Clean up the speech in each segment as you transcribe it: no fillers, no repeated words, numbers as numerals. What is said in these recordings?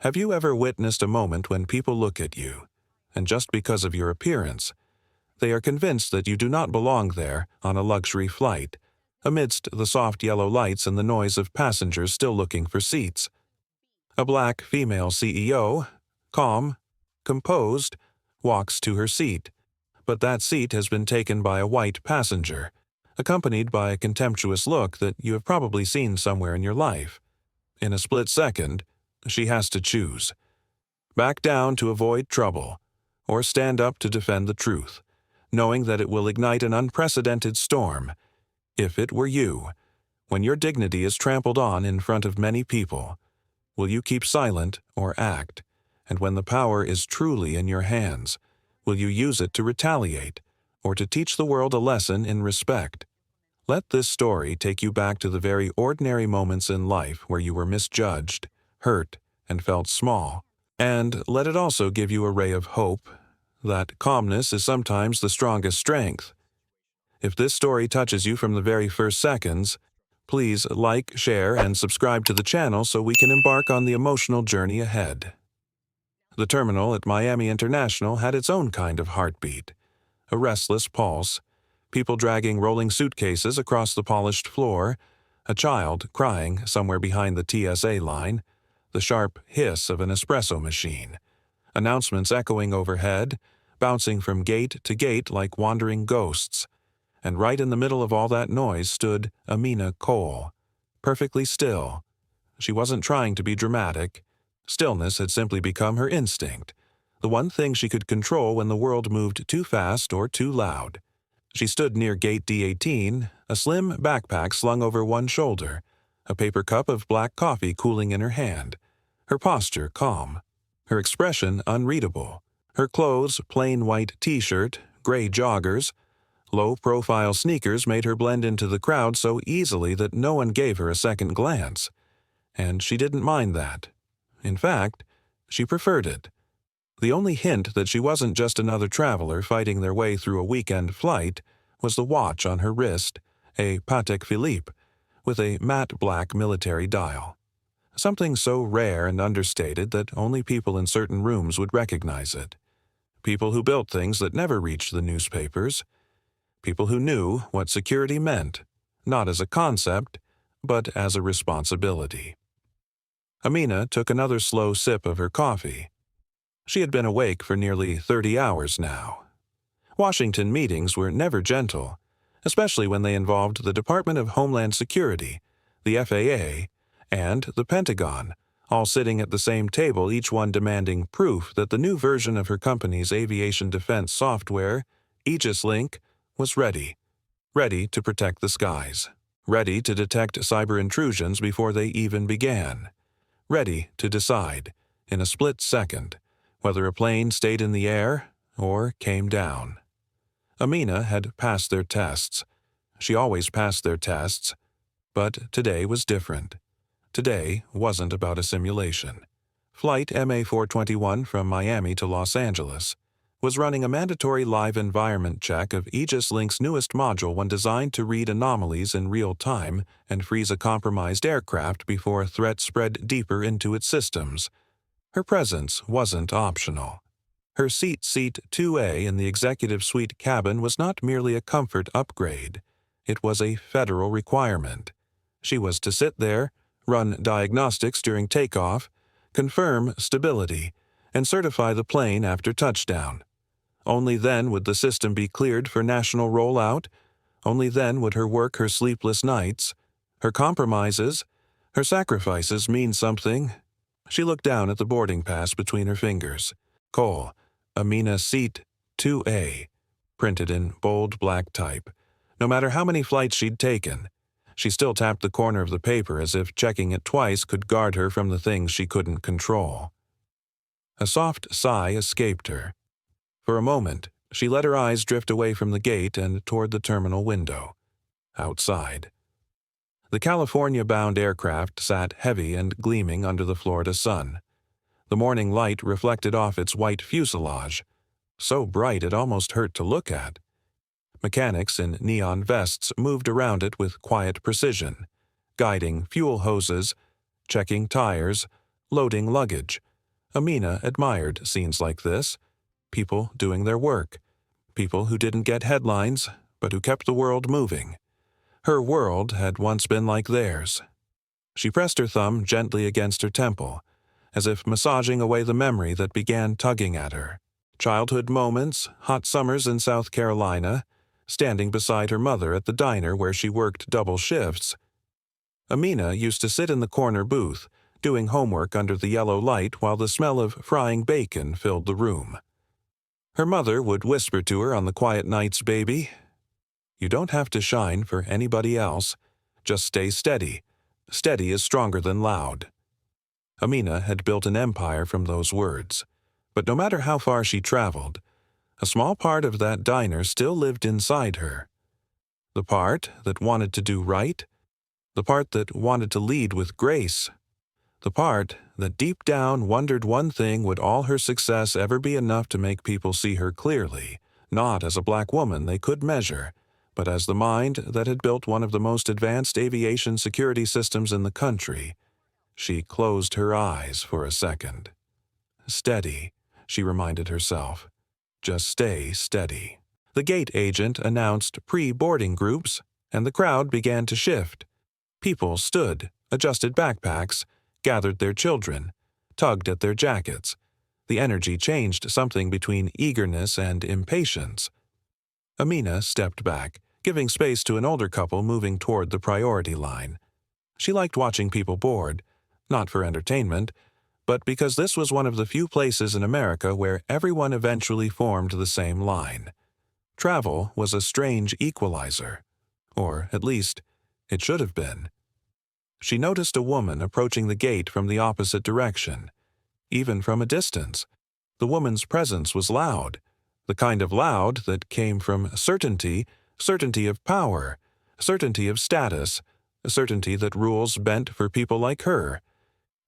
Have you ever witnessed a moment when people look at you, and just because of your appearance, they are convinced that you do not belong there on a luxury flight, amidst the soft yellow lights and the noise of passengers still looking for seats? A black female CEO, calm, composed, walks to her seat, but that seat has been taken by a white passenger, accompanied by a contemptuous look that you have probably seen somewhere in your life. In a split second, she has to choose: back down to avoid trouble, or stand up to defend the truth, knowing that it will ignite an unprecedented storm. If it were you, when your dignity is trampled on in front of many people, will you keep silent or act? And when the power is truly in your hands, will you use it to retaliate or to teach the world a lesson in respect? Let this story take you back to the very ordinary moments in life where you were misjudged, hurt, and felt small. And let it also give you a ray of hope that calmness is sometimes the strongest strength. If this story touches you from the very first seconds, please like, share, and subscribe to the channel so we can embark on the emotional journey ahead. The terminal at Miami International had its own kind of heartbeat, a restless pulse, people dragging rolling suitcases across the polished floor, a child crying somewhere behind the TSA line, the sharp hiss of an espresso machine, announcements echoing overhead, bouncing from gate to gate like wandering ghosts. And right in the middle of all that noise stood Amina Cole, perfectly still. She wasn't trying to be dramatic. Stillness had simply become her instinct, the one thing she could control when the world moved too fast or too loud. She stood near gate D18, a slim backpack slung over one shoulder, a paper cup of black coffee cooling in her hand, her posture calm, her expression unreadable, her clothes plain white t-shirt, gray joggers. Low-profile sneakers made her blend into the crowd so easily that no one gave her a second glance. And she didn't mind that. In fact, she preferred it. The only hint that she wasn't just another traveler fighting their way through a weekend flight was the watch on her wrist, a Patek Philippe, with a matte black military dial. Something so rare and understated that only people in certain rooms would recognize it. People who built things that never reached the newspapers. People who knew what security meant, not as a concept, but as a responsibility. Amina took another slow sip of her coffee. She had been awake for nearly 30 hours now. Washington meetings were never gentle, especially when they involved the Department of Homeland Security, the FAA, and the Pentagon, all sitting at the same table, each one demanding proof that the new version of her company's aviation defense software, Aegis Link, was ready to protect the skies, ready to detect cyber intrusions before they even began, ready to decide, in a split second, whether a plane stayed in the air or came down. Amina had passed their tests. She always passed their tests, but today was different. Today wasn't about a simulation. Flight MA421 from Miami to Los Angeles was running a mandatory live environment check of Aegis Link's newest module when designed to read anomalies in real time and freeze a compromised aircraft before a threat spread deeper into its systems. Her presence wasn't optional. Her seat 2A in the executive suite cabin was not merely a comfort upgrade. It was a federal requirement. She was to sit there, run diagnostics during takeoff, confirm stability, and certify the plane after touchdown. Only then would the system be cleared for national rollout. Only then would her work, her sleepless nights, her compromises, her sacrifices mean something. She looked down at the boarding pass between her fingers. Cole, Amina seat 2A, printed in bold black type. No matter how many flights she'd taken, she still tapped the corner of the paper as if checking it twice could guard her from the things she couldn't control. A soft sigh escaped her. For a moment, she let her eyes drift away from the gate and toward the terminal window. Outside. The California-bound aircraft sat heavy and gleaming under the Florida sun. The morning light reflected off its white fuselage, so bright it almost hurt to look at. Mechanics in neon vests moved around it with quiet precision, guiding fuel hoses, checking tires, loading luggage, Amina admired scenes like this, people doing their work, people who didn't get headlines, but who kept the world moving. Her world had once been like theirs. She pressed her thumb gently against her temple, as if massaging away the memory that began tugging at her. Childhood moments, hot summers in South Carolina, standing beside her mother at the diner where she worked double shifts. Amina used to sit in the corner booth, doing homework under the yellow light while the smell of frying bacon filled the room. Her mother would whisper to her on the quiet nights, "Baby, you don't have to shine for anybody else. Just stay steady. Steady is stronger than loud." Amina had built an empire from those words. But no matter how far she traveled, a small part of that diner still lived inside her. The part that wanted to do right, the part that wanted to lead with grace, the part that deep down wondered one thing: would all her success ever be enough to make people see her clearly, not as a black woman they could measure, but as the mind that had built one of the most advanced aviation security systems in the country. She closed her eyes for a second. "Steady," she reminded herself. "Just stay steady." The gate agent announced pre-boarding groups, and the crowd began to shift. People stood, adjusted backpacks, gathered their children, tugged at their jackets. The energy changed something between eagerness and impatience. Amina stepped back, giving space to an older couple moving toward the priority line. She liked watching people board, not for entertainment, but because this was one of the few places in America where everyone eventually formed the same line. Travel was a strange equalizer, or at least, it should have been. She noticed a woman approaching the gate from the opposite direction. Even from a distance, the woman's presence was loud, the kind of loud that came from certainty, certainty of power, certainty of status, certainty that rules bent for people like her.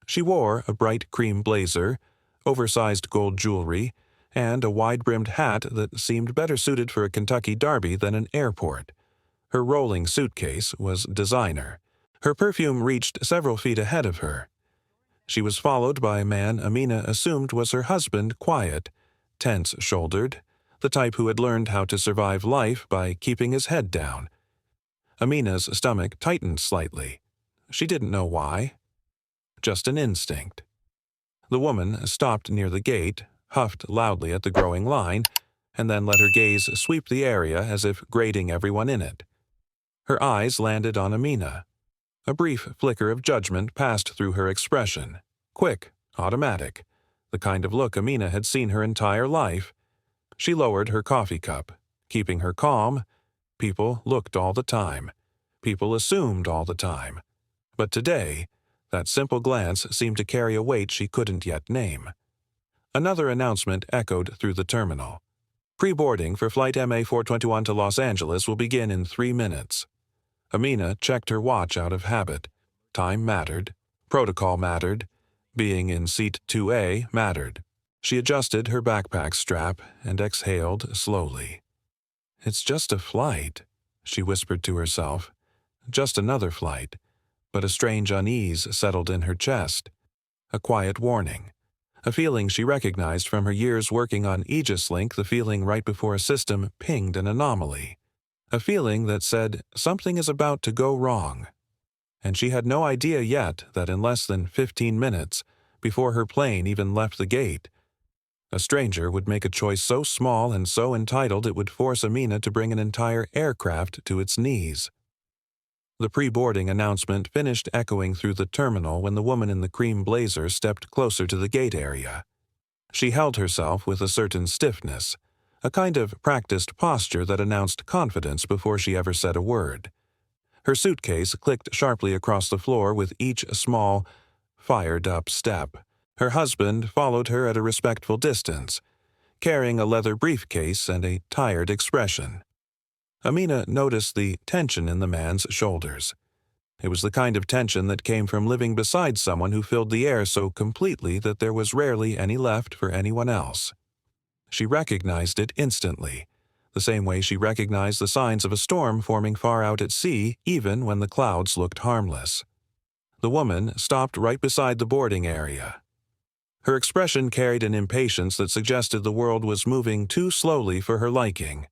She wore a bright cream blazer, oversized gold jewelry, and a wide-brimmed hat that seemed better suited for a Kentucky derby than an airport. Her rolling suitcase was designer. Her perfume reached several feet ahead of her. She was followed by a man Amina assumed was her husband, quiet, tense-shouldered, the type who had learned how to survive life by keeping his head down. Amina's stomach tightened slightly. She didn't know why. Just an instinct. The woman stopped near the gate, huffed loudly at the growing line, and then let her gaze sweep the area as if grading everyone in it. Her eyes landed on Amina. A brief flicker of judgment passed through her expression. Quick, automatic, the kind of look Amina had seen her entire life. She lowered her coffee cup, keeping her calm. People looked all the time. People assumed all the time. But today, that simple glance seemed to carry a weight she couldn't yet name. Another announcement echoed through the terminal. Pre-boarding for Flight MA421 to Los Angeles will begin in 3 minutes. Amina checked her watch out of habit. Time mattered. Protocol mattered. Being in seat 2A mattered. She adjusted her backpack strap and exhaled slowly. "It's just a flight," she whispered to herself. Just another flight. But a strange unease settled in her chest. A quiet warning. A feeling she recognized from her years working on Aegis Link, the feeling right before a system pinged an anomaly. A feeling that said something is about to go wrong. And she had no idea yet that in less than 15 minutes, before her plane even left the gate, a stranger would make a choice so small and so entitled it would force Amina to bring an entire aircraft to its knees. The pre-boarding announcement finished echoing through the terminal when the woman in the cream blazer stepped closer to the gate area. She held herself with a certain stiffness, a kind of practiced posture that announced confidence before she ever said a word. Her suitcase clicked sharply across the floor with each small, fired-up step. Her husband followed her at a respectful distance, carrying a leather briefcase and a tired expression. Amina noticed the tension in the man's shoulders. It was the kind of tension that came from living beside someone who filled the air so completely that there was rarely any left for anyone else. She recognized it instantly, the same way she recognized the signs of a storm forming far out at sea even when the clouds looked harmless. The woman stopped right beside the boarding area. Her expression carried an impatience that suggested the world was moving too slowly for her liking.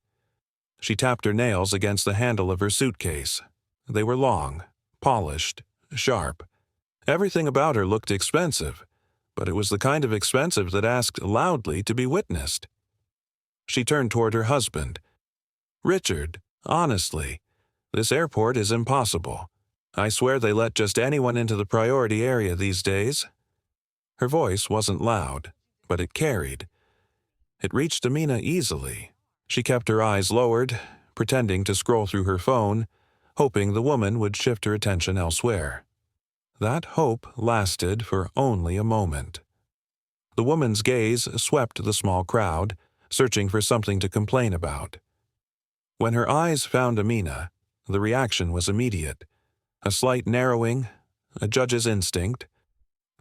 She tapped her nails against the handle of her suitcase. They were long, polished, sharp. Everything about her looked expensive, but it was the kind of expensive that asked loudly to be witnessed. She turned toward her husband. "Richard, honestly, this airport is impossible. I swear they let just anyone into the priority area these days." Her voice wasn't loud, but it carried. It reached Amina easily. She kept her eyes lowered, pretending to scroll through her phone, hoping the woman would shift her attention elsewhere. That hope lasted for only a moment. The woman's gaze swept the small crowd, searching for something to complain about. When her eyes found Amina, the reaction was immediate. A slight narrowing, a judge's instinct,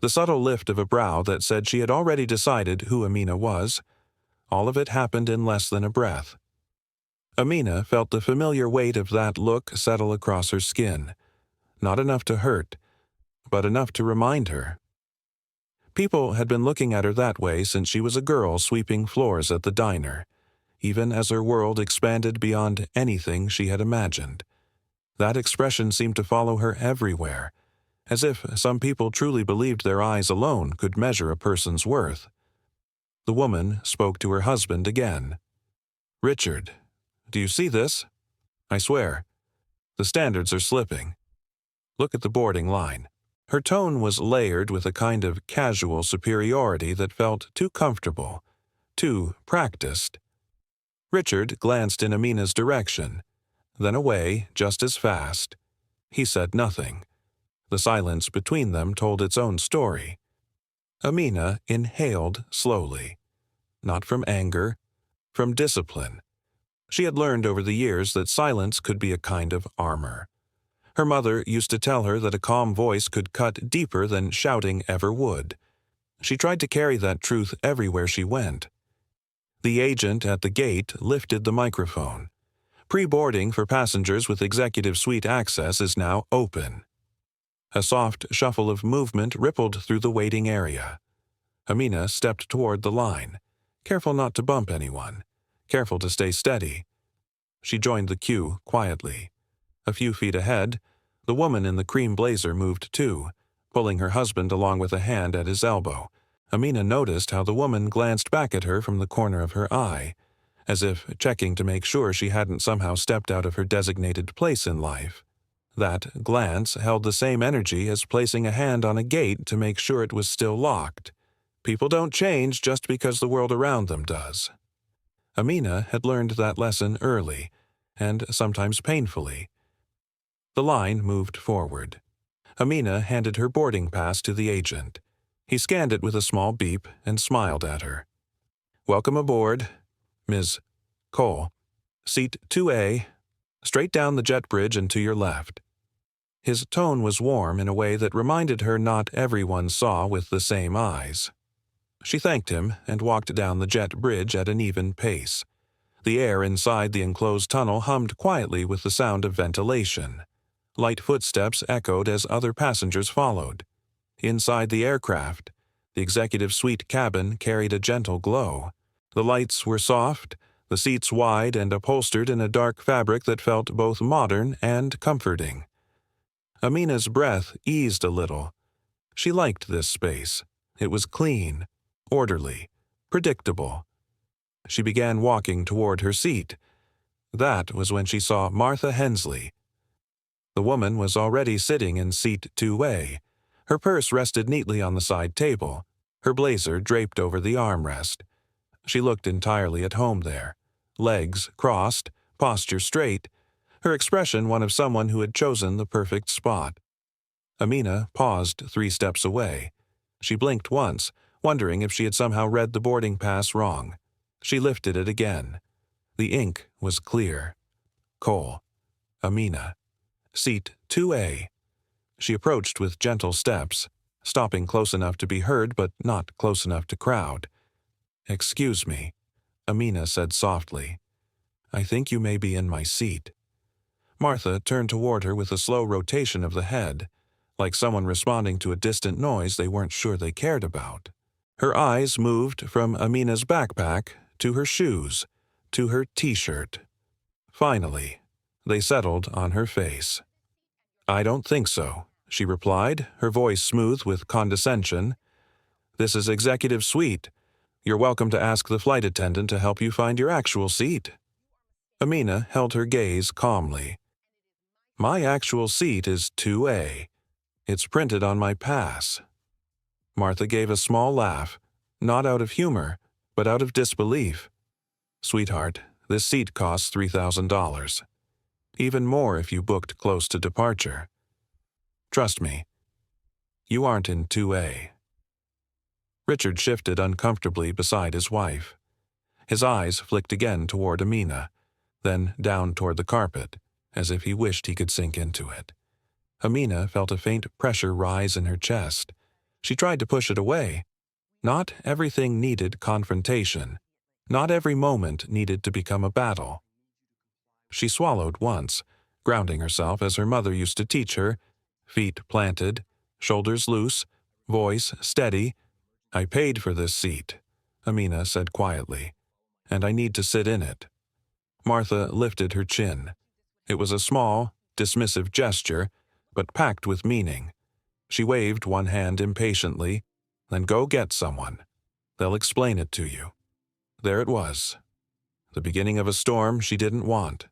the subtle lift of a brow that said she had already decided who Amina was. All of it happened in less than a breath. Amina felt the familiar weight of that look settle across her skin. Not enough to hurt, but enough to remind her. People had been looking at her that way since she was a girl sweeping floors at the diner, even as her world expanded beyond anything she had imagined. That expression seemed to follow her everywhere, as if some people truly believed their eyes alone could measure a person's worth. The woman spoke to her husband again. "Richard, do you see this? I swear, the standards are slipping. Look at the boarding line." Her tone was layered with a kind of casual superiority that felt too comfortable, too practiced. Richard glanced in Amina's direction, then away just as fast. He said nothing. The silence between them told its own story. Amina inhaled slowly. Not from anger, from discipline. She had learned over the years that silence could be a kind of armor. Her mother used to tell her that a calm voice could cut deeper than shouting ever would. She tried to carry that truth everywhere she went. The agent at the gate lifted the microphone. Pre-boarding for passengers with executive suite access is now open. A soft shuffle of movement rippled through the waiting area. Amina stepped toward the line, careful not to bump anyone, careful to stay steady. She joined the queue quietly. A few feet ahead, the woman in the cream blazer moved too, pulling her husband along with a hand at his elbow. Amina noticed how the woman glanced back at her from the corner of her eye, as if checking to make sure she hadn't somehow stepped out of her designated place in life. That glance held the same energy as placing a hand on a gate to make sure it was still locked. People don't change just because the world around them does. Amina had learned that lesson early, and sometimes painfully. The line moved forward. Amina handed her boarding pass to the agent. He scanned it with a small beep and smiled at her. "Welcome aboard, Ms. Cole. Seat 2A, straight down the jet bridge and to your left." His tone was warm in a way that reminded her not everyone saw with the same eyes. She thanked him and walked down the jet bridge at an even pace. The air inside the enclosed tunnel hummed quietly with the sound of ventilation. Light footsteps echoed as other passengers followed. Inside the aircraft, the executive suite cabin carried a gentle glow. The lights were soft, the seats wide and upholstered in a dark fabric that felt both modern and comforting. Amina's breath eased a little. She liked this space. It was clean, orderly, predictable. She began walking toward her seat. That was when she saw Martha Hensley. The woman was already sitting in seat 2A. Her purse rested neatly on the side table, her blazer draped over the armrest. She looked entirely at home there, legs crossed, posture straight, her expression one of someone who had chosen the perfect spot. Amina paused 3 steps away. She blinked once, wondering if she had somehow read the boarding pass wrong. She lifted it again. The ink was clear. Cole. Amina. Seat 2A. She approached with gentle steps, stopping close enough to be heard but not close enough to crowd. "Excuse me," Amina said softly. "I think you may be in my seat." Martha turned toward her with a slow rotation of the head, like someone responding to a distant noise they weren't sure they cared about. Her eyes moved from Amina's backpack to her shoes, to her t-shirt. Finally, they settled on her face. "I don't think so," she replied, her voice smooth with condescension. "This is executive suite. You're welcome to ask the flight attendant to help you find your actual seat." Amina held her gaze calmly. "My actual seat is 2A. It's printed on my pass." Martha gave a small laugh, not out of humor, but out of disbelief. "Sweetheart, this seat costs $3,000. Even more if you booked close to departure. Trust me, you aren't in 2A. Richard shifted uncomfortably beside his wife. His eyes flicked again toward Amina, then down toward the carpet, as if he wished he could sink into it. Amina felt a faint pressure rise in her chest. She tried to push it away. Not everything needed confrontation. Not every moment needed to become a battle. She swallowed once, grounding herself as her mother used to teach her, feet planted, shoulders loose, voice steady. "I paid for this seat," Amina said quietly, "and I need to sit in it." Martha lifted her chin. It was a small, dismissive gesture, but packed with meaning. She waved one hand impatiently. "Then go get someone. They'll explain it to you." There it was. The beginning of a storm she didn't want.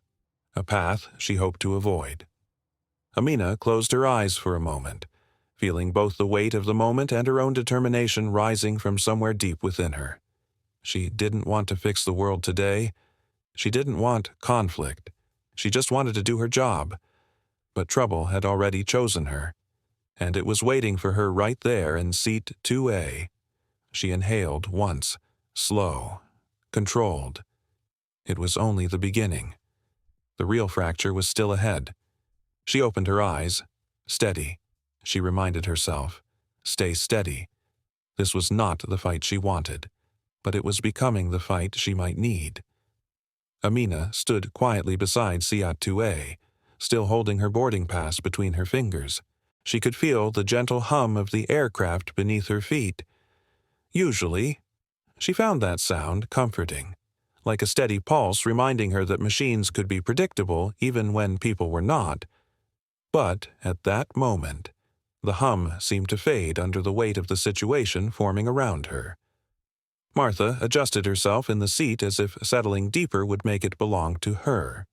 A path she hoped to avoid. Amina closed her eyes for a moment, feeling both the weight of the moment and her own determination rising from somewhere deep within her. She didn't want to fix the world today. She didn't want conflict. She just wanted to do her job. But trouble had already chosen her, and it was waiting for her right there in seat 2A. She inhaled once, slow, controlled. It was only the beginning. The real fracture was still ahead. She opened her eyes. Steady, she reminded herself. Stay steady. This was not the fight she wanted, but it was becoming the fight she might need. Amina stood quietly beside Seat 2A, still holding her boarding pass between her fingers. She could feel the gentle hum of the aircraft beneath her feet. Usually, she found that sound comforting, like a steady pulse reminding her that machines could be predictable even when people were not. But at that moment, the hum seemed to fade under the weight of the situation forming around her. Martha adjusted herself in the seat as if settling deeper would make it belong to her.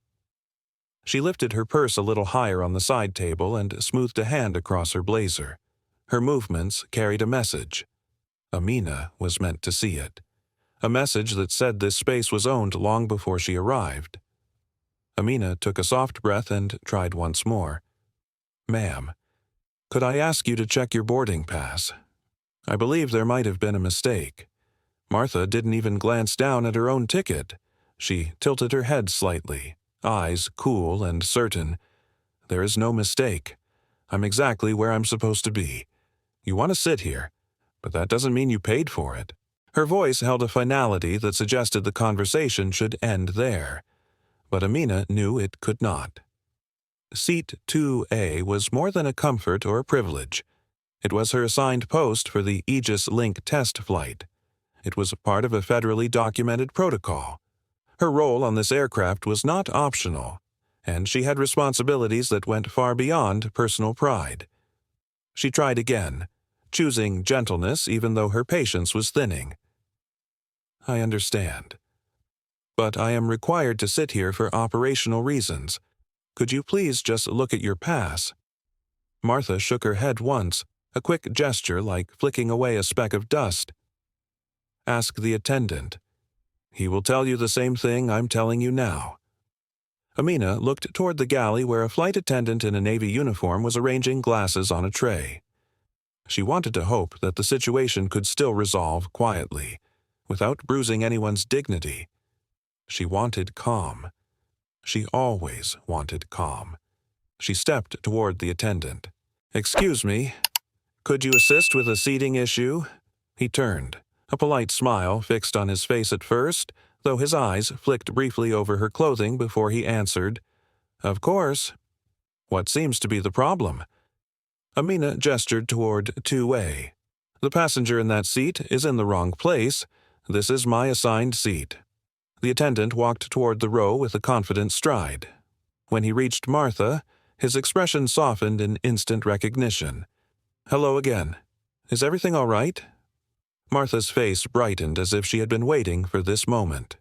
She lifted her purse a little higher on the side table and smoothed a hand across her blazer. Her movements carried a message. Amina was meant to see it. A message that said this space was owned long before she arrived. Amina took a soft breath and tried once more. "Ma'am, could I ask you to check your boarding pass? I believe there might have been a mistake." Martha didn't even glance down at her own ticket. She tilted her head slightly, eyes cool and certain. "There is no mistake. I'm exactly where I'm supposed to be. You want to sit here, but that doesn't mean you paid for it." Her voice held a finality that suggested the conversation should end there, but Amina knew it could not. Seat 2A was more than a comfort or a privilege. It was her assigned post for the Aegis Link test flight. It was part of a federally documented protocol. Her role on this aircraft was not optional, and she had responsibilities that went far beyond personal pride. She tried again, choosing gentleness even though her patience was thinning. "I understand. But I am required to sit here for operational reasons. Could you please just look at your pass?" Martha shook her head once, a quick gesture like flicking away a speck of dust. "Ask the attendant. He will tell you the same thing I'm telling you now." Amina looked toward the galley where a flight attendant in a Navy uniform was arranging glasses on a tray. She wanted to hope that the situation could still resolve quietly, without bruising anyone's dignity. She wanted calm. She always wanted calm. She stepped toward the attendant. "Excuse me, could you assist with a seating issue?" He turned, a polite smile fixed on his face at first, though his eyes flicked briefly over her clothing before he answered, "Of course. What seems to be the problem?" Amina gestured toward 2A. The passenger in that seat is in the wrong place. This is my assigned seat." The attendant walked toward the row with a confident stride. When he reached Martha, his expression softened in instant recognition. "Hello again. Is everything all right?" Martha's face brightened as if she had been waiting for this moment.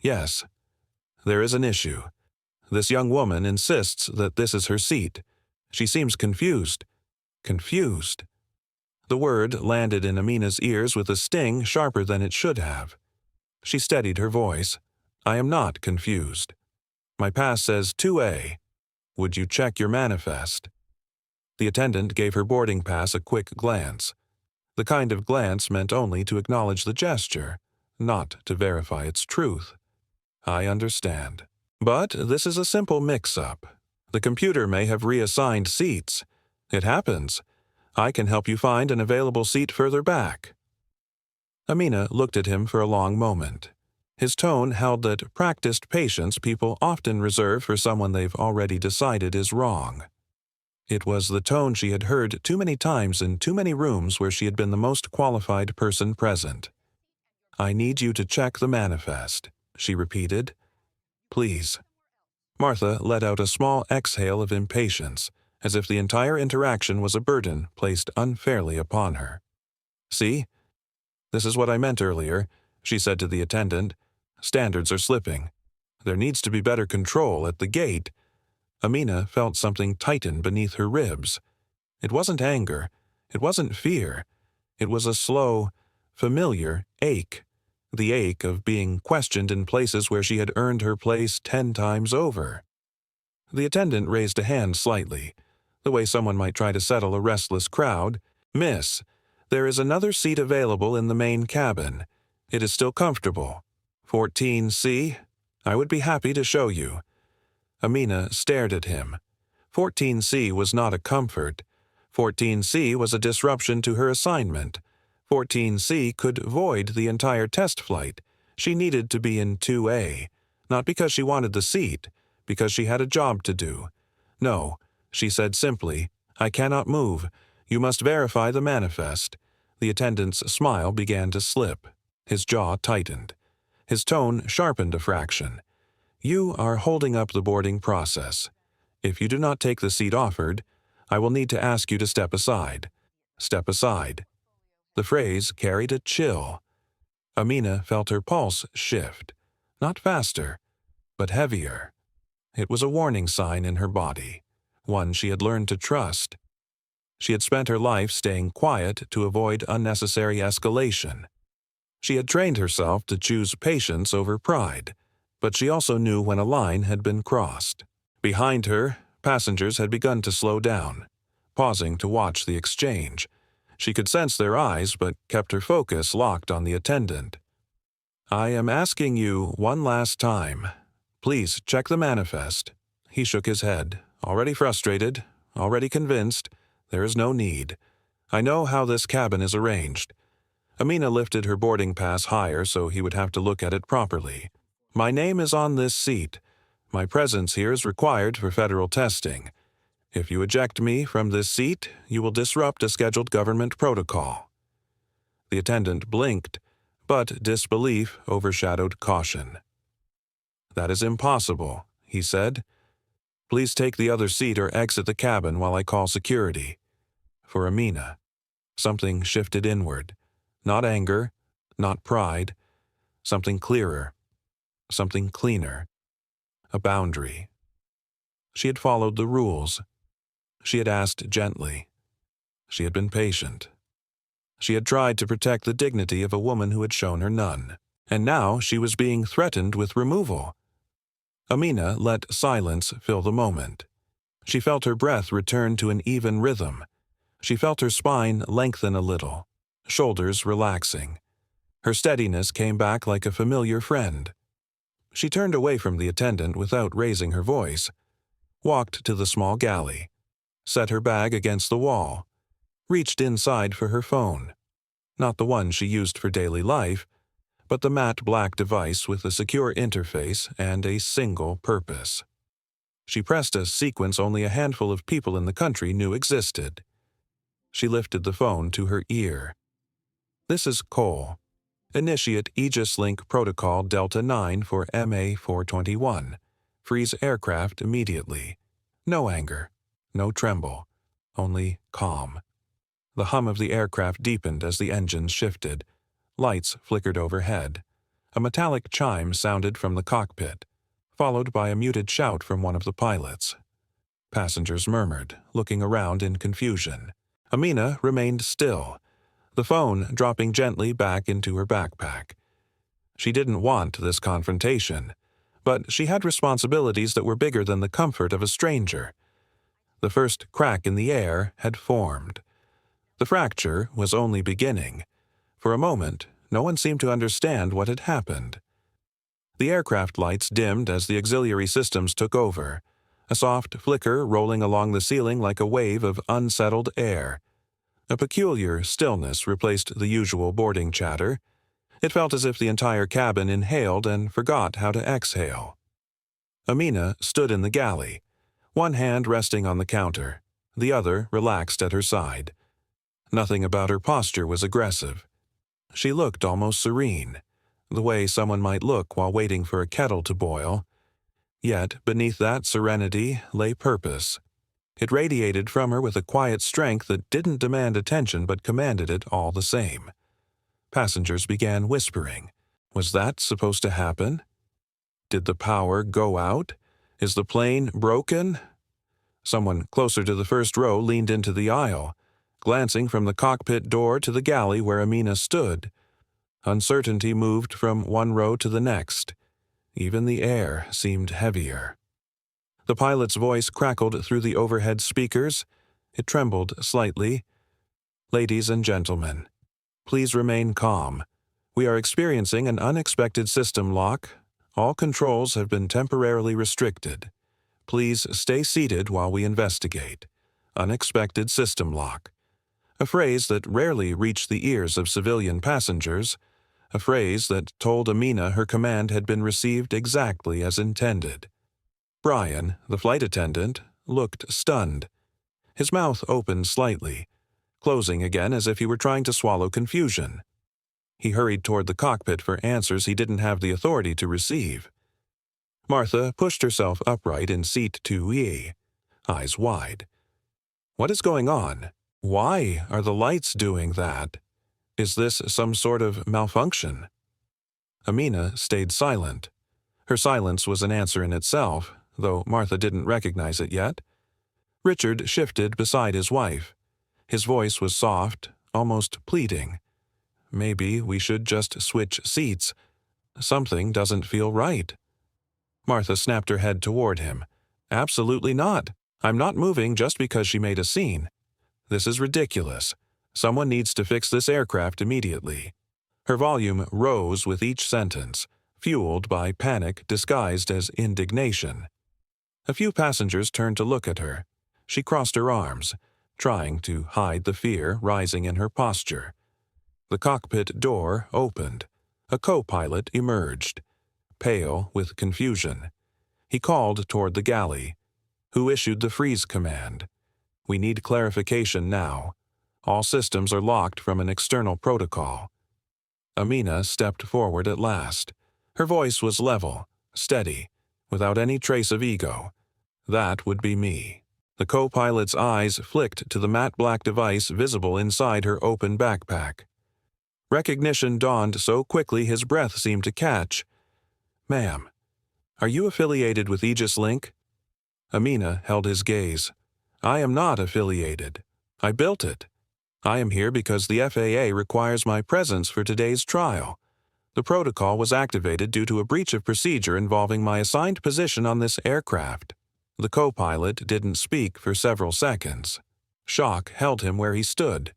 "Yes. There is an issue. This young woman insists that this is her seat. She seems confused." Confused. The word landed in Amina's ears with a sting sharper than it should have. She steadied her voice. "I am not confused. My pass says 2A. Would you check your manifest?" The attendant gave her boarding pass a quick glance. The kind of glance meant only to acknowledge the gesture, not to verify its truth. "I understand. But this is a simple mix-up. The computer may have reassigned seats. It happens. I can help you find an available seat further back." Amina looked at him for a long moment. His tone held that practiced patience people often reserve for someone they've already decided is wrong. It was the tone she had heard too many times in too many rooms where she had been the most qualified person present. "I need you to check the manifest," she repeated. "Please." Martha let out a small exhale of impatience, as if the entire interaction was a burden placed unfairly upon her. "See? This is what I meant earlier," she said to the attendant. "Standards are slipping. There needs to be better control at the gate." Amina felt something tighten beneath her ribs. It wasn't anger. It wasn't fear. It was a slow, familiar ache. The ache of being questioned in places where she had earned her place 10 times over. The attendant raised a hand slightly, the way someone might try to settle a restless crowd. "Miss, there is another seat available in the main cabin. It is still comfortable. 14C. I would be happy to show you." Amina stared at him. 14C was not a comfort. 14C was a disruption to her assignment. 14C could void the entire test flight. She needed to be in 2A, not because she wanted the seat, because she had a job to do. "No," she said simply, "I cannot move. You must verify the manifest." The attendant's smile began to slip. His jaw tightened. His tone sharpened a fraction. "You are holding up the boarding process. If you do not take the seat offered, I will need to ask you to step aside. Step aside." The phrase carried a chill. Amina felt her pulse shift, not faster, but heavier. It was a warning sign in her body, one she had learned to trust. She had spent her life staying quiet to avoid unnecessary escalation. She had trained herself to choose patience over pride, but she also knew when a line had been crossed. Behind her, passengers had begun to slow down, pausing to watch the exchange. She could sense their eyes, but kept her focus locked on the attendant. "I am asking you one last time. Please check the manifest." He shook his head, already frustrated, already convinced. "There is no need. I know how this cabin is arranged." Amina lifted her boarding pass higher so he would have to look at it properly. "My name is on this seat. My presence here is required for federal testing. If you eject me from this seat, you will disrupt a scheduled government protocol." The attendant blinked, but disbelief overshadowed caution. "That is impossible," he said. "Please take the other seat or exit the cabin while I call security." For Amina, something shifted inward. Not anger, not pride. Something clearer. Something cleaner. A boundary. She had followed the rules. She had asked gently. She had been patient. She had tried to protect the dignity of a woman who had shown her none. And now she was being threatened with removal. Amina let silence fill the moment. She felt her breath return to an even rhythm. She felt her spine lengthen a little, shoulders relaxing. Her steadiness came back like a familiar friend. She turned away from the attendant without raising her voice, walked to the small galley, set her bag against the wall, reached inside for her phone. Not the one she used for daily life, but the matte black device with a secure interface and a single purpose. She pressed a sequence only a handful of people in the country knew existed. She lifted the phone to her ear. This is Cole. Initiate Aegis Link Protocol Delta 9 for MA-421. Freeze aircraft immediately. No anger. No tremble. Only calm. The hum of the aircraft deepened as the engines shifted. Lights flickered overhead. A metallic chime sounded from the cockpit, followed by a muted shout from one of the pilots. Passengers murmured, looking around in confusion. Amina remained still, the phone dropping gently back into her backpack. She didn't want this confrontation, but she had responsibilities that were bigger than the comfort of a stranger. The first crack in the air had formed. The fracture was only beginning. For a moment, no one seemed to understand what had happened. The aircraft lights dimmed as the auxiliary systems took over, a soft flicker rolling along the ceiling like a wave of unsettled air. A peculiar stillness replaced the usual boarding chatter. It felt as if the entire cabin inhaled and forgot how to exhale. Amina stood in the galley, one hand resting on the counter, the other relaxed at her side. Nothing about her posture was aggressive. She looked almost serene, the way someone might look while waiting for a kettle to boil. Yet beneath that serenity lay purpose. It radiated from her with a quiet strength that didn't demand attention but commanded it all the same. Passengers began whispering. Was that supposed to happen? Did the power go out? Is the plane broken? Someone closer to the first row leaned into the aisle, glancing from the cockpit door to the galley where Amina stood. Uncertainty moved from one row to the next. Even the air seemed heavier. The pilot's voice crackled through the overhead speakers. It trembled slightly. Ladies and gentlemen, please remain calm. We are experiencing an unexpected system lock. All controls have been temporarily restricted. Please stay seated while we investigate. Unexpected system lock. A phrase that rarely reached the ears of civilian passengers, a phrase that told Amina her command had been received exactly as intended. Brian, the flight attendant, looked stunned. His mouth opened slightly, closing again as if he were trying to swallow confusion. He hurried toward the cockpit for answers he didn't have the authority to receive. Martha pushed herself upright in seat 2E, eyes wide. What is going on? Why are the lights doing that? Is this some sort of malfunction? Amina stayed silent. Her silence was an answer in itself, though Martha didn't recognize it yet. Richard shifted beside his wife. His voice was soft, almost pleading. Maybe we should just switch seats. Something doesn't feel right. Martha snapped her head toward him. Absolutely not. I'm not moving just because she made a scene. This is ridiculous. Someone needs to fix this aircraft immediately. Her volume rose with each sentence, fueled by panic disguised as indignation. A few passengers turned to look at her. She crossed her arms, trying to hide the fear rising in her posture. The cockpit door opened. A co-pilot emerged, pale with confusion. He called toward the galley. Who issued the freeze command? We need clarification now. All systems are locked from an external protocol. Amina stepped forward at last. Her voice was level, steady, without any trace of ego. That would be me. The co-pilot's eyes flicked to the matte black device visible inside her open backpack. Recognition dawned so quickly his breath seemed to catch. Ma'am, are you affiliated with Aegis Link? Amina held his gaze. I am not affiliated. I built it. I am here because the FAA requires my presence for today's trial. The protocol was activated due to a breach of procedure involving my assigned position on this aircraft. The co-pilot didn't speak for several seconds. Shock held him where he stood.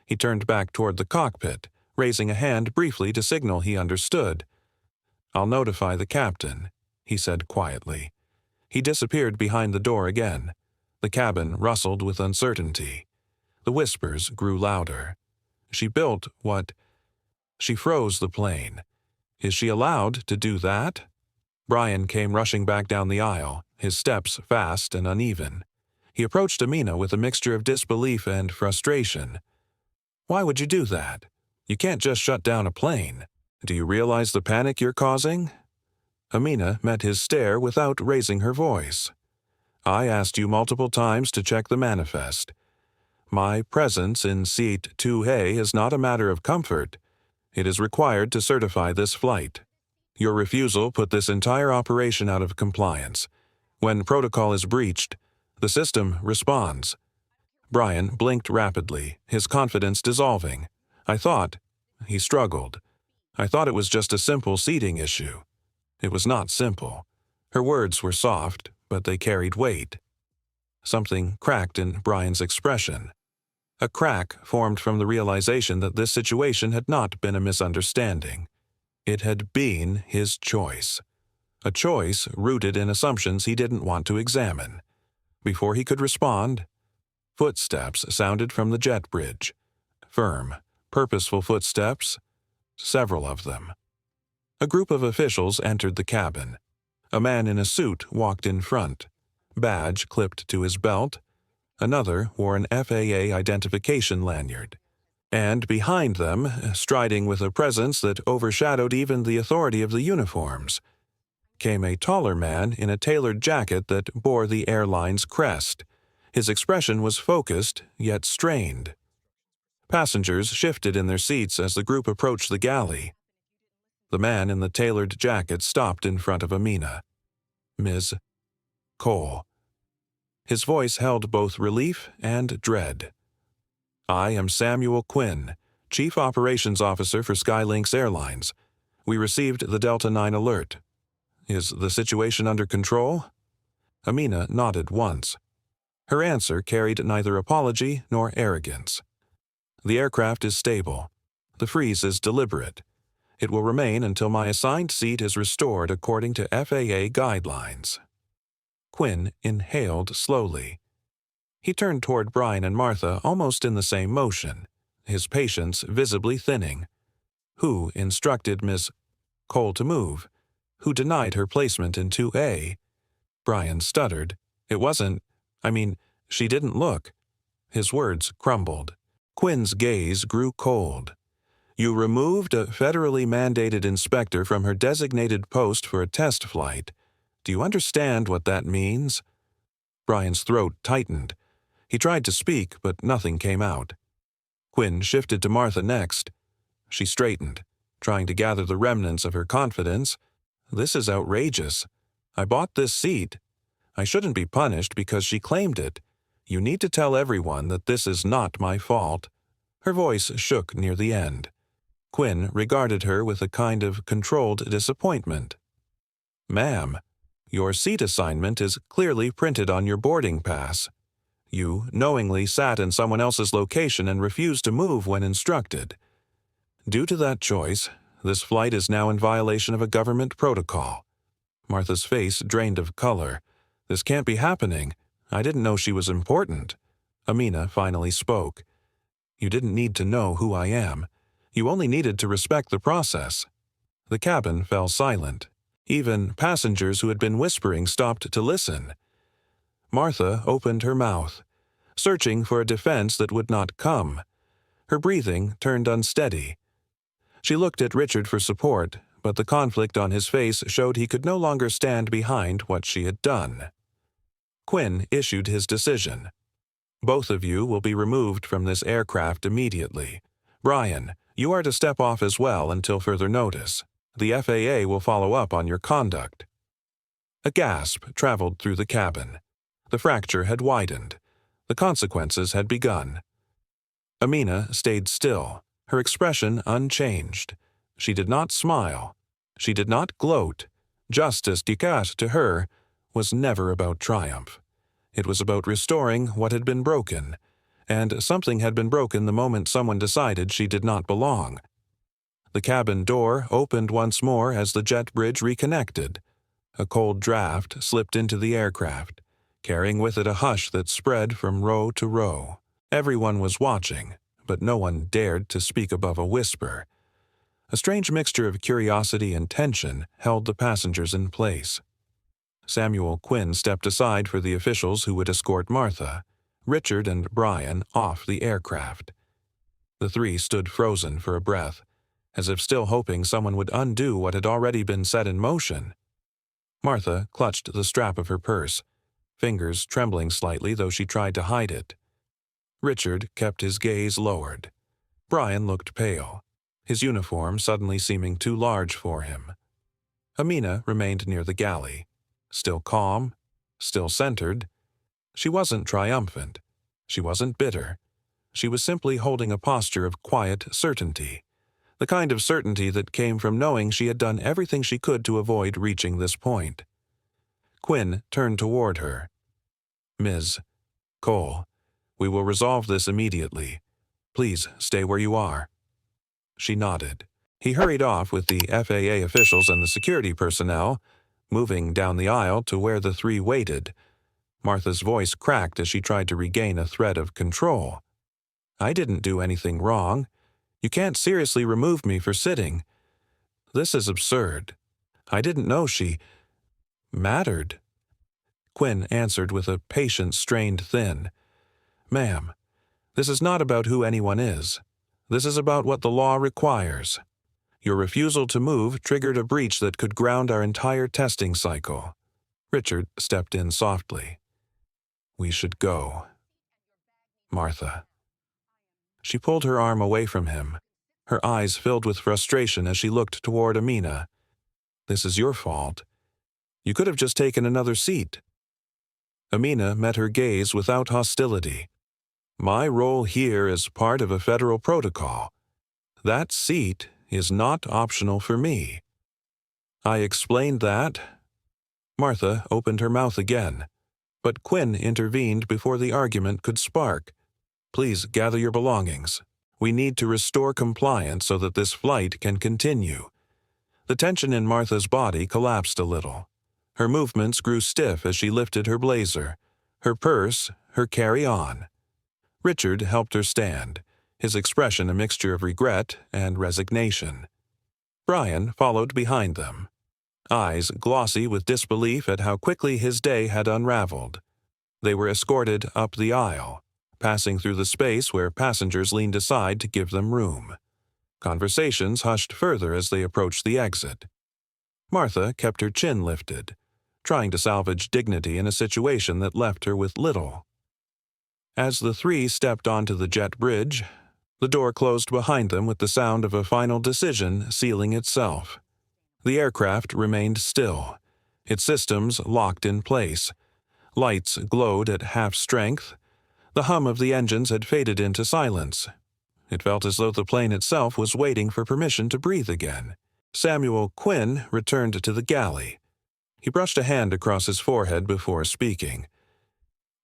He turned back toward the cockpit, raising a hand briefly to signal he understood. I'll notify the captain, he said quietly. He disappeared behind the door again. The cabin rustled with uncertainty. The whispers grew louder. She built what? She froze the plane. Is she allowed to do that? Brian came rushing back down the aisle, his steps fast and uneven. He approached Amina with a mixture of disbelief and frustration. Why would you do that? You can't just shut down a plane. Do you realize the panic you're causing?" Amina met his stare without raising her voice. "I asked you multiple times to check the manifest. My presence in Seat 2A is not a matter of comfort. It is required to certify this flight. Your refusal put this entire operation out of compliance. When protocol is breached, the system responds." Brian blinked rapidly, his confidence dissolving. He struggled. "I thought it was just a simple seating issue." It was not simple. Her words were soft, but they carried weight. Something cracked in Brian's expression. A crack formed from the realization that this situation had not been a misunderstanding. It had been his choice. A choice rooted in assumptions he didn't want to examine. Before he could respond, footsteps sounded from the jet bridge. Firm, purposeful footsteps, several of them. A group of officials entered the cabin. A man in a suit walked in front, badge clipped to his belt. Another wore an FAA identification lanyard. And behind them, striding with a presence that overshadowed even the authority of the uniforms, came a taller man in a tailored jacket that bore the airline's crest. His expression was focused, yet strained. Passengers shifted in their seats as the group approached the galley. The man in the tailored jacket stopped in front of Amina. "Ms. Cole." His voice held both relief and dread. "I am Samuel Quinn, Chief Operations Officer for Skylinks Airlines. We received the Delta 9 alert. Is the situation under control?" Amina nodded once. Her answer carried neither apology nor arrogance. "The aircraft is stable. The freeze is deliberate. It will remain until my assigned seat is restored according to FAA guidelines." Quinn inhaled slowly. He turned toward Brian and Martha almost in the same motion, his patience visibly thinning. Who instructed Miss Cole to move? Who denied her placement in 2A? Brian stuttered. She didn't look." His words crumbled. Quinn's gaze grew cold. "You removed a federally mandated inspector from her designated post for a test flight. Do you understand what that means?" Brian's throat tightened. He tried to speak, but nothing came out. Quinn shifted to Martha next. She straightened, trying to gather the remnants of her confidence. "This is outrageous. I bought this seat. I shouldn't be punished because she claimed it. You need to tell everyone that this is not my fault." Her voice shook near the end. Quinn regarded her with a kind of controlled disappointment. "Ma'am, your seat assignment is clearly printed on your boarding pass. You knowingly sat in someone else's location and refused to move when instructed. Due to that choice, this flight is now in violation of a government protocol." Martha's face drained of color. "This can't be happening. I didn't know she was important." Amina finally spoke. "You didn't need to know who I am. You only needed to respect the process." The cabin fell silent. Even passengers who had been whispering stopped to listen. Martha opened her mouth, searching for a defense that would not come. Her breathing turned unsteady. She looked at Richard for support, but the conflict on his face showed he could no longer stand behind what she had done. Quinn issued his decision. "Both of you will be removed from this aircraft immediately. Brian, you are to step off as well until further notice. The FAA will follow up on your conduct." A gasp traveled through the cabin. The fracture had widened. The consequences had begun. Amina stayed still, her expression unchanged. She did not smile. She did not gloat. Justice declared to her was never about triumph. It was about restoring what had been broken, and something had been broken the moment someone decided she did not belong. The cabin door opened once more as the jet bridge reconnected. A cold draft slipped into the aircraft, carrying with it a hush that spread from row to row. Everyone was watching, but no one dared to speak above a whisper. A strange mixture of curiosity and tension held the passengers in place. Samuel Quinn stepped aside for the officials who would escort Martha, Richard and Brian off the aircraft. The three stood frozen for a breath, as if still hoping someone would undo what had already been set in motion. Martha clutched the strap of her purse, fingers trembling slightly though she tried to hide it. Richard kept his gaze lowered. Brian looked pale, his uniform suddenly seeming too large for him. Amina remained near the galley, still calm, still centered. She wasn't triumphant. She wasn't bitter. She was simply holding a posture of quiet certainty, the kind of certainty that came from knowing she had done everything she could to avoid reaching this point. Quinn turned toward her. "Ms. Cole, we will resolve this immediately. Please stay where you are." She nodded. He hurried off with the FAA officials and the security personnel, moving down the aisle to where the three waited. Martha's voice cracked as she tried to regain a thread of control. "I didn't do anything wrong. You can't seriously remove me for sitting. This is absurd. I didn't know she mattered." Quinn answered with a patient strained thin. "Ma'am, this is not about who anyone is. This is about what the law requires. Your refusal to move triggered a breach that could ground our entire testing cycle." Richard stepped in softly. "We should go." "Martha." She pulled her arm away from him. Her eyes filled with frustration as she looked toward Amina. "This is your fault. You could have just taken another seat." Amina met her gaze without hostility. "My role here is part of a federal protocol. That seat is not optional for me." "I explained that." Martha opened her mouth again, but Quinn intervened before the argument could spark. "Please gather your belongings. We need to restore compliance so that this flight can continue." The tension in Martha's body collapsed a little. Her movements grew stiff as she lifted her blazer, her purse, her carry-on. Richard helped her stand, his expression a mixture of regret and resignation. Brian followed behind them, eyes glossy with disbelief at how quickly his day had unraveled. They were escorted up the aisle, passing through the space where passengers leaned aside to give them room. Conversations hushed further as they approached the exit. Martha kept her chin lifted, trying to salvage dignity in a situation that left her with little. As the three stepped onto the jet bridge, the door closed behind them with the sound of a final decision sealing itself. The aircraft remained still, its systems locked in place. Lights glowed at half strength. The hum of the engines had faded into silence. It felt as though the plane itself was waiting for permission to breathe again. Samuel Quinn returned to the galley. He brushed a hand across his forehead before speaking.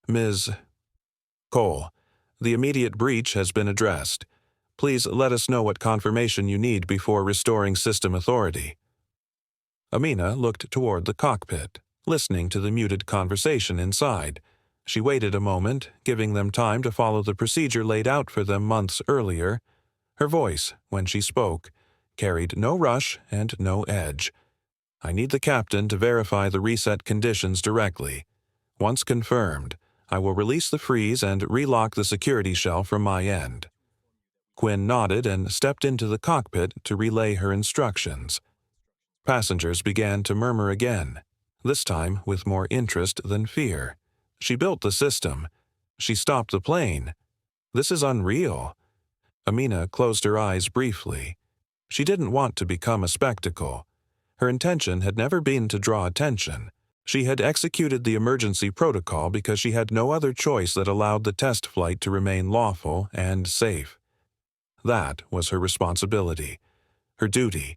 "Ms. Cole, the immediate breach has been addressed. Please let us know what confirmation you need before restoring system authority." Amina looked toward the cockpit, listening to the muted conversation inside. She waited a moment, giving them time to follow the procedure laid out for them months earlier. Her voice, when she spoke, carried no rush and no edge. "I need the captain to verify the reset conditions directly. Once confirmed, I will release the freeze and relock the security shell from my end." Quinn nodded and stepped into the cockpit to relay her instructions. Passengers began to murmur again, this time with more interest than fear. "She built the system. She stopped the plane. This is unreal." Amina closed her eyes briefly. She didn't want to become a spectacle. Her intention had never been to draw attention. She had executed the emergency protocol because she had no other choice that allowed the test flight to remain lawful and safe. That was her responsibility, her duty,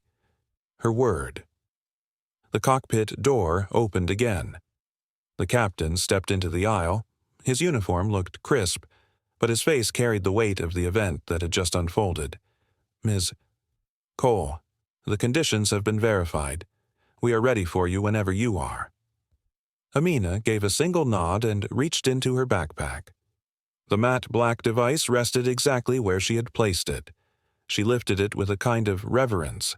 her word. The cockpit door opened again. The captain stepped into the aisle. His uniform looked crisp, but his face carried the weight of the event that had just unfolded. "Ms. Cole, the conditions have been verified. We are ready for you whenever you are." Amina gave a single nod and reached into her backpack. The matte black device rested exactly where she had placed it. She lifted it with a kind of reverence,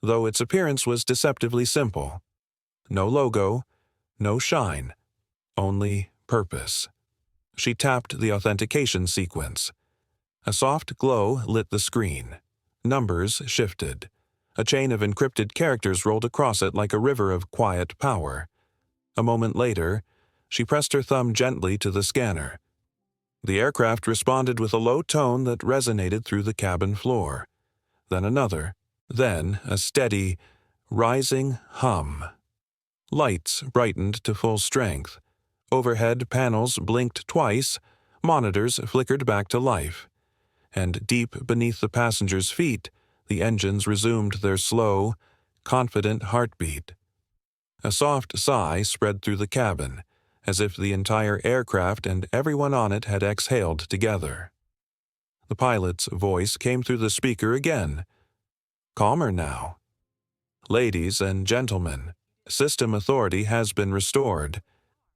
though its appearance was deceptively simple. No logo, no shine, only purpose. She tapped the authentication sequence. A soft glow lit the screen. Numbers shifted. A chain of encrypted characters rolled across it like a river of quiet power. A moment later, she pressed her thumb gently to the scanner. The aircraft responded with a low tone that resonated through the cabin floor. Then another. Then a steady, rising hum. Lights brightened to full strength. Overhead panels blinked twice, monitors flickered back to life. And deep beneath the passengers' feet, the engines resumed their slow, confident heartbeat. A soft sigh spread through the cabin, as if the entire aircraft and everyone on it had exhaled together. The pilot's voice came through the speaker again. Calmer now. Ladies and gentlemen, system authority has been restored.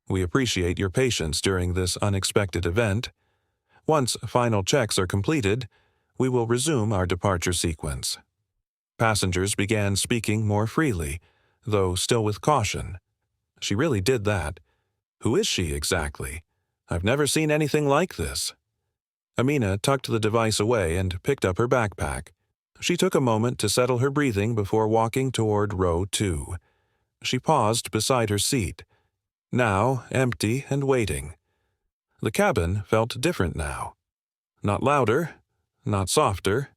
We appreciate your patience during this unexpected event. Once final checks are completed, we will resume our departure sequence. Passengers began speaking more freely, though still with caution. She really did that. Who is she exactly? I've never seen anything like this. Amina tucked the device away and picked up her backpack. She took a moment to settle her breathing before walking toward row 2. She paused beside her seat, now empty and waiting. The cabin felt different now. Not louder, not softer,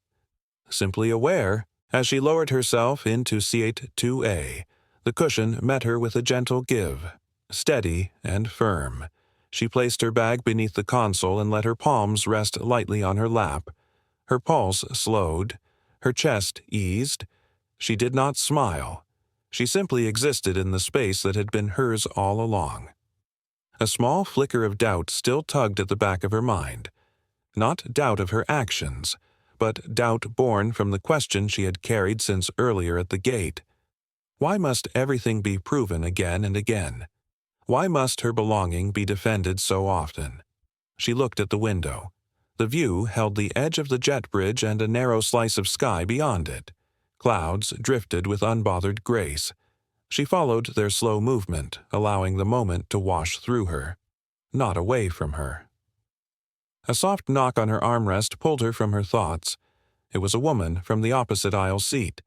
simply aware. As she lowered herself into seat 2A, the cushion met her with a gentle give, steady and firm. She placed her bag beneath the console and let her palms rest lightly on her lap. Her pulse slowed, her chest eased. She did not smile. She simply existed in the space that had been hers all along. A small flicker of doubt still tugged at the back of her mind. Not doubt of her actions, but doubt born from the question she had carried since earlier at the gate. Why must everything be proven again and again? Why must her belonging be defended so often? She looked at the window. The view held the edge of the jet bridge and a narrow slice of sky beyond it. Clouds drifted with unbothered grace. She followed their slow movement, allowing the moment to wash through her, not away from her. A soft knock on her armrest pulled her from her thoughts. It was a woman from the opposite aisle seat.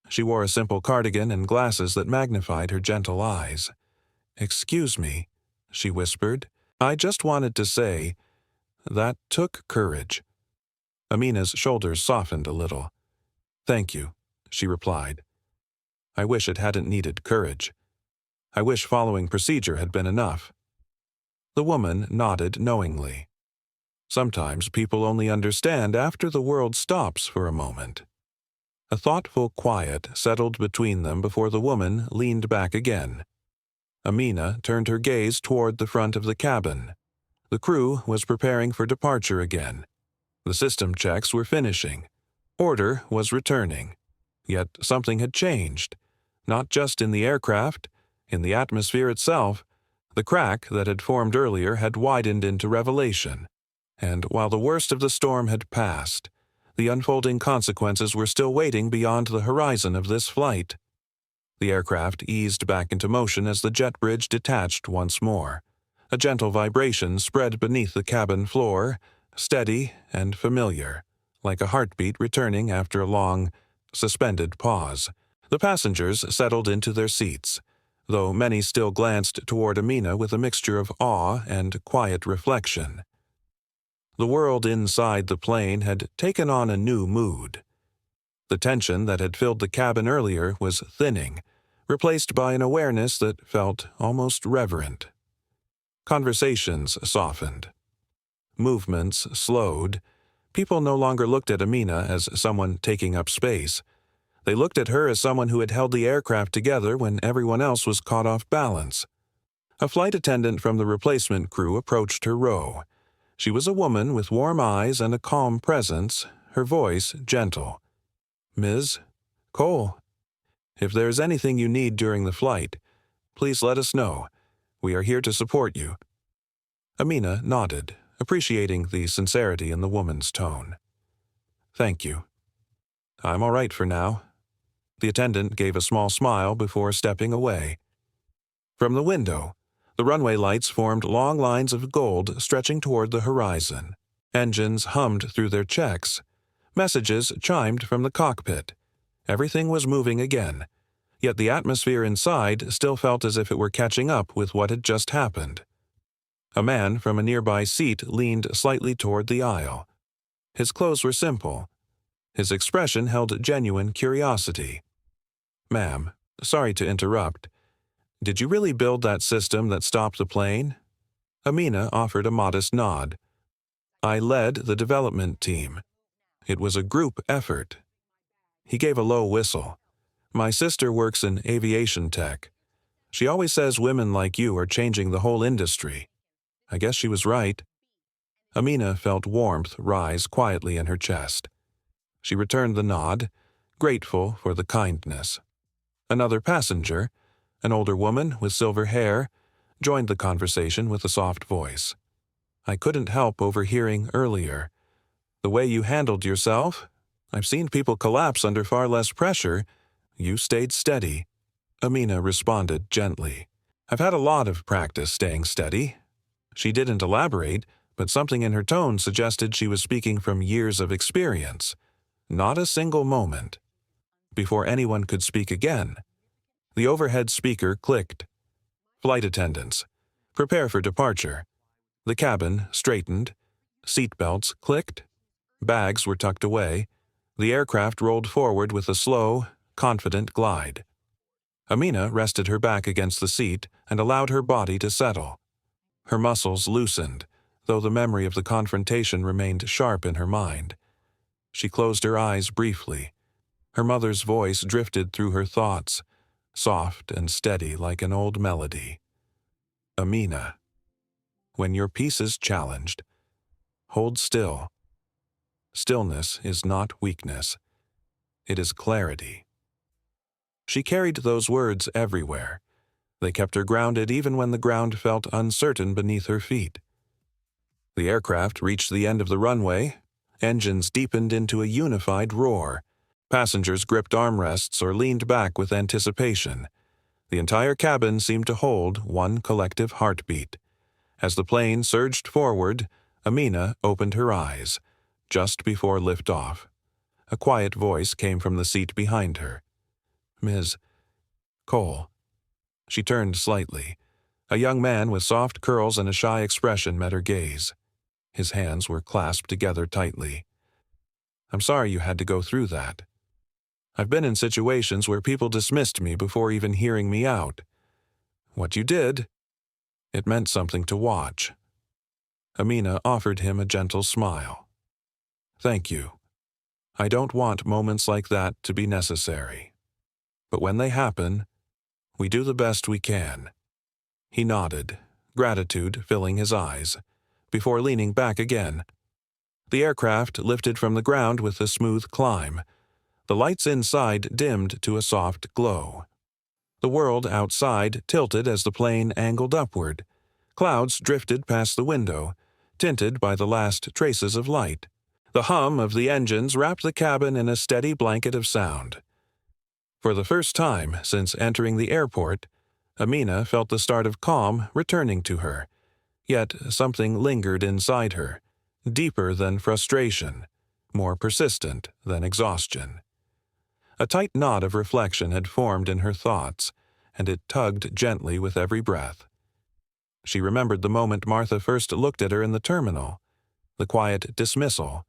She wore a simple cardigan and glasses that magnified her gentle eyes. "Excuse me," she whispered. "I just wanted to say, that took courage." Amina's shoulders softened a little. "Thank you," she replied. "I wish it hadn't needed courage. I wish following procedure had been enough." The woman nodded knowingly. Sometimes people only understand after the world stops for a moment. A thoughtful quiet settled between them before the woman leaned back again. Amina turned her gaze toward the front of the cabin. The crew was preparing for departure again. The system checks were finishing. Order was returning. Yet something had changed. Not just in the aircraft, in the atmosphere itself. The crack that had formed earlier had widened into revelation. And while the worst of the storm had passed, the unfolding consequences were still waiting beyond the horizon of this flight. The aircraft eased back into motion as the jet bridge detached once more. A gentle vibration spread beneath the cabin floor, steady and familiar, like a heartbeat returning after a long, suspended pause. The passengers settled into their seats, though many still glanced toward Amina with a mixture of awe and quiet reflection. The world inside the plane had taken on a new mood. The tension that had filled the cabin earlier was thinning, replaced by an awareness that felt almost reverent. Conversations softened. Movements slowed. People no longer looked at Amina as someone taking up space. They looked at her as someone who had held the aircraft together when everyone else was caught off balance. A flight attendant from the replacement crew approached her row. She was a woman with warm eyes and a calm presence, her voice gentle. "Ms. Cole, if there is anything you need during the flight, please let us know. We are here to support you." Amina nodded, appreciating the sincerity in the woman's tone. "Thank you. I'm all right for now." The attendant gave a small smile before stepping away. From the window, the runway lights formed long lines of gold stretching toward the horizon. Engines hummed through their checks. Messages chimed from the cockpit. Everything was moving again, yet the atmosphere inside still felt as if it were catching up with what had just happened. A man from a nearby seat leaned slightly toward the aisle. His clothes were simple. His expression held genuine curiosity. "Ma'am, sorry to interrupt. Did you really build that system that stopped the plane?" Amina offered a modest nod. "I led the development team. It was a group effort." He gave a low whistle. "My sister works in aviation tech. She always says women like you are changing the whole industry. I guess she was right." Amina felt warmth rise quietly in her chest. She returned the nod, grateful for the kindness. Another passenger, an older woman with silver hair, joined the conversation with a soft voice. "I couldn't help overhearing earlier. The way you handled yourself, I've seen people collapse under far less pressure. You stayed steady." Amina responded gently. "I've had a lot of practice staying steady." She didn't elaborate, but something in her tone suggested she was speaking from years of experience. Not a single moment. Before anyone could speak again, the overhead speaker clicked. "Flight attendants, prepare for departure." The cabin straightened. Seat belts clicked. Bags were tucked away. The aircraft rolled forward with a slow, confident glide. Amina rested her back against the seat and allowed her body to settle. Her muscles loosened, though the memory of the confrontation remained sharp in her mind. She closed her eyes briefly. Her mother's voice drifted through her thoughts, soft and steady like an old melody. "Amina, when your peace is challenged, hold still. Stillness is not weakness. It is clarity." She carried those words everywhere. They kept her grounded even when the ground felt uncertain beneath her feet. The aircraft reached the end of the runway. Engines deepened into a unified roar. Passengers gripped armrests or leaned back with anticipation. The entire cabin seemed to hold one collective heartbeat. As the plane surged forward, Amina opened her eyes. Just before liftoff, a quiet voice came from the seat behind her. "Ms. Cole." She turned slightly. A young man with soft curls and a shy expression met her gaze. His hands were clasped together tightly. "I'm sorry you had to go through that. I've been in situations where people dismissed me before even hearing me out. What you did, it meant something to watch." Amina offered him a gentle smile. "Thank you. I don't want moments like that to be necessary. But when they happen, we do the best we can." He nodded, gratitude filling his eyes, before leaning back again. The aircraft lifted from the ground with a smooth climb. The lights inside dimmed to a soft glow. The world outside tilted as the plane angled upward. Clouds drifted past the window, tinted by the last traces of light. The hum of the engines wrapped the cabin in a steady blanket of sound. For the first time since entering the airport, Amina felt the start of calm returning to her. Yet something lingered inside her, deeper than frustration, more persistent than exhaustion. A tight knot of reflection had formed in her thoughts, and it tugged gently with every breath. She remembered the moment Martha first looked at her in the terminal, the quiet dismissal,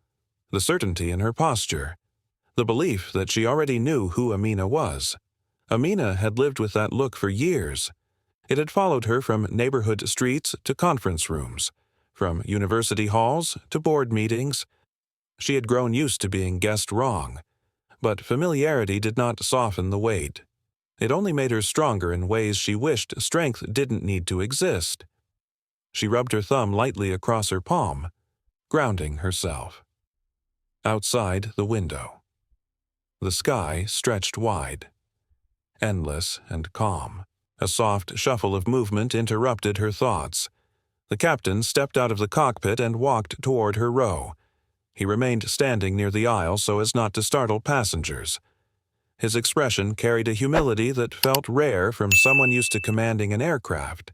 the certainty in her posture, the belief that she already knew who Amina was. Amina had lived with that look for years. It had followed her from neighborhood streets to conference rooms, from university halls to board meetings. She had grown used to being guessed wrong, but familiarity did not soften the weight. It only made her stronger in ways she wished strength didn't need to exist. She rubbed her thumb lightly across her palm, grounding herself. Outside the window, the sky stretched wide, endless and calm. A soft shuffle of movement interrupted her thoughts. The captain stepped out of the cockpit and walked toward her row. He remained standing near the aisle so as not to startle passengers. His expression carried a humility that felt rare from someone used to commanding an aircraft.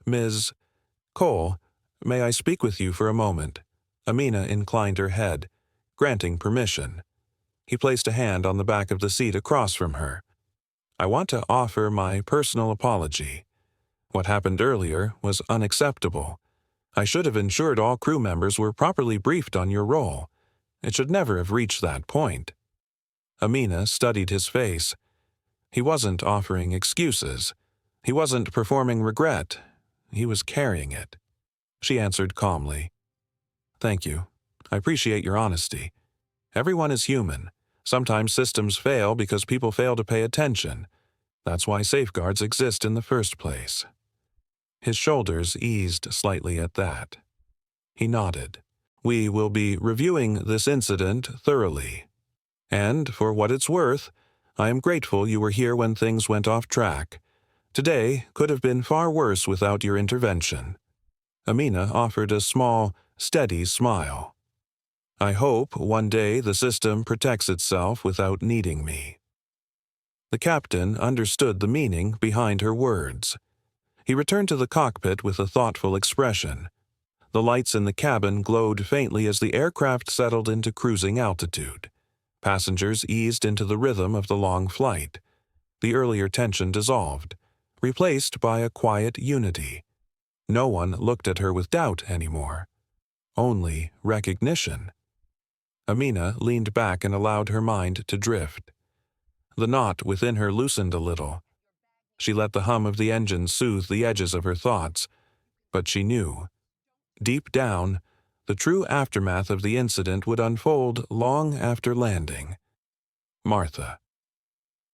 "Ms. Cole, may I speak with you for a moment?" Amina inclined her head, granting permission. He placed a hand on the back of the seat across from her. I want to offer my personal apology. What happened earlier was unacceptable. I should have ensured all crew members were properly briefed on your role. It should never have reached that point. Amina studied his face. He wasn't offering excuses. He wasn't performing regret. He was carrying it. She answered calmly. Thank you. I appreciate your honesty. Everyone is human. Sometimes systems fail because people fail to pay attention. That's why safeguards exist in the first place. His shoulders eased slightly at that. He nodded. We will be reviewing this incident thoroughly. And, for what it's worth, I am grateful you were here when things went off track. Today could have been far worse without your intervention. Amina offered a small, steady smile. I hope one day the system protects itself without needing me. The captain understood the meaning behind her words. He returned to the cockpit with a thoughtful expression. The lights in the cabin glowed faintly as the aircraft settled into cruising altitude. Passengers eased into the rhythm of the long flight. The earlier tension dissolved, replaced by a quiet unity. No one looked at her with doubt anymore. Only recognition. Amina leaned back and allowed her mind to drift. The knot within her loosened a little. She let the hum of the engine soothe the edges of her thoughts, but she knew. Deep down, the true aftermath of the incident would unfold long after landing. Martha.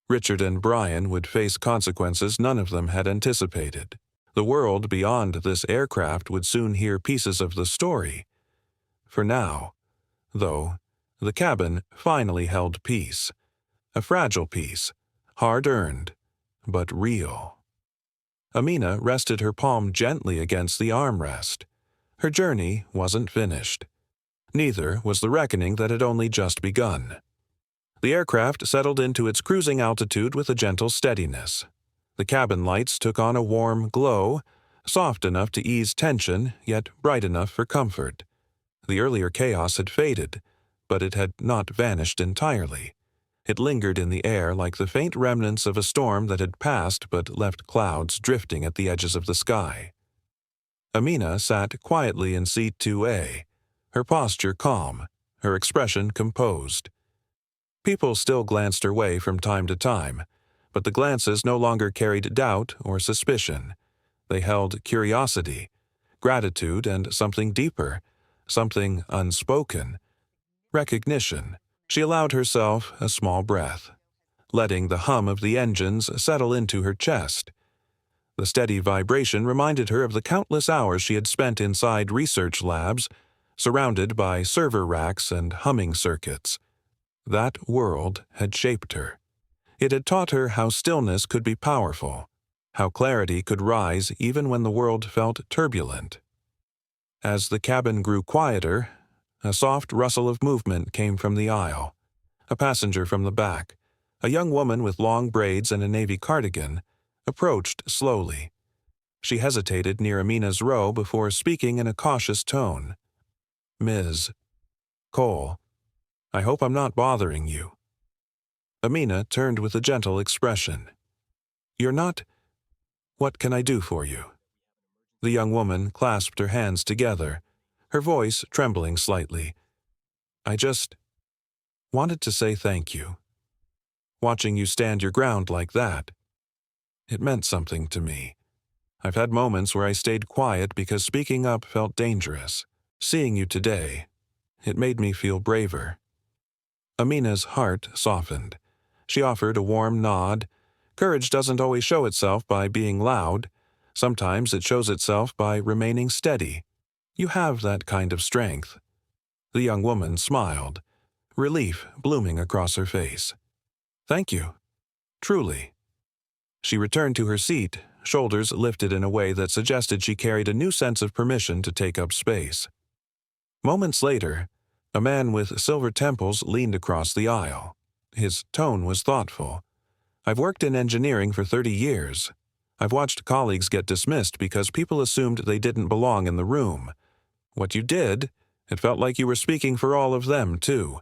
Richard and Brian would face consequences none of them had anticipated. The world beyond this aircraft would soon hear pieces of the story. For now, though, the cabin finally held peace. A fragile peace, hard-earned, but real. Amina rested her palm gently against the armrest. Her journey wasn't finished. Neither was the reckoning that had only just begun. The aircraft settled into its cruising altitude with a gentle steadiness. The cabin lights took on a warm glow, soft enough to ease tension, yet bright enough for comfort. The earlier chaos had faded, but it had not vanished entirely. It lingered in the air like the faint remnants of a storm that had passed but left clouds drifting at the edges of the sky. Amina sat quietly in seat 2A, her posture calm, her expression composed. People still glanced her way from time to time, but the glances no longer carried doubt or suspicion. They held curiosity, gratitude, and something deeper, something unspoken. Recognition. She allowed herself a small breath, letting the hum of the engines settle into her chest. The steady vibration reminded her of the countless hours she had spent inside research labs, surrounded by server racks and humming circuits. That world had shaped her. It had taught her how stillness could be powerful, how clarity could rise even when the world felt turbulent. As the cabin grew quieter, a soft rustle of movement came from the aisle. A passenger from the back, a young woman with long braids and a navy cardigan, approached slowly. She hesitated near Amina's row before speaking in a cautious tone. Ms. Cole, I hope I'm not bothering you. Amina turned with a gentle expression. You're not... What can I do for you? The young woman clasped her hands together, her voice trembling slightly. I just wanted to say thank you. Watching you stand your ground like that, it meant something to me. I've had moments where I stayed quiet because speaking up felt dangerous. Seeing you today, it made me feel braver. Amina's heart softened. She offered a warm nod. Courage doesn't always show itself by being loud. Sometimes it shows itself by remaining steady. You have that kind of strength. The young woman smiled, relief blooming across her face. Thank you. Truly. She returned to her seat, shoulders lifted in a way that suggested she carried a new sense of permission to take up space. Moments later, a man with silver temples leaned across the aisle. His tone was thoughtful. I've worked in engineering for 30 years. I've watched colleagues get dismissed because people assumed they didn't belong in the room. What you did, It felt like you were speaking for all of them, too."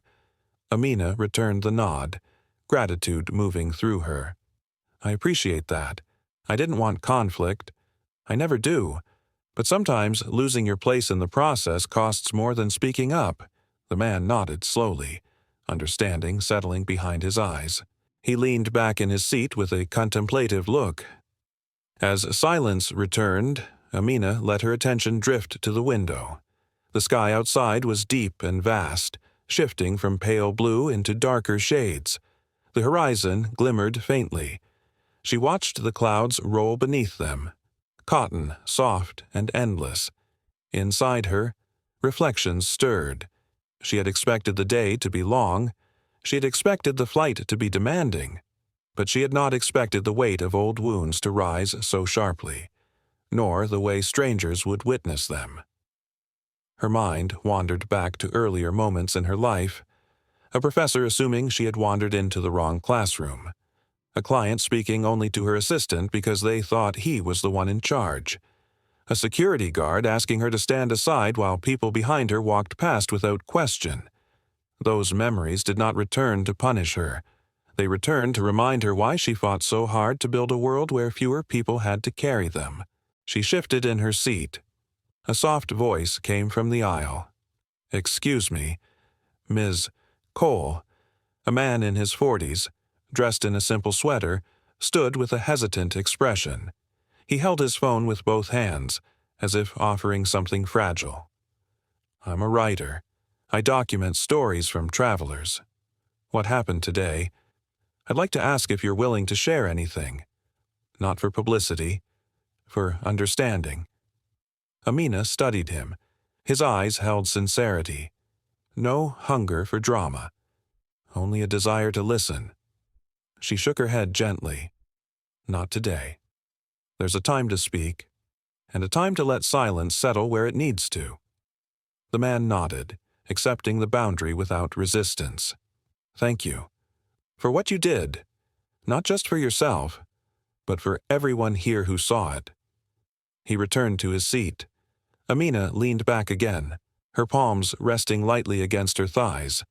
Amina returned the nod, gratitude moving through her. "I appreciate that. I didn't want conflict. I never do. But sometimes losing your place in the process costs more than speaking up." The man nodded slowly, understanding settling behind his eyes. He leaned back in his seat with a contemplative look. As silence returned, Amina let her attention drift to the window. The sky outside was deep and vast, shifting from pale blue into darker shades. The horizon glimmered faintly. She watched the clouds roll beneath them, cotton, soft, and endless. Inside her, reflections stirred. She had expected the day to be long. She had expected the flight to be demanding. But she had not expected the weight of old wounds to rise so sharply, nor the way strangers would witness them. Her mind wandered back to earlier moments in her life. A professor assuming she had wandered into the wrong classroom. A client speaking only to her assistant because they thought he was the one in charge. A security guard asking her to stand aside while people behind her walked past without question. Those memories did not return to punish her. They returned to remind her why she fought so hard to build a world where fewer people had to carry them. She shifted in her seat. A soft voice came from the aisle. "Excuse me, Ms. Cole." A man in his 40s, dressed in a simple sweater, stood with a hesitant expression. He held his phone with both hands, as if offering something fragile. "I'm a writer. I document stories from travelers. What happened today? I'd like to ask if you're willing to share anything. Not for publicity, for understanding." Amina studied him. His eyes held sincerity. No hunger for drama. Only a desire to listen. She shook her head gently. "Not today. There's a time to speak, and a time to let silence settle where it needs to." The man nodded, accepting the boundary without resistance. "Thank you. For what you did, not just for yourself, but for everyone here who saw it." He returned to his seat. Amina leaned back again, her palms resting lightly against her thighs.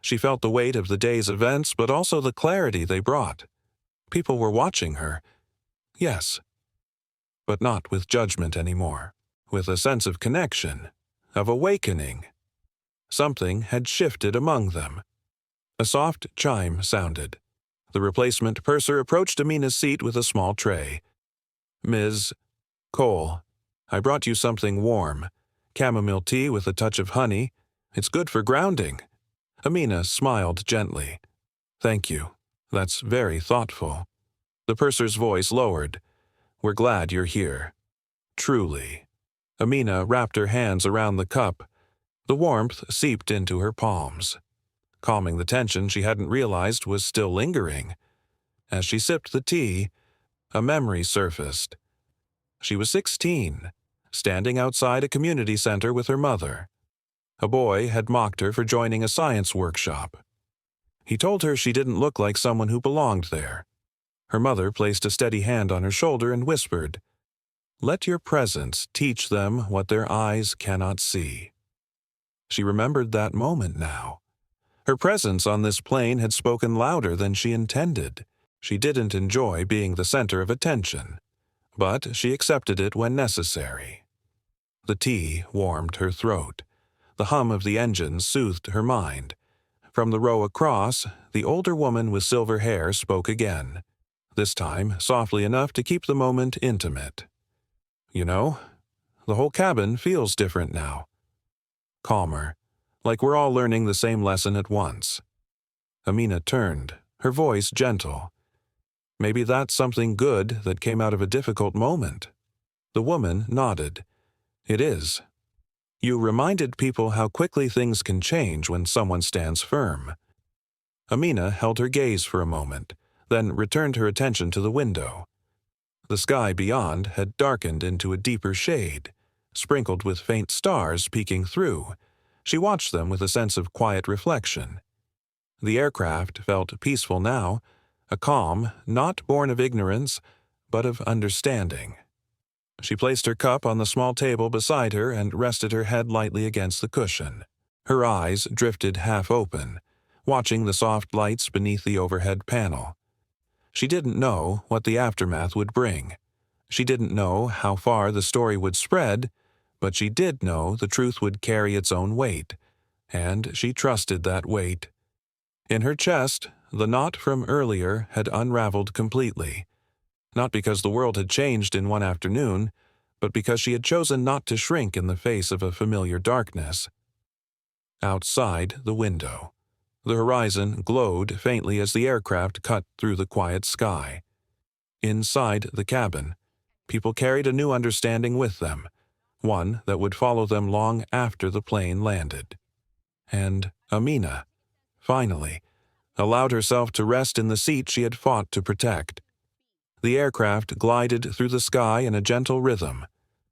She felt the weight of the day's events, but also the clarity they brought. People were watching her. Yes. But not with judgment anymore. With a sense of connection, of awakening. Something had shifted among them. A soft chime sounded. The replacement purser approached Amina's seat with a small tray. "Ms. Cole, I brought you something warm. Chamomile tea with a touch of honey. It's good for grounding." Amina smiled gently. "Thank you. That's very thoughtful." The purser's voice lowered. "We're glad you're here. Truly." Amina wrapped her hands around the cup. The warmth seeped into her palms, calming the tension she hadn't realized was still lingering. As she sipped the tea, a memory surfaced. She was 16, standing outside a community center with her mother. A boy had mocked her for joining a science workshop. He told her she didn't look like someone who belonged there. Her mother placed a steady hand on her shoulder and whispered, "Let your presence teach them what their eyes cannot see." She remembered that moment now. Her presence on this plane had spoken louder than she intended. She didn't enjoy being the center of attention, but she accepted it when necessary. The tea warmed her throat. The hum of the engines soothed her mind. From the row across, the older woman with silver hair spoke again, this time softly enough to keep the moment intimate. "You know, the whole cabin feels different now. Calmer, like we're all learning the same lesson at once." Amina turned, her voice gentle. "Maybe that's something good that came out of a difficult moment." The woman nodded. "It is. You reminded people how quickly things can change when someone stands firm." Amina held her gaze for a moment, then returned her attention to the window. The sky beyond had darkened into a deeper shade, sprinkled with faint stars peeking through. She watched them with a sense of quiet reflection. The aircraft felt peaceful now, a calm not born of ignorance, but of understanding. She placed her cup on the small table beside her and rested her head lightly against the cushion. Her eyes drifted half open, watching the soft lights beneath the overhead panel. She didn't know what the aftermath would bring. She didn't know how far the story would spread, but she did know the truth would carry its own weight, and she trusted that weight. In her chest, the knot from earlier had unraveled completely, not because the world had changed in one afternoon, but because she had chosen not to shrink in the face of a familiar darkness. Outside the window, the horizon glowed faintly as the aircraft cut through the quiet sky. Inside the cabin, people carried a new understanding with them, one that would follow them long after the plane landed. And Amina, finally, allowed herself to rest in the seat she had fought to protect. The aircraft glided through the sky in a gentle rhythm.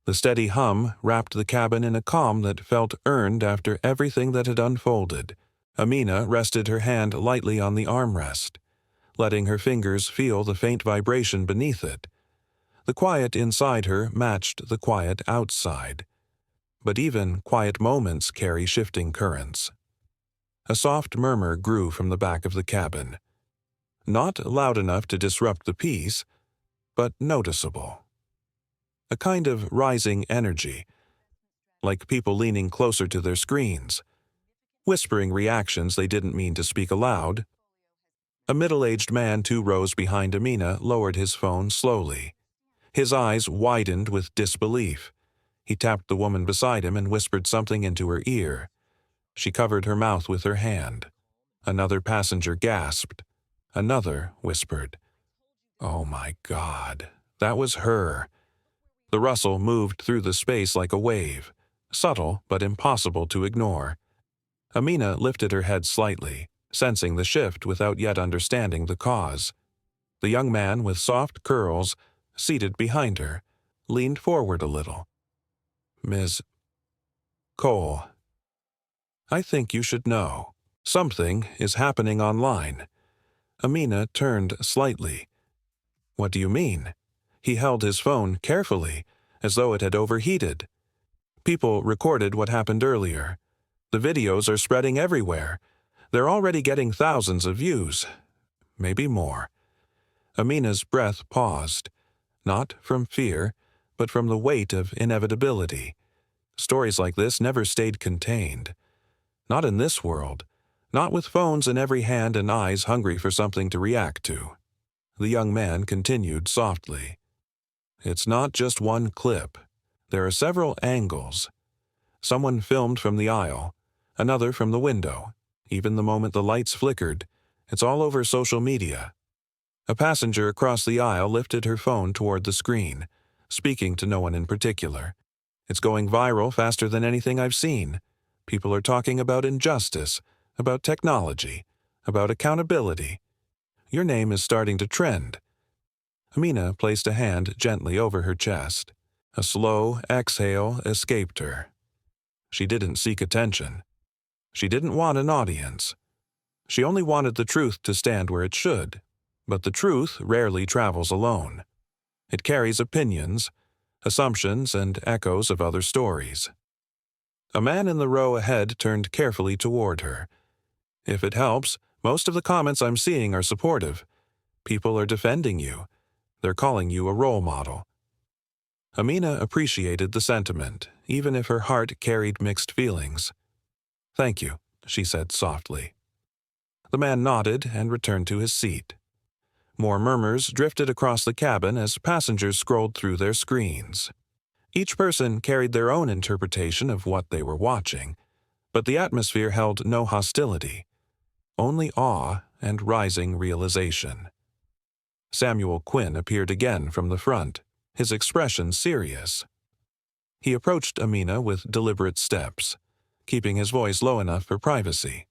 The steady hum wrapped the cabin in a calm that felt earned after everything that had unfolded. Amina rested her hand lightly on the armrest, letting her fingers feel the faint vibration beneath it. The quiet inside her matched the quiet outside. But even quiet moments carry shifting currents. A soft murmur grew from the back of the cabin. Not loud enough to disrupt the peace, but noticeable. A kind of rising energy, like people leaning closer to their screens, whispering reactions they didn't mean to speak aloud. A middle-aged man 2 rows behind Amina lowered his phone slowly. His eyes widened with disbelief. He tapped the woman beside him and whispered something into her ear. She covered her mouth with her hand. Another passenger gasped. Another whispered, "Oh my God, that was her." The rustle moved through the space like a wave, subtle but impossible to ignore. Amina lifted her head slightly, sensing the shift without yet understanding the cause. The young man with soft curls, seated behind her, leaned forward a little. "Ms. Cole, I think you should know. Something is happening online." Amina turned slightly. "What do you mean?" He held his phone carefully, as though it had overheated. "People recorded what happened earlier. The videos are spreading everywhere. They're already getting thousands of views. Maybe more." Amina's breath paused, not from fear, but from the weight of inevitability. Stories like this never stayed contained. Not in this world, not with phones in every hand and eyes hungry for something to react to. The young man continued softly. "It's not just one clip. There are several angles. Someone filmed from the aisle, another from the window. Even the moment the lights flickered, it's all over social media." A passenger across the aisle lifted her phone toward the screen, speaking to no one in particular. "It's going viral faster than anything I've seen. People are talking about injustice, about technology, about accountability. Your name is starting to trend." Amina placed a hand gently over her chest. A slow exhale escaped her. She didn't seek attention. She didn't want an audience. She only wanted the truth to stand where it should. But the truth rarely travels alone. It carries opinions, assumptions, and echoes of other stories. A man in the row ahead turned carefully toward her. "If it helps, most of the comments I'm seeing are supportive. People are defending you. They're calling you a role model." Amina appreciated the sentiment, even if her heart carried mixed feelings. "Thank you," she said softly. The man nodded and returned to his seat. More murmurs drifted across the cabin as passengers scrolled through their screens. Each person carried their own interpretation of what they were watching, but the atmosphere held no hostility, only awe and rising realization. Samuel Quinn appeared again from the front, his expression serious. He approached Amina with deliberate steps, keeping his voice low enough for privacy.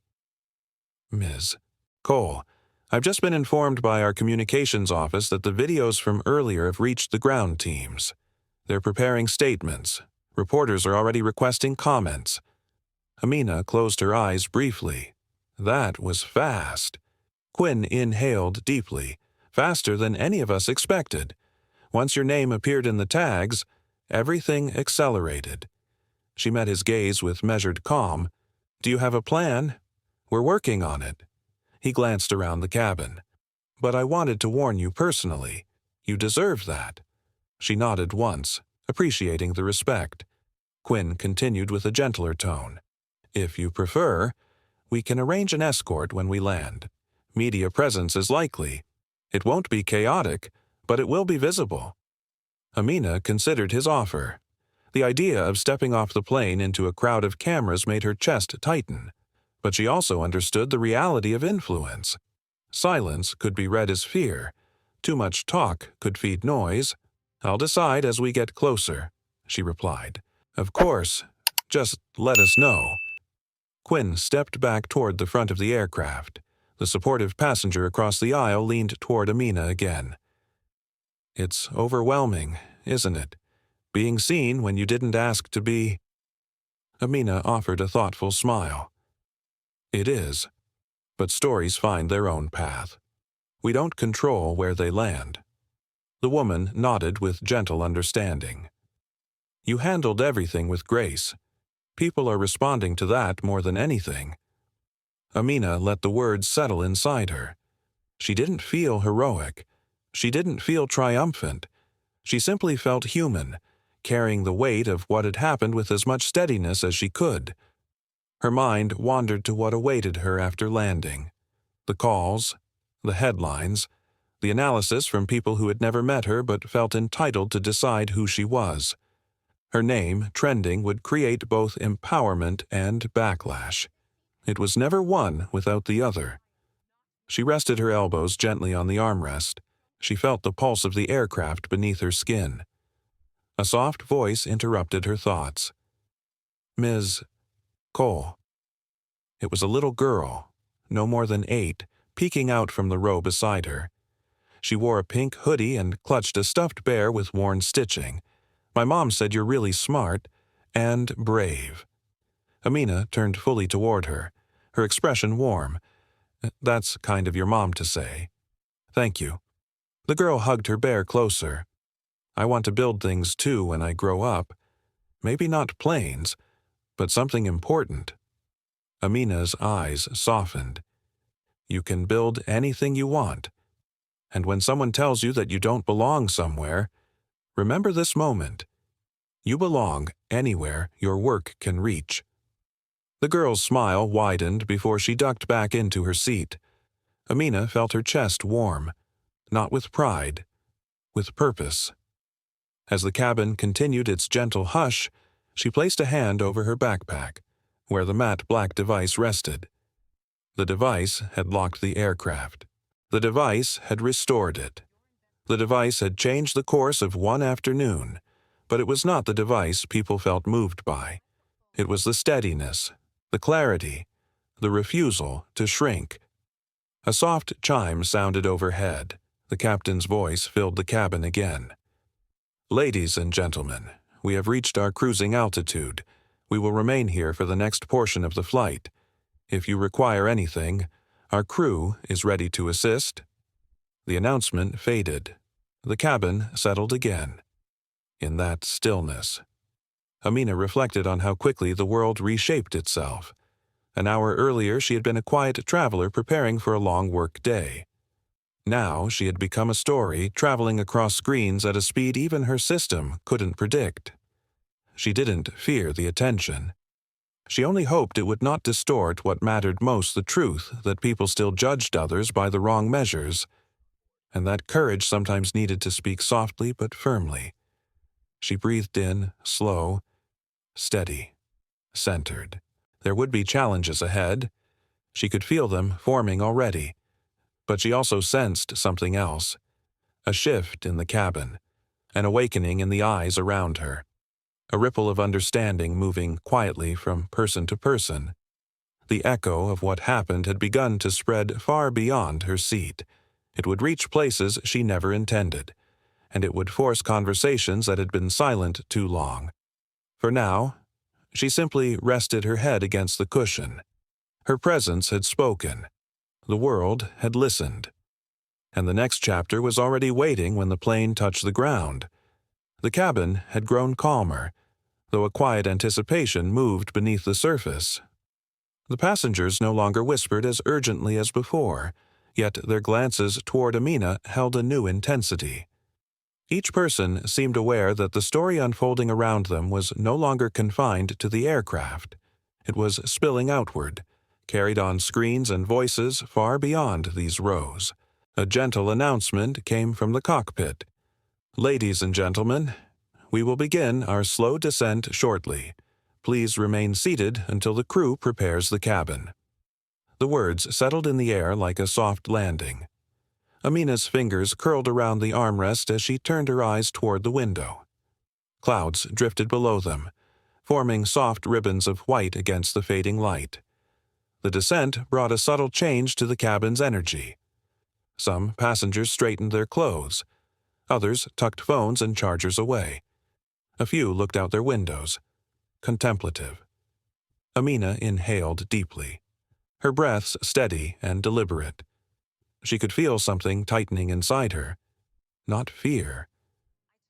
"Ms. Cole, I've just been informed by our communications office that the videos from earlier have reached the ground teams. They're preparing statements. Reporters are already requesting comments." Amina closed her eyes briefly. That was fast. Quinn inhaled deeply, faster than any of us expected. "Once your name appeared in the tags, Everything accelerated. She met his gaze with measured calm. "Do you have a plan?" "We're working on it." He glanced around the cabin. "But I wanted to warn you personally. You deserve that." She nodded once, appreciating the respect. Quinn continued with a gentler tone. "If you prefer, we can arrange an escort when we land. Media presence is likely. It won't be chaotic, but it will be visible." Amina considered his offer. The idea of stepping off the plane into a crowd of cameras made her chest tighten, but she also understood the reality of influence. Silence could be read as fear. Too much talk could feed noise. "I'll decide as we get closer," she replied. "Of course, just let us know." Quinn stepped back toward the front of the aircraft. The supportive passenger across the aisle leaned toward Amina again. "It's overwhelming, isn't it? Being seen when you didn't ask to be." Amina offered a thoughtful smile. "It is, but stories find their own path. We don't control where they land." The woman nodded with gentle understanding. "You handled everything with grace. People are responding to that more than anything." Amina let the words settle inside her. She didn't feel heroic. She didn't feel triumphant. She simply felt human, carrying the weight of what had happened with as much steadiness as she could. Her mind wandered to what awaited her after landing. The calls, the headlines, the analysis from people who had never met her but felt entitled to decide who she was. Her name, trending, would create both empowerment and backlash. It was never one without the other. She rested her elbows gently on the armrest. She felt the pulse of the aircraft beneath her skin. A soft voice interrupted her thoughts. "Ms. Cole." It was a little girl, no more than 8, peeking out from the row beside her. She wore a pink hoodie and clutched a stuffed bear with worn stitching. "My mom said you're really smart and brave." Amina turned fully toward her, her expression warm. "That's kind of your mom to say." "Thank you." The girl hugged her bear closer. "I want to build things too when I grow up. Maybe not planes, but something important." Amina's eyes softened. "You can build anything you want. And when someone tells you that you don't belong somewhere, remember this moment. You belong anywhere your work can reach." The girl's smile widened before she ducked back into her seat. Amina felt her chest warm, not with pride, with purpose. As the cabin continued its gentle hush, she placed a hand over her backpack, where the matte black device rested. The device had locked the aircraft. The device had restored it. The device had changed the course of one afternoon, but it was not the device people felt moved by. It was the steadiness, the clarity, the refusal to shrink. A soft chime sounded overhead. The captain's voice filled the cabin again. "Ladies and gentlemen, we have reached our cruising altitude. We will remain here for the next portion of the flight. If you require anything, our crew is ready to assist." The announcement faded. The cabin settled again. In that stillness, Amina reflected on how quickly the world reshaped itself. An hour earlier she had been a quiet traveler preparing for a long work day. Now she had become a story traveling across screens at a speed even her system couldn't predict. She didn't fear the attention. She only hoped it would not distort what mattered most, the truth that people still judged others by the wrong measures, and that courage sometimes needed to speak softly but firmly. She breathed in, slow, steady, centered. There would be challenges ahead. She could feel them forming already. But she also sensed something else, a shift in the cabin, an awakening in the eyes around her, a ripple of understanding moving quietly from person to person. The echo of what happened had begun to spread far beyond her seat. It would reach places she never intended, and it would force conversations that had been silent too long. For now, she simply rested her head against the cushion. Her presence had spoken. The world had listened. And the next chapter was already waiting when the plane touched the ground. The cabin had grown calmer, though a quiet anticipation moved beneath the surface. The passengers no longer whispered as urgently as before, yet their glances toward Amina held a new intensity. Each person seemed aware that the story unfolding around them was no longer confined to the aircraft. It was spilling outward, carried on screens and voices far beyond these rows. A gentle announcement came from the cockpit. "Ladies and gentlemen, we will begin our slow descent shortly. Please remain seated until the crew prepares the cabin." The words settled in the air like a soft landing. Amina's fingers curled around the armrest as she turned her eyes toward the window. Clouds drifted below them, forming soft ribbons of white against the fading light. The descent brought a subtle change to the cabin's energy. Some passengers straightened their clothes. Others tucked phones and chargers away. A few looked out their windows, contemplative. Amina inhaled deeply, her breaths steady and deliberate. She could feel something tightening inside her. Not fear,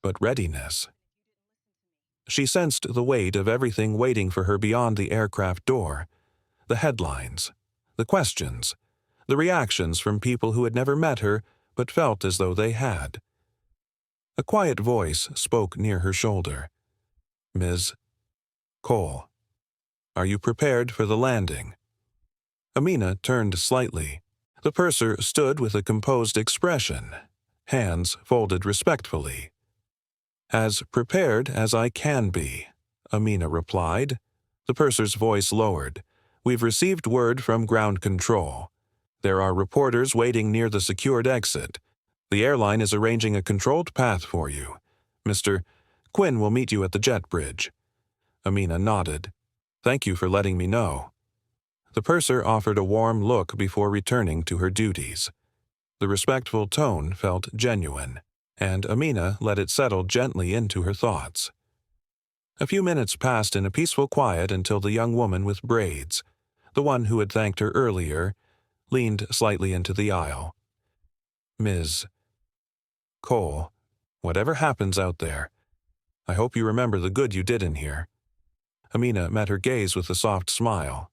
but readiness. She sensed the weight of everything waiting for her beyond the aircraft door. The headlines, the questions, the reactions from people who had never met her but felt as though they had. A quiet voice spoke near her shoulder. "Ms. Cole, are you prepared for the landing?" Amina turned slightly. The purser stood with a composed expression, hands folded respectfully. "As prepared as I can be," Amina replied. The purser's voice lowered. "We've received word from ground control. There are reporters waiting near the secured exit. The airline is arranging a controlled path for you. Mr. Quinn will meet you at the jet bridge." Amina nodded. "Thank you for letting me know." The purser offered a warm look before returning to her duties. The respectful tone felt genuine, and Amina let it settle gently into her thoughts. A few minutes passed in a peaceful quiet until the young woman with braids, the one who had thanked her earlier, leaned slightly into the aisle. "Ms. Cole, whatever happens out there, I hope you remember the good you did in here." Amina met her gaze with a soft smile.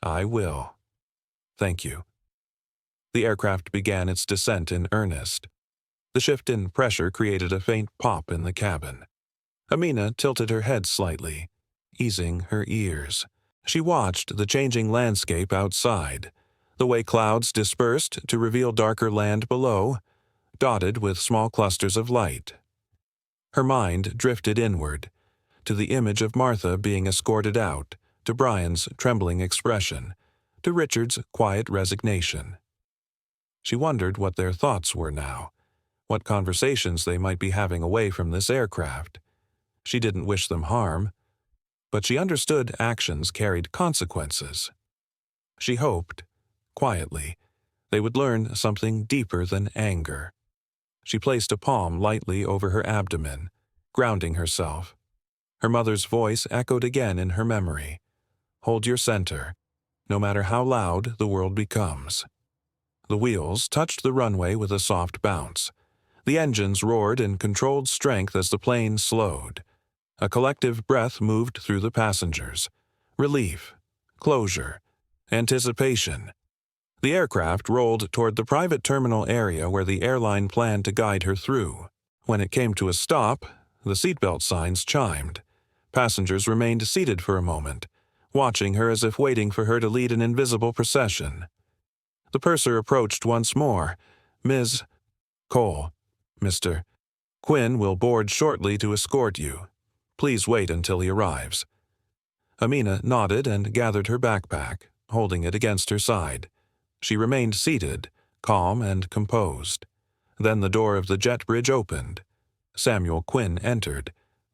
"I will. Thank you." The aircraft began its descent in earnest. The shift in pressure created a faint pop in the cabin. Amina tilted her head slightly, easing her ears. She watched the changing landscape outside, the way clouds dispersed to reveal darker land below, dotted with small clusters of light. Her mind drifted inward, to the image of Martha being escorted out, to Brian's trembling expression, to Richard's quiet resignation. She wondered what their thoughts were now, what conversations they might be having away from this aircraft. She didn't wish them harm, but she understood actions carried consequences. She hoped, quietly, they would learn something deeper than anger. She placed a palm lightly over her abdomen, grounding herself. Her mother's voice echoed again in her memory. "Hold your center, no matter how loud the world becomes." The wheels touched the runway with a soft bounce. The engines roared in controlled strength as the plane slowed. A collective breath moved through the passengers. Relief, closure, anticipation. The aircraft rolled toward the private terminal area where the airline planned to guide her through. When it came to a stop, the seatbelt signs chimed. Passengers remained seated for a moment, watching her as if waiting for her to lead an invisible procession. The purser approached once more. "Ms. Cole, Mr. Quinn will board shortly to escort you. Please wait until he arrives." Amina nodded and gathered her backpack, holding it against her side. She remained seated, calm and composed. Then the door of the jet bridge opened. Samuel Quinn entered,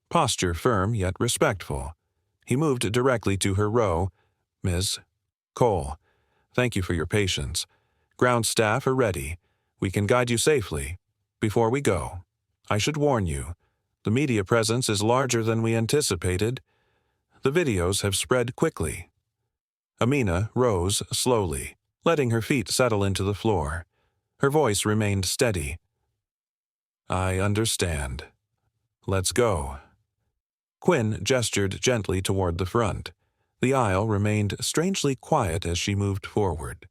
posture firm yet respectful. He moved directly to her row. "Ms. Cole, thank you for your patience. Ground staff are ready. We can guide you safely. Before we go, I should warn you, the media presence is larger than we anticipated. The videos have spread quickly." Amina rose slowly, letting her feet settle into the floor. Her voice remained steady. "I understand. let's go." Quinn gestured gently toward the front. The aisle remained strangely quiet as she moved forward.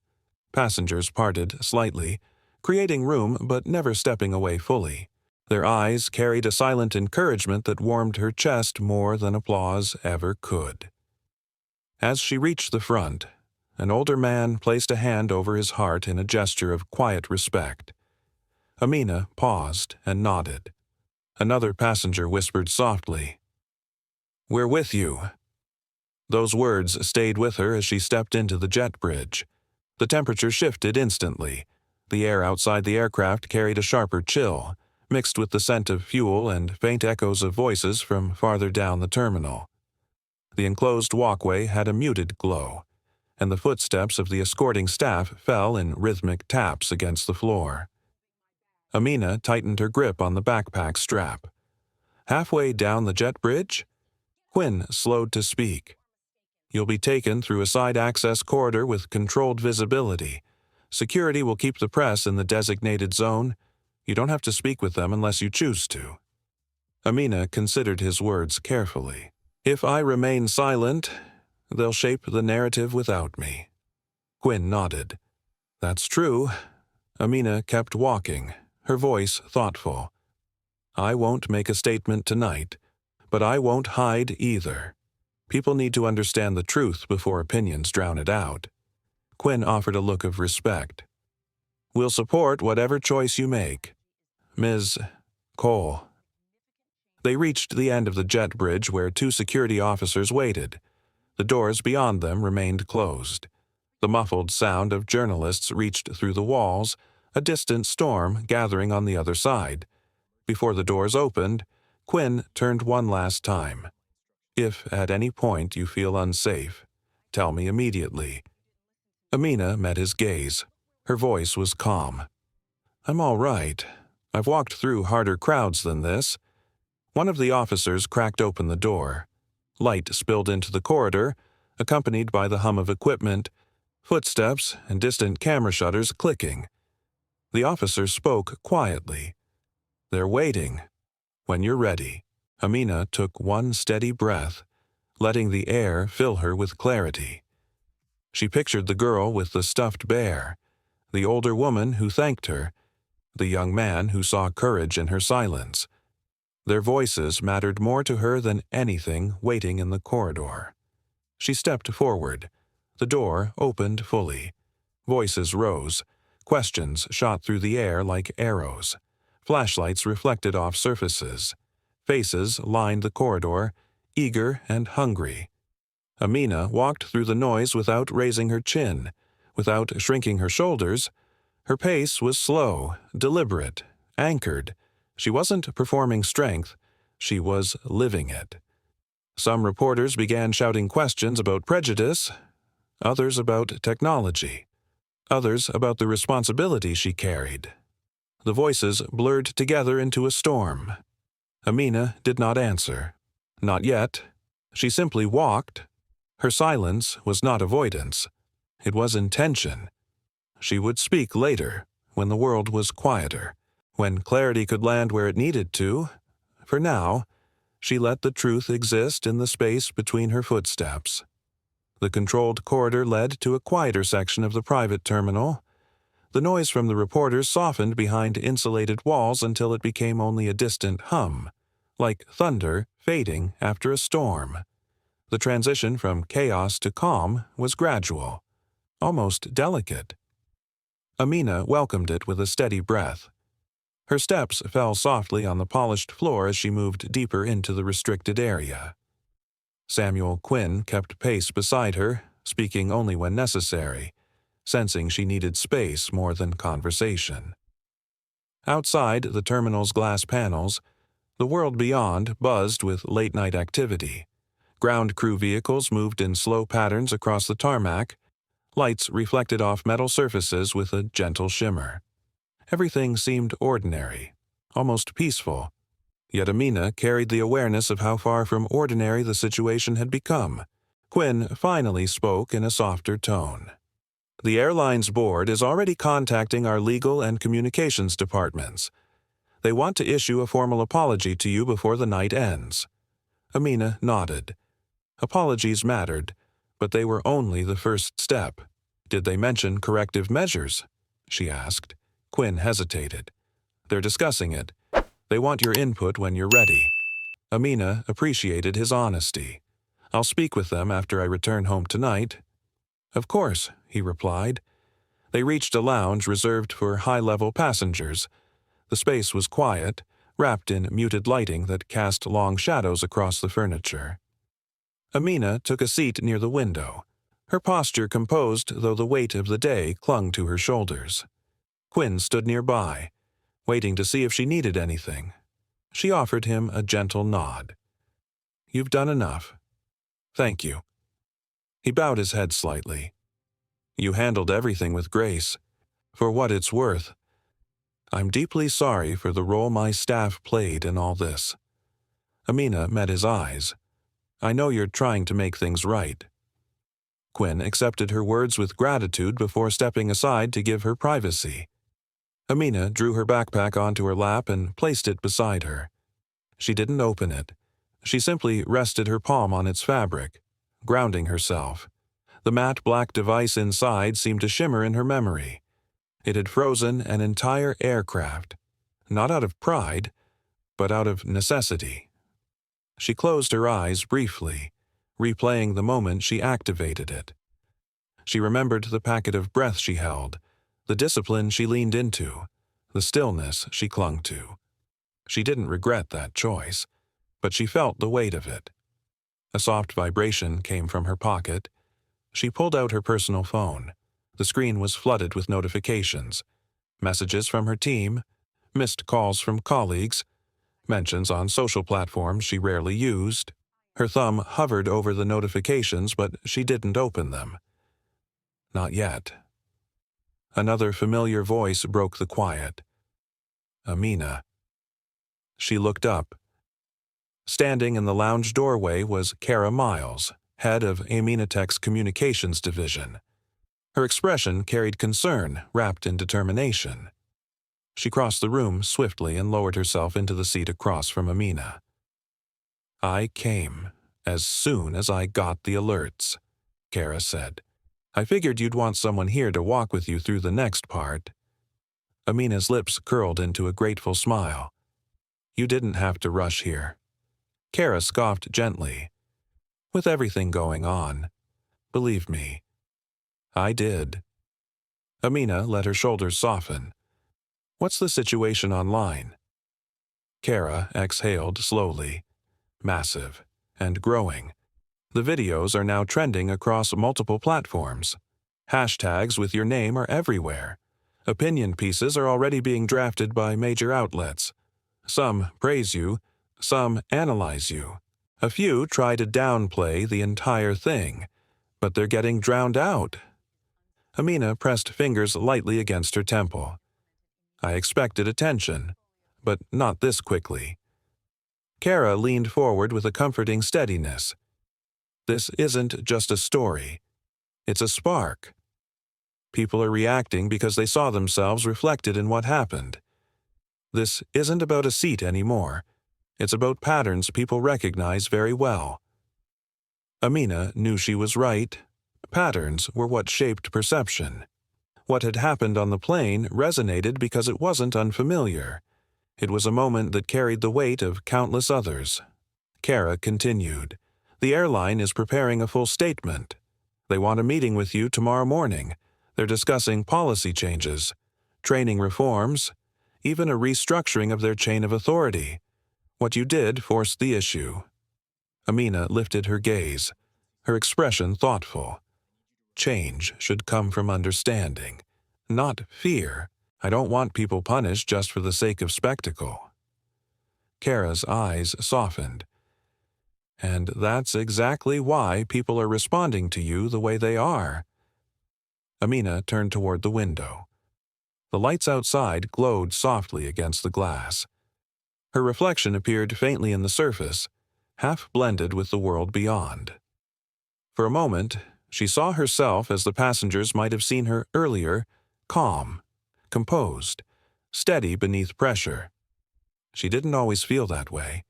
Passengers parted slightly, creating room but never stepping away fully. Their eyes carried a silent encouragement that warmed her chest more than applause ever could. As she reached the front, an older man placed a hand over his heart in a gesture of quiet respect. Amina paused and nodded. Another passenger whispered softly, "We're with you." Those words stayed with her as she stepped into the jet bridge. The temperature shifted instantly. The air outside the aircraft carried a sharper chill, mixed with the scent of fuel and faint echoes of voices from farther down the terminal. The enclosed walkway had a muted glow, and the footsteps of the escorting staff fell in rhythmic taps against the floor. Amina tightened her grip on the backpack strap. Halfway down the jet bridge, Quinn slowed to speak. "You'll be taken through a side access corridor with controlled visibility. Security will keep the press in the designated zone. You don't have to speak with them unless you choose to." Amina considered his words carefully. "If I remain silent, they'll shape the narrative without me." Quinn nodded. "That's true." Amina kept walking, her voice thoughtful. "I won't make a statement tonight, but I won't hide either. People need to understand the truth before opinions drown it out." Quinn offered a look of respect. "We'll support whatever choice you make, Ms. Cole." They reached the end of the jet bridge where two security officers waited. The doors beyond them remained closed. The muffled sound of journalists reached through the walls, a distant storm gathering on the other side. Before the doors opened, Quinn turned one last time. "If at any point you feel unsafe, tell me immediately." Amina met his gaze. Her voice was calm. "I'm all right. I've walked through harder crowds than this." One of the officers cracked open the door. Light spilled into the corridor, accompanied by the hum of equipment, footsteps, and distant camera shutters clicking. The officer spoke quietly. "They're waiting. When you're ready." Amina took one steady breath, letting the air fill her with clarity. She pictured the girl with the stuffed bear, the older woman who thanked her, the young man who saw courage in her silence. Their voices mattered more to her than anything waiting in the corridor. She stepped forward. The door opened fully. Voices rose. Questions shot through the air like arrows. Flashlights reflected off surfaces. Faces lined the corridor, eager and hungry. Amina walked through the noise without raising her chin, without shrinking her shoulders. Her pace was slow, deliberate, anchored. She wasn't performing strength, she was living it. Some reporters began shouting questions about prejudice, others about technology, others about the responsibility she carried. The voices blurred together into a storm. Amina did not answer. Not yet. She simply walked. Her silence was not avoidance. It was intention. She would speak later, when the world was quieter, when clarity could land where it needed to. For now, she let the truth exist in the space between her footsteps. The controlled corridor led to a quieter section of the private terminal. The noise from the reporters softened behind insulated walls until it became only a distant hum, like thunder fading after a storm. The transition from chaos to calm was gradual, almost delicate. Amina welcomed it with a steady breath. Her steps fell softly on the polished floor as she moved deeper into the restricted area. Samuel Quinn kept pace beside her, speaking only when necessary, sensing she needed space more than conversation. Outside the terminal's glass panels, the world beyond buzzed with late-night activity. Ground crew vehicles moved in slow patterns across the tarmac. Lights reflected off metal surfaces with a gentle shimmer. Everything seemed ordinary, almost peaceful. Yet Amina carried the awareness of how far from ordinary the situation had become. Quinn finally spoke in a softer tone. "The airline's board is already contacting our legal and communications departments. They want to issue a formal apology to you before the night ends." Amina nodded. Apologies mattered, but they were only the first step. "Did they mention corrective measures?" she asked. Quinn hesitated. "They're discussing it. They want your input when you're ready." Amina appreciated his honesty. "I'll speak with them after I return home tonight." "Of course," he replied. They reached a lounge reserved for high-level passengers. The space was quiet, wrapped in muted lighting that cast long shadows across the furniture. Amina took a seat near the window, her posture composed though the weight of the day clung to her shoulders. Quinn stood nearby, waiting to see if she needed anything. She offered him a gentle nod. "You've done enough. Thank you." He bowed his head slightly. "You handled everything with grace. For what it's worth, I'm deeply sorry for the role my staff played in all this." Amina met his eyes. "I know you're trying to make things right." Quinn accepted her words with gratitude before stepping aside to give her privacy. Amina drew her backpack onto her lap and placed it beside her. She didn't open it. She simply rested her palm on its fabric, grounding herself. The matte black device inside seemed to shimmer in her memory. It had frozen an entire aircraft, not out of pride, but out of necessity. She closed her eyes briefly, replaying the moment she activated it. She remembered the packet of breath she held, the discipline she leaned into, the stillness she clung to. She didn't regret that choice, but she felt the weight of it. A soft vibration came from her pocket. She pulled out her personal phone. The screen was flooded with notifications, messages from her team, missed calls from colleagues, mentions on social platforms she rarely used. Her thumb hovered over the notifications, but she didn't open them. Not yet. Another familiar voice broke the quiet. "Amina." She looked up. Standing in the lounge doorway was Kara Miles, head of Amina Tech's communications division. Her expression carried concern wrapped in determination. She crossed the room swiftly and lowered herself into the seat across from Amina. "I came as soon as I got the alerts," Kara said. "I figured you'd want someone here to walk with you through the next part." Amina's lips curled into a grateful smile. "You didn't have to rush here." Kara scoffed gently. "With everything going on, believe me, I did." Amina let her shoulders soften. "What's the situation online?" Kara exhaled slowly. "Massive and growing. The videos are now trending across multiple platforms. Hashtags with your name are everywhere. Opinion pieces are already being drafted by major outlets. Some praise you, some analyze you. A few try to downplay the entire thing, but they're getting drowned out." Amina pressed fingers lightly against her temple. "I expected attention, but not this quickly." Kara leaned forward with a comforting steadiness. "This isn't just a story. It's a spark. People are reacting because they saw themselves reflected in what happened. This isn't about a seat anymore. It's about patterns people recognize very well." Amina knew she was right. Patterns were what shaped perception. What had happened on the plane resonated because it wasn't unfamiliar. It was a moment that carried the weight of countless others. Kara continued. "The airline is preparing a full statement. They want a meeting with you tomorrow morning. They're discussing policy changes, training reforms, even a restructuring of their chain of authority. What you did forced the issue." Amina lifted her gaze, her expression thoughtful. "Change should come from understanding, not fear. I don't want people punished just for the sake of spectacle." Kara's eyes softened. "And that's exactly why people are responding to you the way they are." Amina turned toward the window. The lights outside glowed softly against the glass. Her reflection appeared faintly in the surface, half blended with the world beyond. For a moment, she saw herself as the passengers might have seen her earlier, calm, composed, steady beneath pressure. She didn't always feel that way,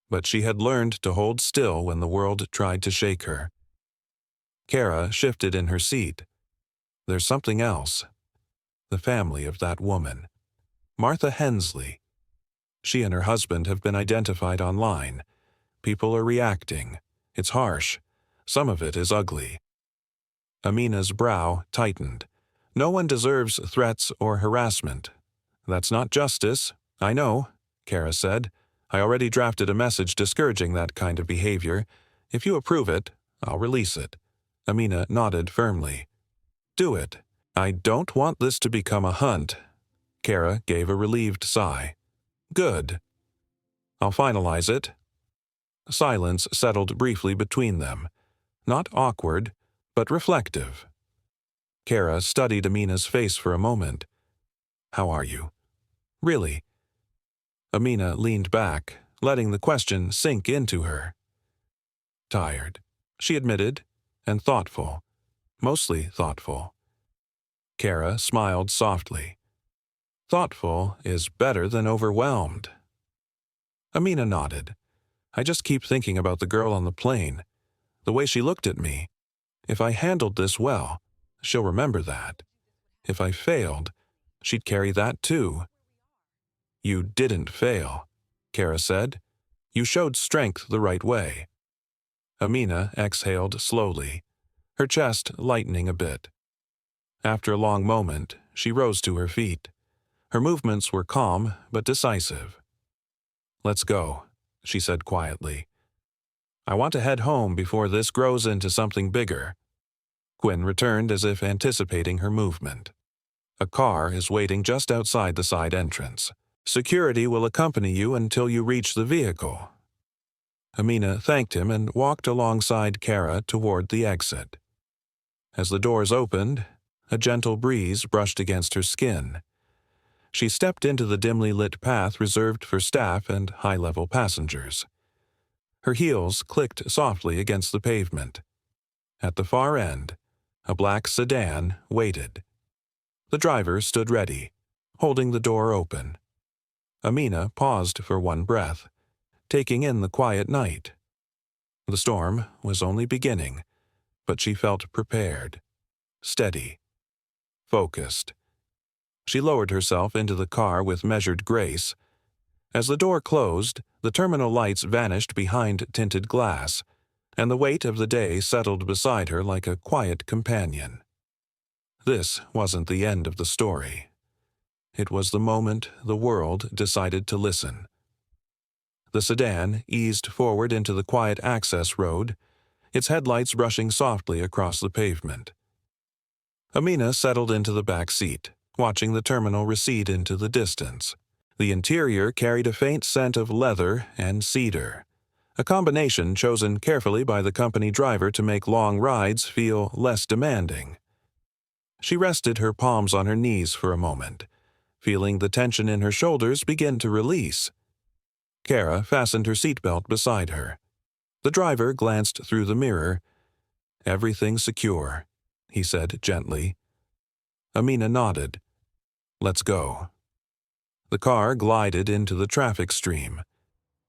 but she had learned to hold still when the world tried to shake her. Kara shifted in her seat. There's something else. The family of that woman. Martha Hensley. She and her husband have been identified online. People are reacting. It's harsh. Some of it is ugly. Amina's brow tightened. No one deserves threats or harassment. That's not justice. I know, Kara said. I already drafted a message discouraging that kind of behavior. If you approve it, I'll release it. Amina nodded firmly. Do it. I don't want this to become a hunt. Kara gave a relieved sigh. Good. I'll finalize it. Silence settled briefly between them. Not awkward, but reflective. Kara studied Amina's face for a moment. How are you? Really? Amina leaned back, letting the question sink into her. Tired, she admitted, and thoughtful. Mostly thoughtful. Kara smiled softly. Thoughtful is better than overwhelmed. Amina nodded. I just keep thinking about the girl on the plane. The way she looked at me. If I handled this well, she'll remember that. If I failed, she'd carry that too. You didn't fail, Kara said. You showed strength the right way. Amina exhaled slowly, her chest lightening a bit. After a long moment, she rose to her feet. Her movements were calm but decisive. Let's go, she said quietly. I want to head home before this grows into something bigger. Quinn returned as if anticipating her movement. A car is waiting just outside the side entrance. Security will accompany you until you reach the vehicle. Amina thanked him and walked alongside Kara toward the exit. As the doors opened, a gentle breeze brushed against her skin. She stepped into the dimly lit path reserved for staff and high-level passengers. Her heels clicked softly against the pavement. At the far end, a black sedan waited. The driver stood ready, holding the door open. Amina paused for one breath, taking in the quiet night. The storm was only beginning, but she felt prepared, steady, focused. She lowered herself into the car with measured grace. As the door closed, the terminal lights vanished behind tinted glass, and the weight of the day settled beside her like a quiet companion. This wasn't the end of the story. It was the moment the world decided to listen. The sedan eased forward into the quiet access road, its headlights rushing softly across the pavement. Amina settled into the back seat, watching the terminal recede into the distance. The interior carried a faint scent of leather and cedar, a combination chosen carefully by the company driver to make long rides feel less demanding. She rested her palms on her knees for a moment, feeling the tension in her shoulders begin to release. Kara fastened her seatbelt beside her. The driver glanced through the mirror. Everything secure, he said gently. Amina nodded. Let's go. The car glided into the traffic stream.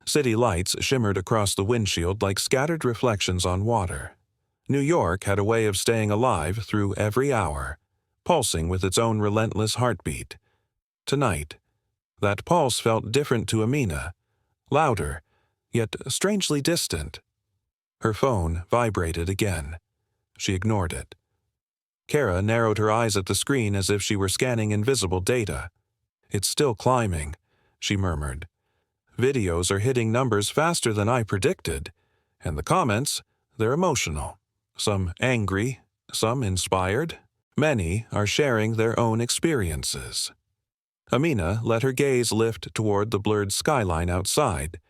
City lights shimmered across the windshield like scattered reflections on water. New York had a way of staying alive through every hour, pulsing with its own relentless heartbeat. Tonight, that pulse felt different to Amina, louder, yet strangely distant. Her phone vibrated again. She ignored it. Kara narrowed her eyes at the screen as if she were scanning invisible data. It's still climbing, she murmured. Videos are hitting numbers faster than I predicted. And the comments, they're emotional. Some angry, some inspired. Many are sharing their own experiences. Amina let her gaze lift toward the blurred skyline outside.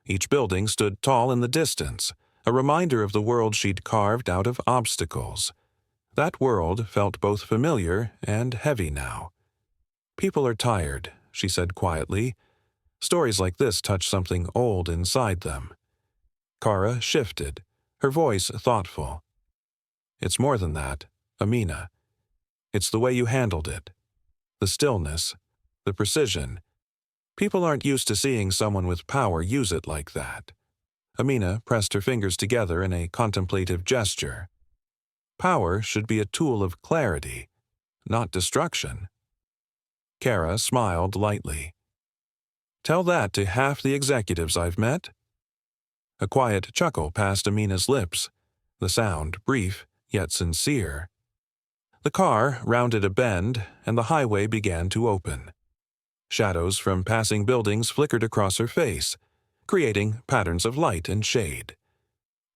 Each building stood tall in the distance, a reminder of the world she'd carved out of obstacles. That world felt both familiar and heavy now. People are tired, she said quietly. Stories like this touch something old inside them. Kara shifted, her voice thoughtful. It's more than that, Amina. It's the way you handled it. The stillness, the precision. People aren't used to seeing someone with power use it like that. Amina pressed her fingers together in a contemplative gesture. Power should be a tool of clarity, not destruction. Kara smiled lightly. Tell that to half the executives I've met. A quiet chuckle passed Amina's lips, the sound brief yet sincere. The car rounded a bend, and the highway began to open. Shadows from passing buildings flickered across her face, creating patterns of light and shade.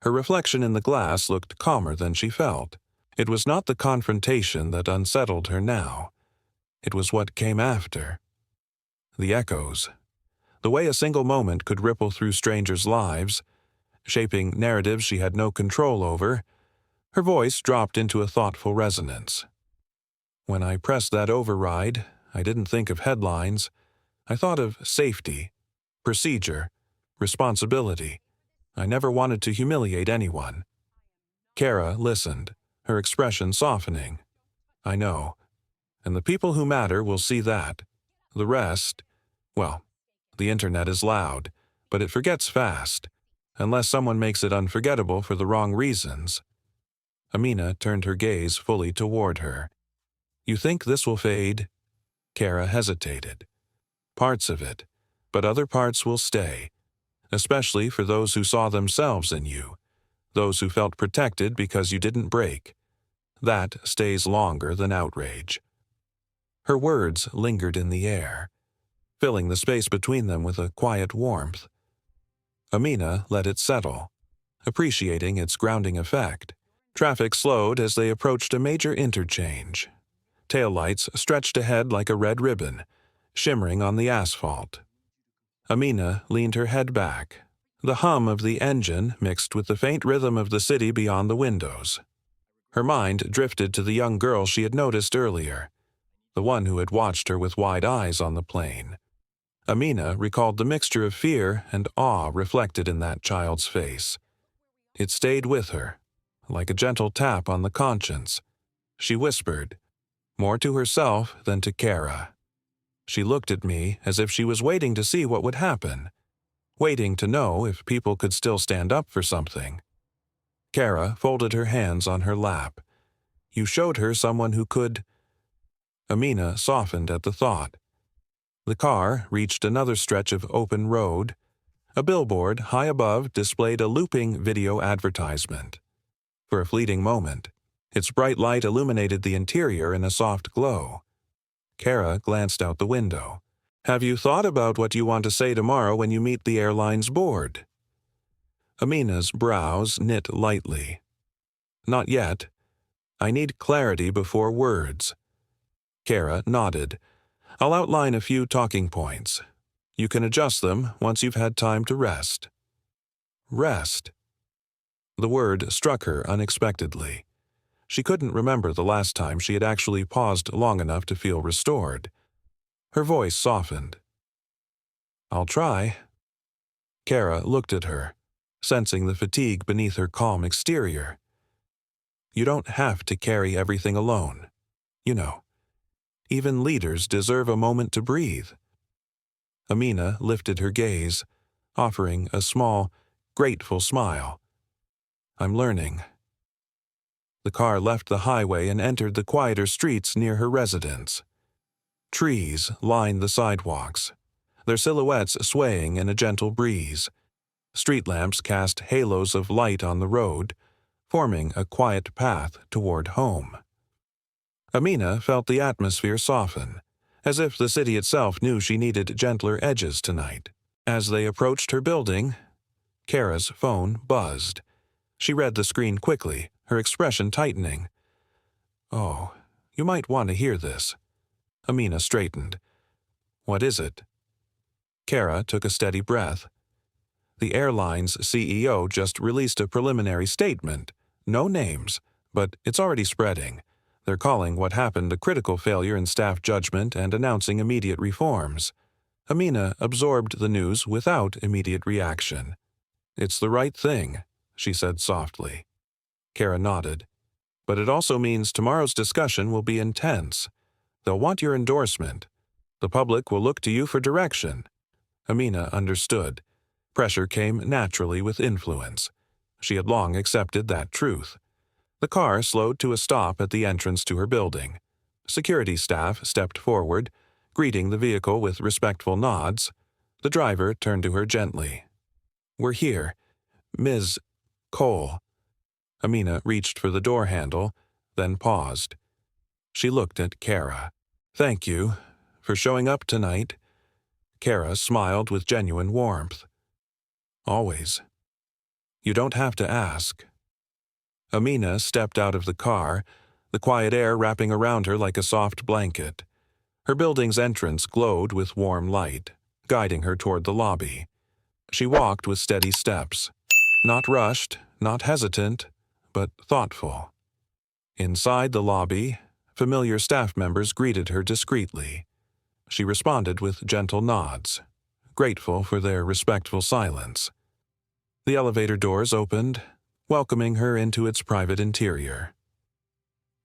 Her reflection in the glass looked calmer than she felt. It was not the confrontation that unsettled her now. It was what came after. The echoes. The way a single moment could ripple through strangers' lives, shaping narratives she had no control over. Her voice dropped into a thoughtful resonance. When I pressed that override, I didn't think of headlines. I thought of safety, procedure, responsibility. I never wanted to humiliate anyone. Kara listened, her expression softening. I know. And the people who matter will see that. The rest, well, the internet is loud, but it forgets fast, unless someone makes it unforgettable for the wrong reasons. Amina turned her gaze fully toward her. You think this will fade? Kara hesitated. Parts of it, but other parts will stay, especially for those who saw themselves in you, those who felt protected because you didn't break. That stays longer than outrage. Her words lingered in the air, filling the space between them with a quiet warmth. Amina let it settle, appreciating its grounding effect. Traffic slowed as they approached a major interchange. Taillights stretched ahead like a red ribbon, shimmering on the asphalt. Amina leaned her head back. The hum of the engine mixed with the faint rhythm of the city beyond the windows. Her mind drifted to the young girl she had noticed earlier, the one who had watched her with wide eyes on the plane. Amina recalled the mixture of fear and awe reflected in that child's face. It stayed with her, like a gentle tap on the conscience. She whispered, more to herself than to Kara. She looked at me as if she was waiting to see what would happen, waiting to know if people could still stand up for something. Kara folded her hands on her lap. You showed her someone who could. Amina softened at the thought. The car reached another stretch of open road. A billboard high above displayed a looping video advertisement. For a fleeting moment, its bright light illuminated the interior in a soft glow. Kara glanced out the window. Have you thought about what you want to say tomorrow when you meet the airline's board? Amina's brows knit lightly. Not yet. I need clarity before words. Kara nodded. I'll outline a few talking points. You can adjust them once you've had time to rest. Rest. The word struck her unexpectedly. She couldn't remember the last time she had actually paused long enough to feel restored. Her voice softened. I'll try. Kara looked at her, sensing the fatigue beneath her calm exterior. You don't have to carry everything alone. You know, even leaders deserve a moment to breathe. Amina lifted her gaze, offering a small, grateful smile. I'm learning. The car left the highway and entered the quieter streets near her residence. Trees lined the sidewalks, their silhouettes swaying in a gentle breeze. Street lamps cast halos of light on the road, forming a quiet path toward home. Amina felt the atmosphere soften, as if the city itself knew she needed gentler edges tonight. As they approached her building, Kara's phone buzzed. She read the screen quickly, her expression tightening. Oh, you might want to hear this. Amina straightened. What is it? Kara took a steady breath. The airline's CEO just released a preliminary statement. No names, but it's already spreading. They're calling what happened a critical failure in staff judgment and announcing immediate reforms. Amina absorbed the news without immediate reaction. It's the right thing, she said softly. Kara nodded. But it also means tomorrow's discussion will be intense. They'll want your endorsement. The public will look to you for direction. Amina understood. Pressure came naturally with influence. She had long accepted that truth. The car slowed to a stop at the entrance to her building. Security staff stepped forward, greeting the vehicle with respectful nods. The driver turned to her gently. "We're here. Ms. Cole." Amina reached for the door handle, then paused. She looked at Kara. "Thank you for showing up tonight." Kara smiled with genuine warmth. "Always. You don't have to ask." Amina stepped out of the car, the quiet air wrapping around her like a soft blanket. Her building's entrance glowed with warm light, guiding her toward the lobby. She walked with steady steps, not rushed, not hesitant, but thoughtful. Inside the lobby, familiar staff members greeted her discreetly. She responded with gentle nods, grateful for their respectful silence. The elevator doors opened, welcoming her into its private interior.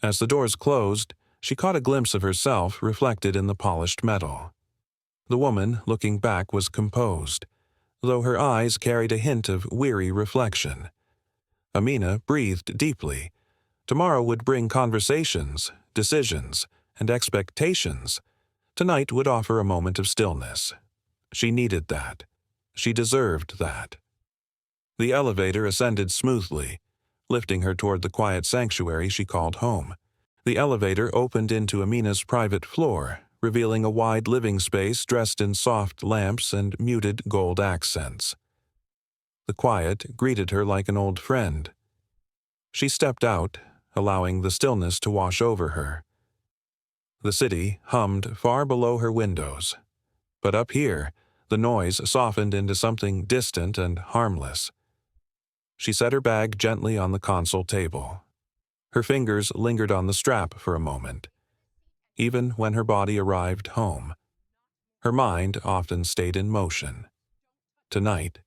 As the doors closed, she caught a glimpse of herself reflected in the polished metal. The woman, looking back, was composed, though her eyes carried a hint of weary reflection. Amina breathed deeply. Tomorrow would bring conversations, decisions, and expectations. Tonight would offer a moment of stillness. She needed that. She deserved that. The elevator ascended smoothly, lifting her toward the quiet sanctuary she called home. The elevator opened into Amina's private floor, revealing a wide living space dressed in soft lamps and muted gold accents. The quiet greeted her like an old friend. She stepped out, allowing the stillness to wash over her. The city hummed far below her windows, but up here, the noise softened into something distant and harmless. She set her bag gently on the console table. Her fingers lingered on the strap for a moment. Even when her body arrived home, her mind often stayed in motion. Tonight,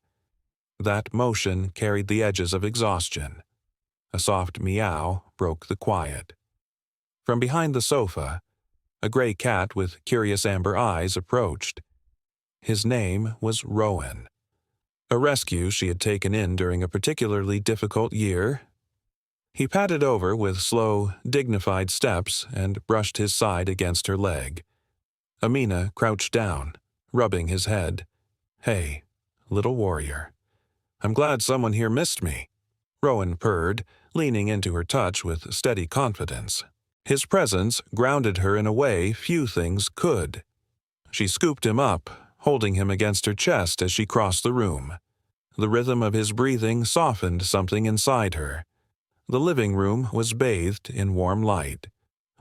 that motion carried the edges of exhaustion. A soft meow broke the quiet. From behind the sofa, a gray cat with curious amber eyes approached. His name was Rowan. A rescue she had taken in during a particularly difficult year. He padded over with slow, dignified steps and brushed his side against her leg. Amina crouched down, rubbing his head. "Hey, little warrior. I'm glad someone here missed me." Rowan purred, leaning into her touch with steady confidence. His presence grounded her in a way few things could. She scooped him up, holding him against her chest as she crossed the room. The rhythm of his breathing softened something inside her. The living room was bathed in warm light.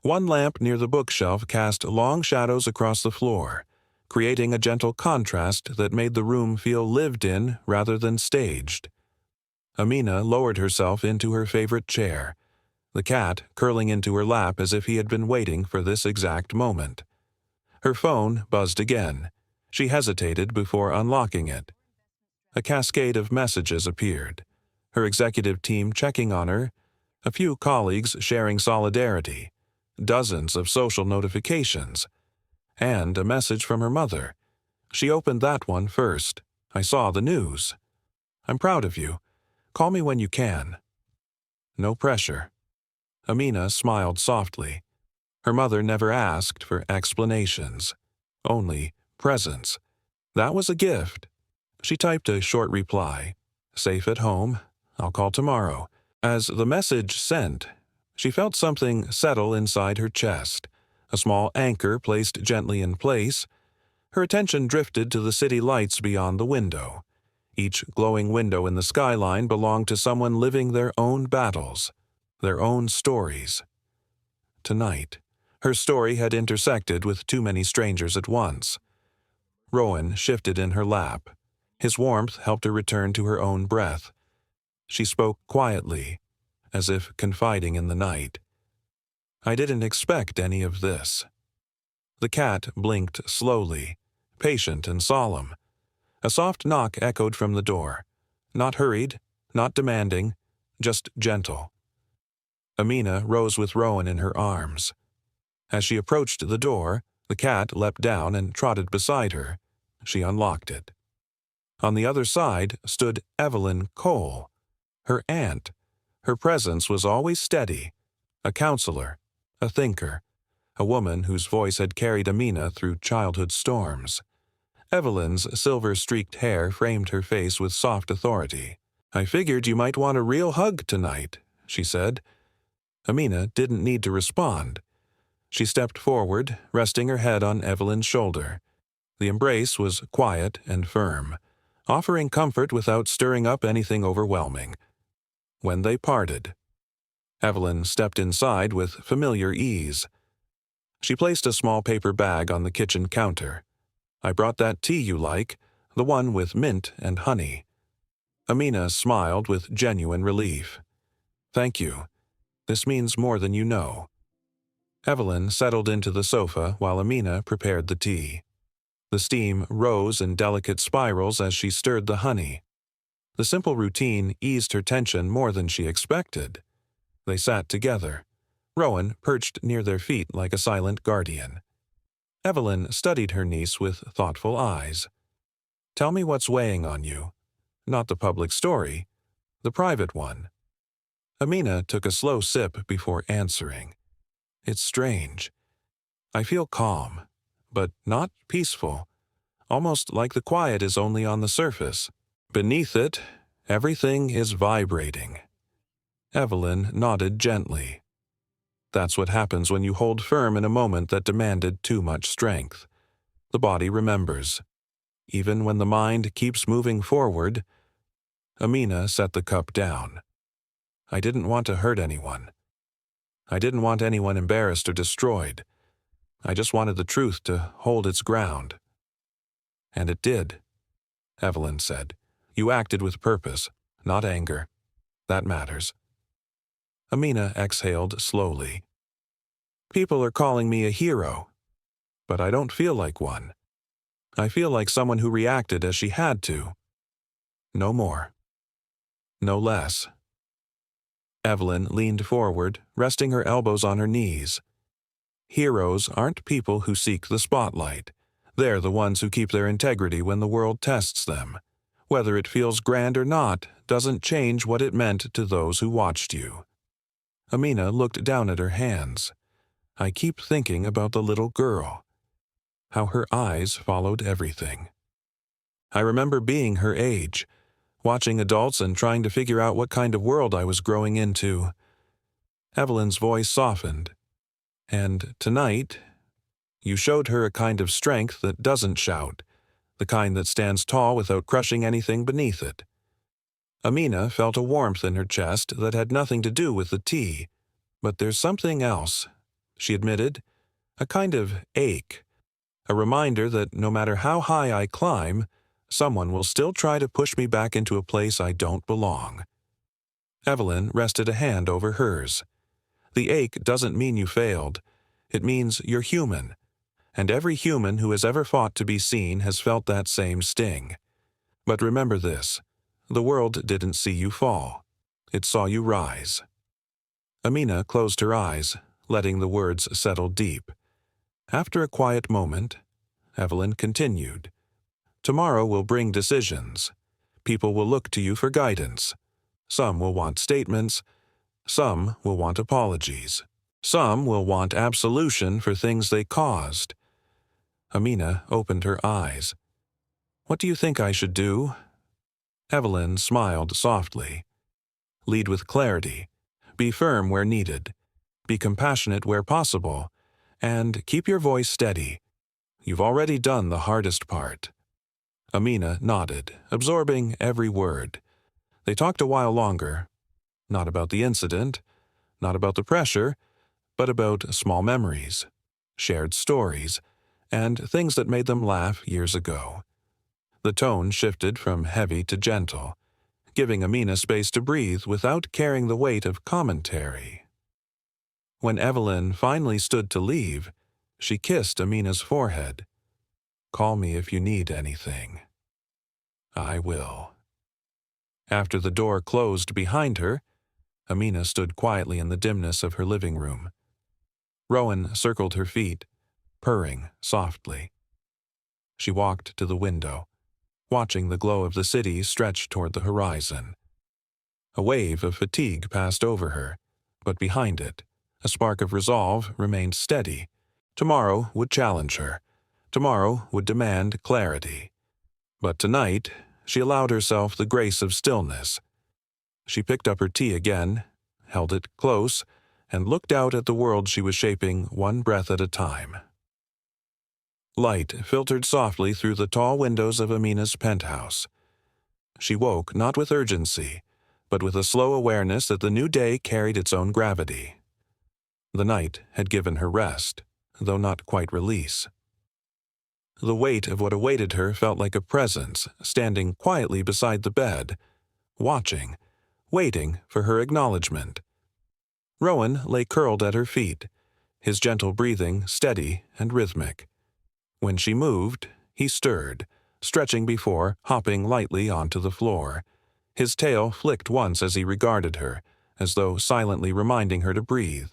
One lamp near the bookshelf cast long shadows across the floor, creating a gentle contrast that made the room feel lived in rather than staged. Amina lowered herself into her favorite chair, the cat curling into her lap as if he had been waiting for this exact moment. Her phone buzzed again. She hesitated before unlocking it. A cascade of messages appeared, her executive team checking on her, a few colleagues sharing solidarity, dozens of social notifications, and a message from her mother. She opened that one first. "I saw the news. I'm proud of you. Call me when you can." No pressure. Amina smiled softly. Her mother never asked for explanations, only presence. That was a gift. She typed a short reply. "Safe at home. I'll call tomorrow." As the message sent, she felt something settle inside her chest, a small anchor placed gently in place. Her attention drifted to the city lights beyond the window. Each glowing window in the skyline belonged to someone living their own battles, their own stories. Tonight, her story had intersected with too many strangers at once. Rowan shifted in her lap. His warmth helped her return to her own breath. She spoke quietly, as if confiding in the night. "I didn't expect any of this." The cat blinked slowly, patient and solemn. A soft knock echoed from the door. Not hurried, not demanding, just gentle. Amina rose with Rowan in her arms. As she approached the door, the cat leapt down and trotted beside her. She unlocked it. On the other side stood Amina Cole, her aunt. Her presence was always steady, a counselor, a thinker, a woman whose voice had carried Amina through childhood storms. Evelyn's silver-streaked hair framed her face with soft authority. "I figured you might want a real hug tonight," she said. Amina didn't need to respond. She stepped forward, resting her head on Evelyn's shoulder. The embrace was quiet and firm, offering comfort without stirring up anything overwhelming. When they parted, Evelyn stepped inside with familiar ease. She placed a small paper bag on the kitchen counter. "I brought that tea you like, the one with mint and honey." Amina smiled with genuine relief. "Thank you. This means more than you know." Evelyn settled into the sofa while Amina prepared the tea. The steam rose in delicate spirals as she stirred the honey. The simple routine eased her tension more than she expected. They sat together, Rowan perched near their feet like a silent guardian. Evelyn studied her niece with thoughtful eyes. "Tell me what's weighing on you. Not the public story, the private one." Amina took a slow sip before answering. "It's strange. I feel calm, but not peaceful, almost like the quiet is only on the surface. Beneath it, everything is vibrating." Evelyn nodded gently. "That's what happens when you hold firm in a moment that demanded too much strength. The body remembers. Even when the mind keeps moving forward." Amina set the cup down. "I didn't want to hurt anyone. I didn't want anyone embarrassed or destroyed. I just wanted the truth to hold its ground." "And it did," Evelyn said. "You acted with purpose, not anger. That matters." Amina exhaled slowly. "People are calling me a hero, but I don't feel like one. I feel like someone who reacted as she had to. No more. No less." Evelyn leaned forward, resting her elbows on her knees. "Heroes aren't people who seek the spotlight. They're the ones who keep their integrity when the world tests them. Whether it feels grand or not doesn't change what it meant to those who watched you." Amina looked down at her hands. "I keep thinking about the little girl. How her eyes followed everything. I remember being her age, watching adults and trying to figure out what kind of world I was growing into." Evelyn's voice softened. "And tonight, you showed her a kind of strength that doesn't shout, the kind that stands tall without crushing anything beneath it." Amina felt a warmth in her chest that had nothing to do with the tea. "But there's something else," she admitted, "a kind of ache, a reminder that no matter how high I climb, someone will still try to push me back into a place I don't belong." Evelyn rested a hand over hers. "The ache doesn't mean you failed. It means you're human. And every human who has ever fought to be seen has felt that same sting. But remember this, the world didn't see you fall. It saw you rise." Amina closed her eyes, letting the words settle deep. After a quiet moment, Evelyn continued. "Tomorrow will bring decisions. People will look to you for guidance. Some will want statements. Some will want apologies. Some will want absolution for things they caused." Amina opened her eyes. "What do you think I should do?" Evelyn smiled softly. "Lead with clarity. Be firm where needed. Be compassionate where possible. And keep your voice steady. You've already done the hardest part." Amina nodded, absorbing every word. They talked a while longer. Not about the incident, not about the pressure, but about small memories, shared stories, and things that made them laugh years ago. The tone shifted from heavy to gentle, giving Amina space to breathe without carrying the weight of commentary. When Evelyn finally stood to leave, she kissed Amina's forehead. "Call me if you need anything." "I will." After the door closed behind her, Amina stood quietly in the dimness of her living room. Rowan circled her feet, purring softly. She walked to the window, watching the glow of the city stretch toward the horizon. A wave of fatigue passed over her, but behind it, a spark of resolve remained steady. Tomorrow would challenge her. Tomorrow would demand clarity. But tonight, she allowed herself the grace of stillness. She picked up her tea again, held it close, and looked out at the world she was shaping one breath at a time. Light filtered softly through the tall windows of Amina's penthouse. She woke not with urgency, but with a slow awareness that the new day carried its own gravity. The night had given her rest, though not quite release. The weight of what awaited her felt like a presence standing quietly beside the bed, watching, waiting for her acknowledgement. Rowan lay curled at her feet, his gentle breathing steady and rhythmic. When she moved, he stirred, stretching before hopping lightly onto the floor. His tail flicked once as he regarded her, as though silently reminding her to breathe.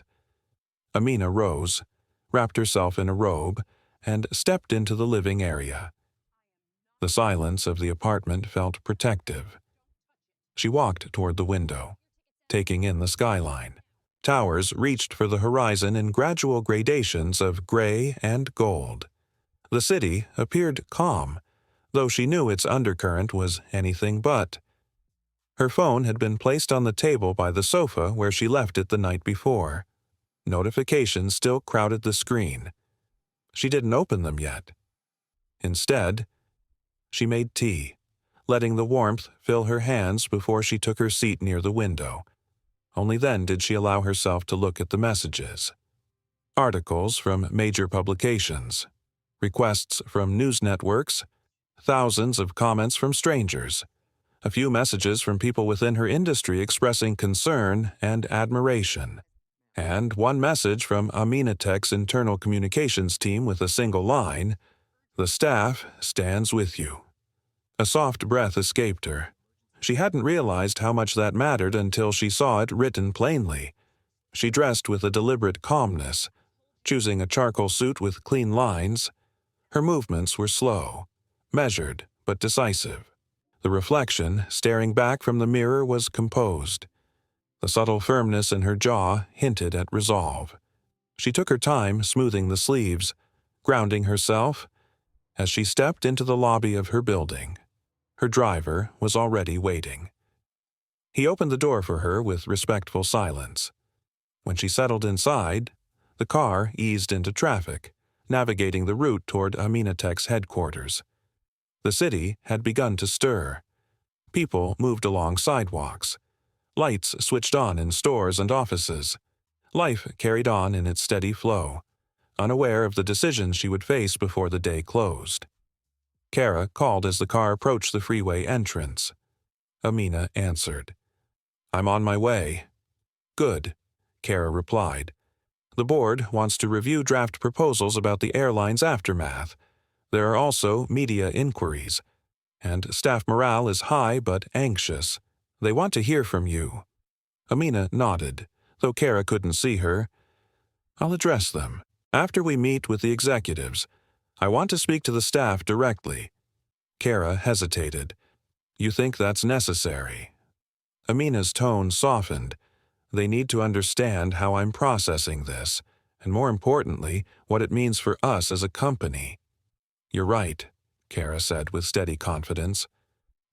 Amina rose, wrapped herself in a robe, and stepped into the living area. The silence of the apartment felt protective. She walked toward the window, taking in the skyline. Towers reached for the horizon in gradual gradations of gray and gold. The city appeared calm, though she knew its undercurrent was anything but. Her phone had been placed on the table by the sofa where she left it the night before. Notifications still crowded the screen. She didn't open them yet. Instead, she made tea, letting the warmth fill her hands before she took her seat near the window. Only then did she allow herself to look at the messages. Articles from major publications, requests from news networks, thousands of comments from strangers, a few messages from people within her industry expressing concern and admiration, and one message from Amina Tech's internal communications team with a single line, "The staff stands with you." A soft breath escaped her. She hadn't realized how much that mattered until she saw it written plainly. She dressed with a deliberate calmness, choosing a charcoal suit with clean lines. Her movements were slow, measured but decisive. The reflection, staring back from the mirror, was composed. The subtle firmness in her jaw hinted at resolve. She took her time smoothing the sleeves, grounding herself, as she stepped into the lobby of her building. Her driver was already waiting. He opened the door for her with respectful silence. When she settled inside, the car eased into traffic, navigating the route toward Amina Tech's headquarters. The city had begun to stir. People moved along sidewalks. Lights switched on in stores and offices. Life carried on in its steady flow, unaware of the decisions she would face before the day closed. Kara called as the car approached the freeway entrance. Amina answered. "I'm on my way." "Good," Kara replied. "The board wants to review draft proposals about the airline's aftermath. There are also media inquiries, and staff morale is high but anxious. They want to hear from you." Amina nodded, though Kara couldn't see her. "I'll address them. After we meet with the executives, I want to speak to the staff directly." Kara hesitated. "You think that's necessary?" Amina's tone softened. "They need to understand how I'm processing this, and more importantly, what it means for us as a company." "You're right," Kara said with steady confidence.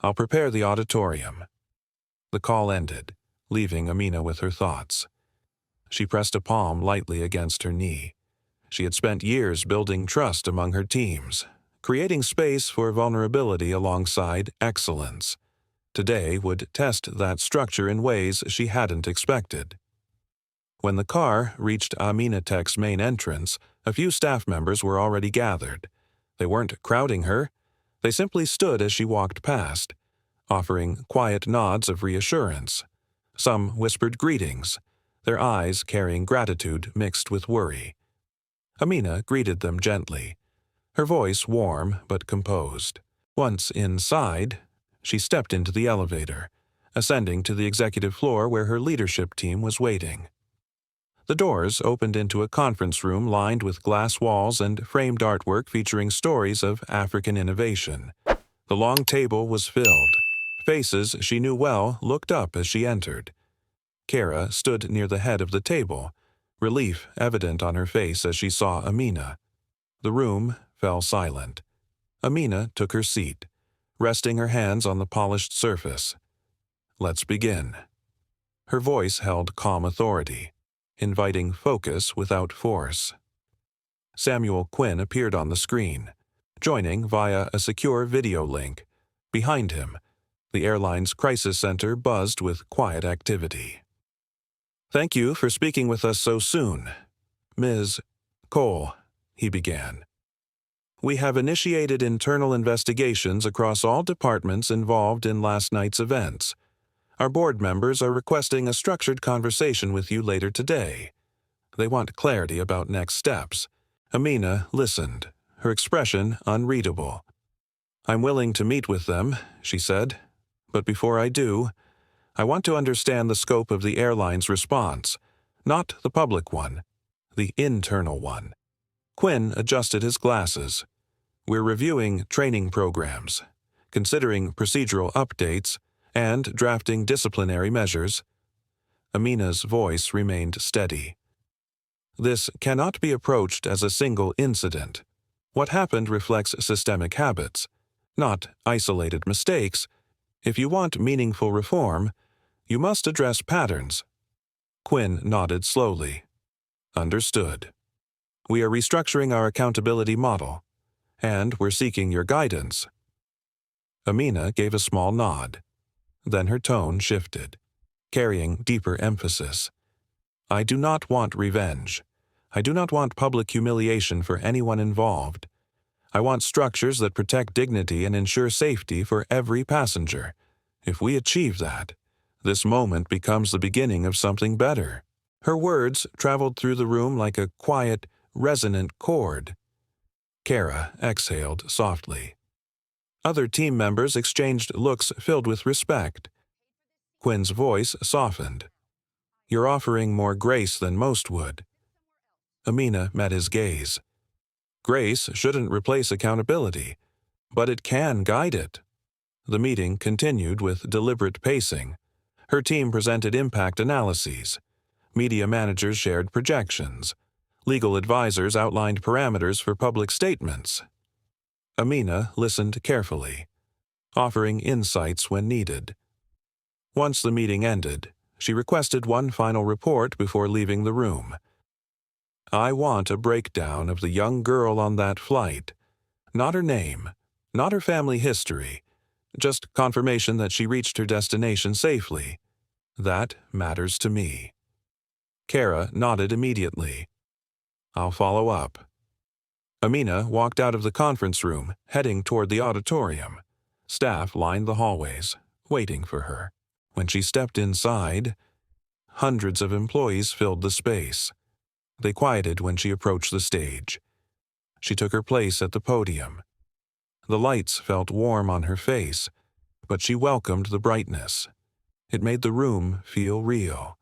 "I'll prepare the auditorium." The call ended, leaving Amina with her thoughts. She pressed a palm lightly against her knee. She had spent years building trust among her teams, creating space for vulnerability alongside excellence. Today would test that structure in ways she hadn't expected. When the car reached Amina Tech's main entrance, a few staff members were already gathered. They weren't crowding her. They simply stood as she walked past, offering quiet nods of reassurance. Some whispered greetings, their eyes carrying gratitude mixed with worry. Amina greeted them gently, her voice warm but composed. Once inside, she stepped into the elevator, ascending to the executive floor where her leadership team was waiting. The doors opened into a conference room lined with glass walls and framed artwork featuring stories of African innovation. The long table was filled. Faces she knew well looked up as she entered. Kara stood near the head of the table, relief evident on her face as she saw Amina. The room fell silent. Amina took her seat, resting her hands on the polished surface. "Let's begin." Her voice held calm authority, inviting focus without force. Samuel Quinn appeared on the screen, joining via a secure video link. Behind him, the airline's crisis center buzzed with quiet activity. "Thank you for speaking with us so soon. Ms. Cole," he began. "We have initiated internal investigations across all departments involved in last night's events. Our board members are requesting a structured conversation with you later today. They want clarity about next steps." Amina listened, her expression unreadable. "I'm willing to meet with them," she said. "But before I do, I want to understand the scope of the airline's response, not the public one, the internal one." Quinn adjusted his glasses. "We're reviewing training programs, considering procedural updates, and drafting disciplinary measures." Amina's voice remained steady. "This cannot be approached as a single incident. What happened reflects systemic habits, not isolated mistakes. If you want meaningful reform, you must address patterns." Quinn nodded slowly. "Understood. We are restructuring our accountability model, and we're seeking your guidance." Amina gave a small nod. Then her tone shifted, carrying deeper emphasis. "I do not want revenge. I do not want public humiliation for anyone involved. I want structures that protect dignity and ensure safety for every passenger. If we achieve that, this moment becomes the beginning of something better." Her words traveled through the room like a quiet, resonant chord. Kara exhaled softly. Other team members exchanged looks filled with respect. Quinn's voice softened. "You're offering more grace than most would." Amina met his gaze. "Grace shouldn't replace accountability, but it can guide it." The meeting continued with deliberate pacing. Her team presented impact analyses. Media managers shared projections. Legal advisors outlined parameters for public statements. Amina listened carefully, offering insights when needed. Once the meeting ended, she requested one final report before leaving the room. "I want a breakdown of the young girl on that flight. Not her name, not her family history, just confirmation that she reached her destination safely. That matters to me." Kara nodded immediately. "I'll follow up." Amina walked out of the conference room, heading toward the auditorium. Staff lined the hallways, waiting for her. When she stepped inside, hundreds of employees filled the space. They quieted when she approached the stage. She took her place at the podium. The lights felt warm on her face, but she welcomed the brightness. It made the room feel real.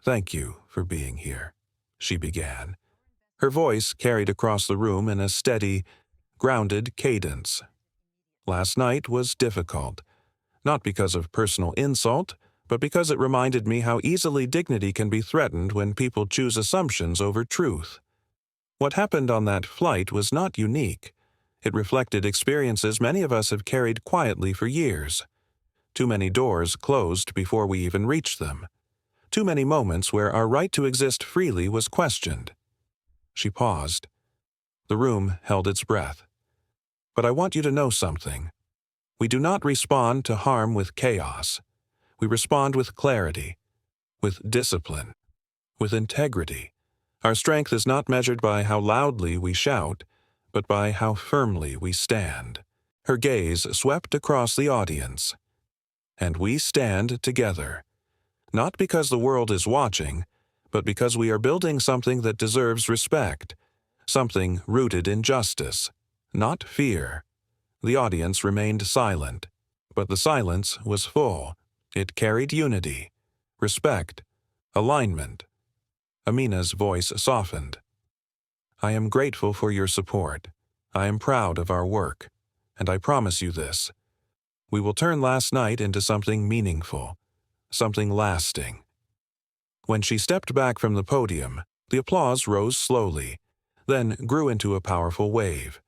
"Thank you for being here," she began. Her voice carried across the room in a steady, grounded cadence. "Last night was difficult, not because of personal insult, but because it reminded me how easily dignity can be threatened when people choose assumptions over truth. What happened on that flight was not unique. It reflected experiences many of us have carried quietly for years. Too many doors closed before we even reached them. Too many moments where our right to exist freely was questioned." She paused. The room held its breath. "But I want you to know something. We do not respond to harm with chaos. We respond with clarity, with discipline, with integrity. Our strength is not measured by how loudly we shout, but by how firmly we stand." Her gaze swept across the audience. "And we stand together, not because the world is watching, but because we are building something that deserves respect, something rooted in justice, not fear." The audience remained silent, but the silence was full. It carried unity, respect, alignment. Amina's voice softened. I am grateful for your support. I am proud of our work. And I promise you this. We will turn last night into something meaningful, something lasting. When she stepped back from the podium, the applause rose slowly, then grew into a powerful wave.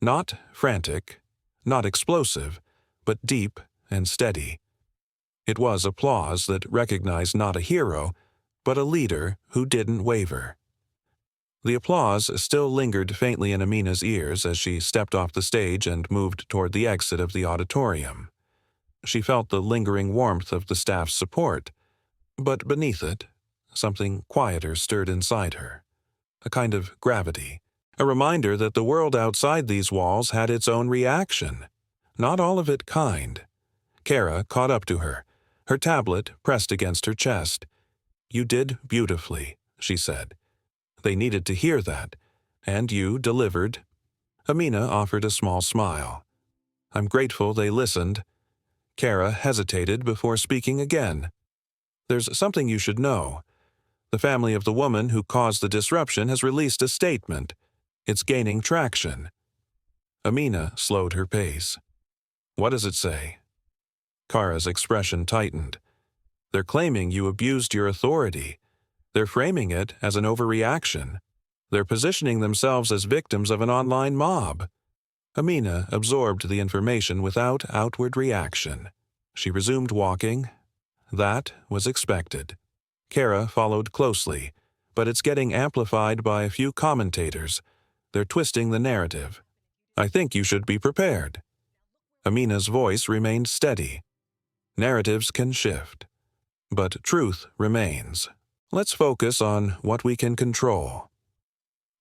Not frantic, not explosive, but deep and steady. It was applause that recognized not a hero, but a leader who didn't waver. The applause still lingered faintly in Amina's ears as she stepped off the stage and moved toward the exit of the auditorium. She felt the lingering warmth of the staff's support, but beneath it, something quieter stirred inside her. A kind of gravity, a reminder that the world outside these walls had its own reaction, not all of it kind. Kara caught up to her, her tablet pressed against her chest. You did beautifully, she said. They needed to hear that, and you delivered. Amina offered a small smile. I'm grateful they listened. Kara hesitated before speaking again. There's something you should know. The family of the woman who caused the disruption has released a statement. It's gaining traction. Amina slowed her pace. What does it say? Kara's expression tightened. They're claiming you abused your authority. They're framing it as an overreaction. They're positioning themselves as victims of an online mob. Amina absorbed the information without outward reaction. She resumed walking. That was expected. Kara followed closely, but it's getting amplified by a few commentators. They're twisting the narrative. I think you should be prepared. Amina's voice remained steady. Narratives can shift, but truth remains. Let's focus on what we can control.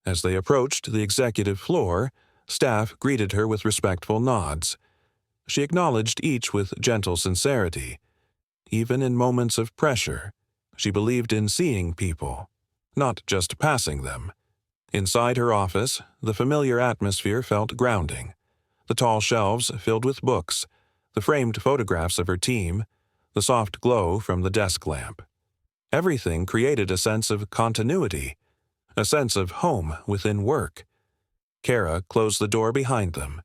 As they approached the executive floor, staff greeted her with respectful nods. She acknowledged each with gentle sincerity. Even in moments of pressure, she believed in seeing people, not just passing them. Inside her office, the familiar atmosphere felt grounding. The tall shelves filled with books, the framed photographs of her team, the soft glow from the desk lamp. Everything created a sense of continuity, a sense of home within work. Kara closed the door behind them.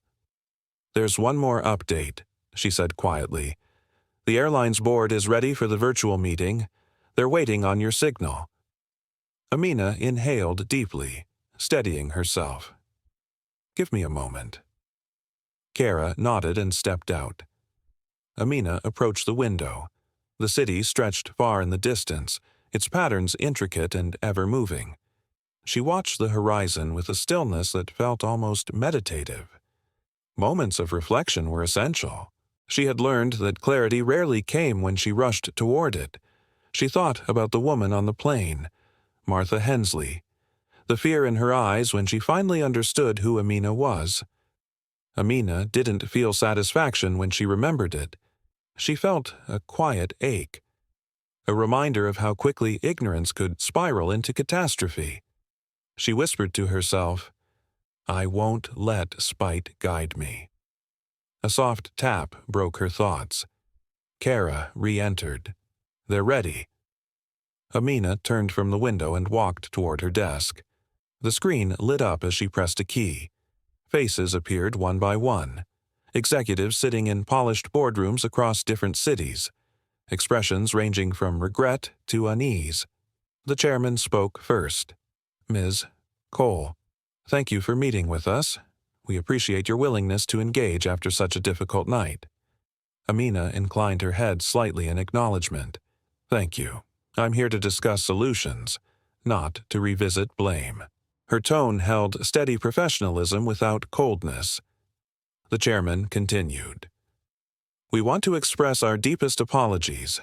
There's one more update, she said quietly. The airline's board is ready for the virtual meeting. They're waiting on your signal. Amina inhaled deeply, steadying herself. Give me a moment. Kara nodded and stepped out. Amina approached the window. The city stretched far in the distance, its patterns intricate and ever-moving. She watched the horizon with a stillness that felt almost meditative. Moments of reflection were essential. She had learned that clarity rarely came when she rushed toward it. She thought about the woman on the plane, Martha Hensley, the fear in her eyes when she finally understood who Amina was. Amina didn't feel satisfaction when she remembered it. She felt a quiet ache, a reminder of how quickly ignorance could spiral into catastrophe. She whispered to herself, I won't let spite guide me. A soft tap broke her thoughts. Kara re-entered. They're ready. Amina turned from the window and walked toward her desk. The screen lit up as she pressed a key. Faces appeared one by one. Executives sitting in polished boardrooms across different cities. Expressions ranging from regret to unease. The chairman spoke first. Ms. Cole, thank you for meeting with us. We appreciate your willingness to engage after such a difficult night. Amina inclined her head slightly in acknowledgement. Thank you. I'm here to discuss solutions, not to revisit blame. Her tone held steady professionalism without coldness. The chairman continued. We want to express our deepest apologies,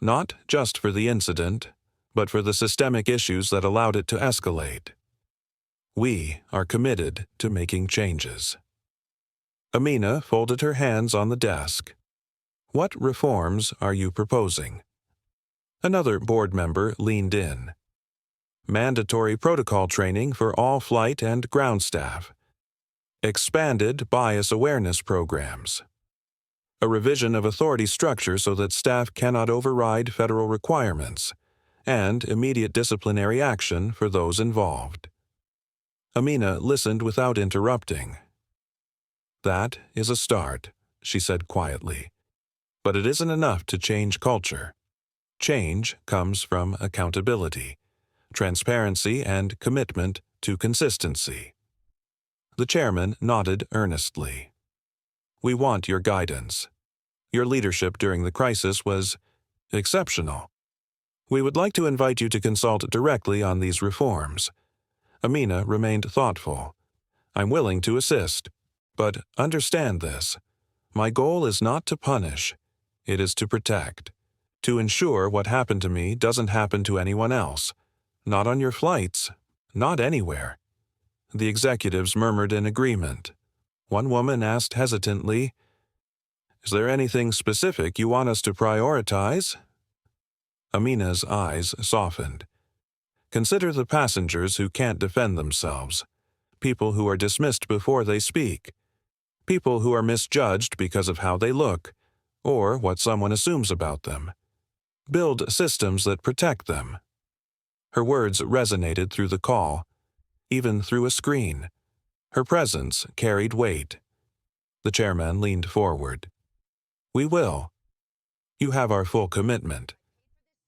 not just for the incident, but for the systemic issues that allowed it to escalate. We are committed to making changes. Amina folded her hands on the desk. What reforms are you proposing? Another board member leaned in. Mandatory protocol training for all flight and ground staff. Expanded bias awareness programs. A revision of authority structure so that staff cannot override federal requirements. and immediate disciplinary action for those involved. Amina listened without interrupting. "That is a start," she said quietly. "But it isn't enough to change culture. Change comes from accountability, transparency, and commitment to consistency." The chairman nodded earnestly. "We want your guidance. Your leadership during the crisis was exceptional. We would like to invite you to consult directly on these reforms." Amina remained thoughtful. "I'm willing to assist, but understand this. My goal is not to punish. It is to protect. To ensure what happened to me doesn't happen to anyone else. Not on your flights. Not anywhere." The executives murmured in agreement. One woman asked hesitantly, "Is there anything specific you want us to prioritize?" Amina's eyes softened. "Consider the passengers who can't defend themselves, people who are dismissed before they speak, people who are misjudged because of how they look, or what someone assumes about them. Build systems that protect them." Her words resonated through the call, even through a screen. Her presence carried weight. The chairman leaned forward. "We will. You have our full commitment."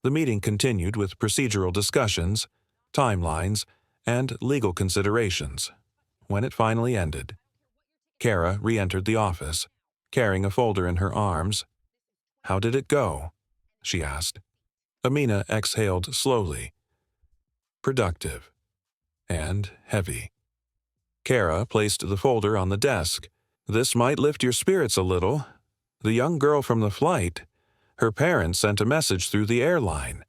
The meeting continued with procedural discussions, timelines, and legal considerations. When it finally ended, Kara re-entered the office, carrying a folder in her arms. "How did it go?" she asked. Amina exhaled slowly. "Productive. And heavy." Kara placed the folder on the desk. "This might lift your spirits a little. The young girl from the flight, her parents sent a message through the airline.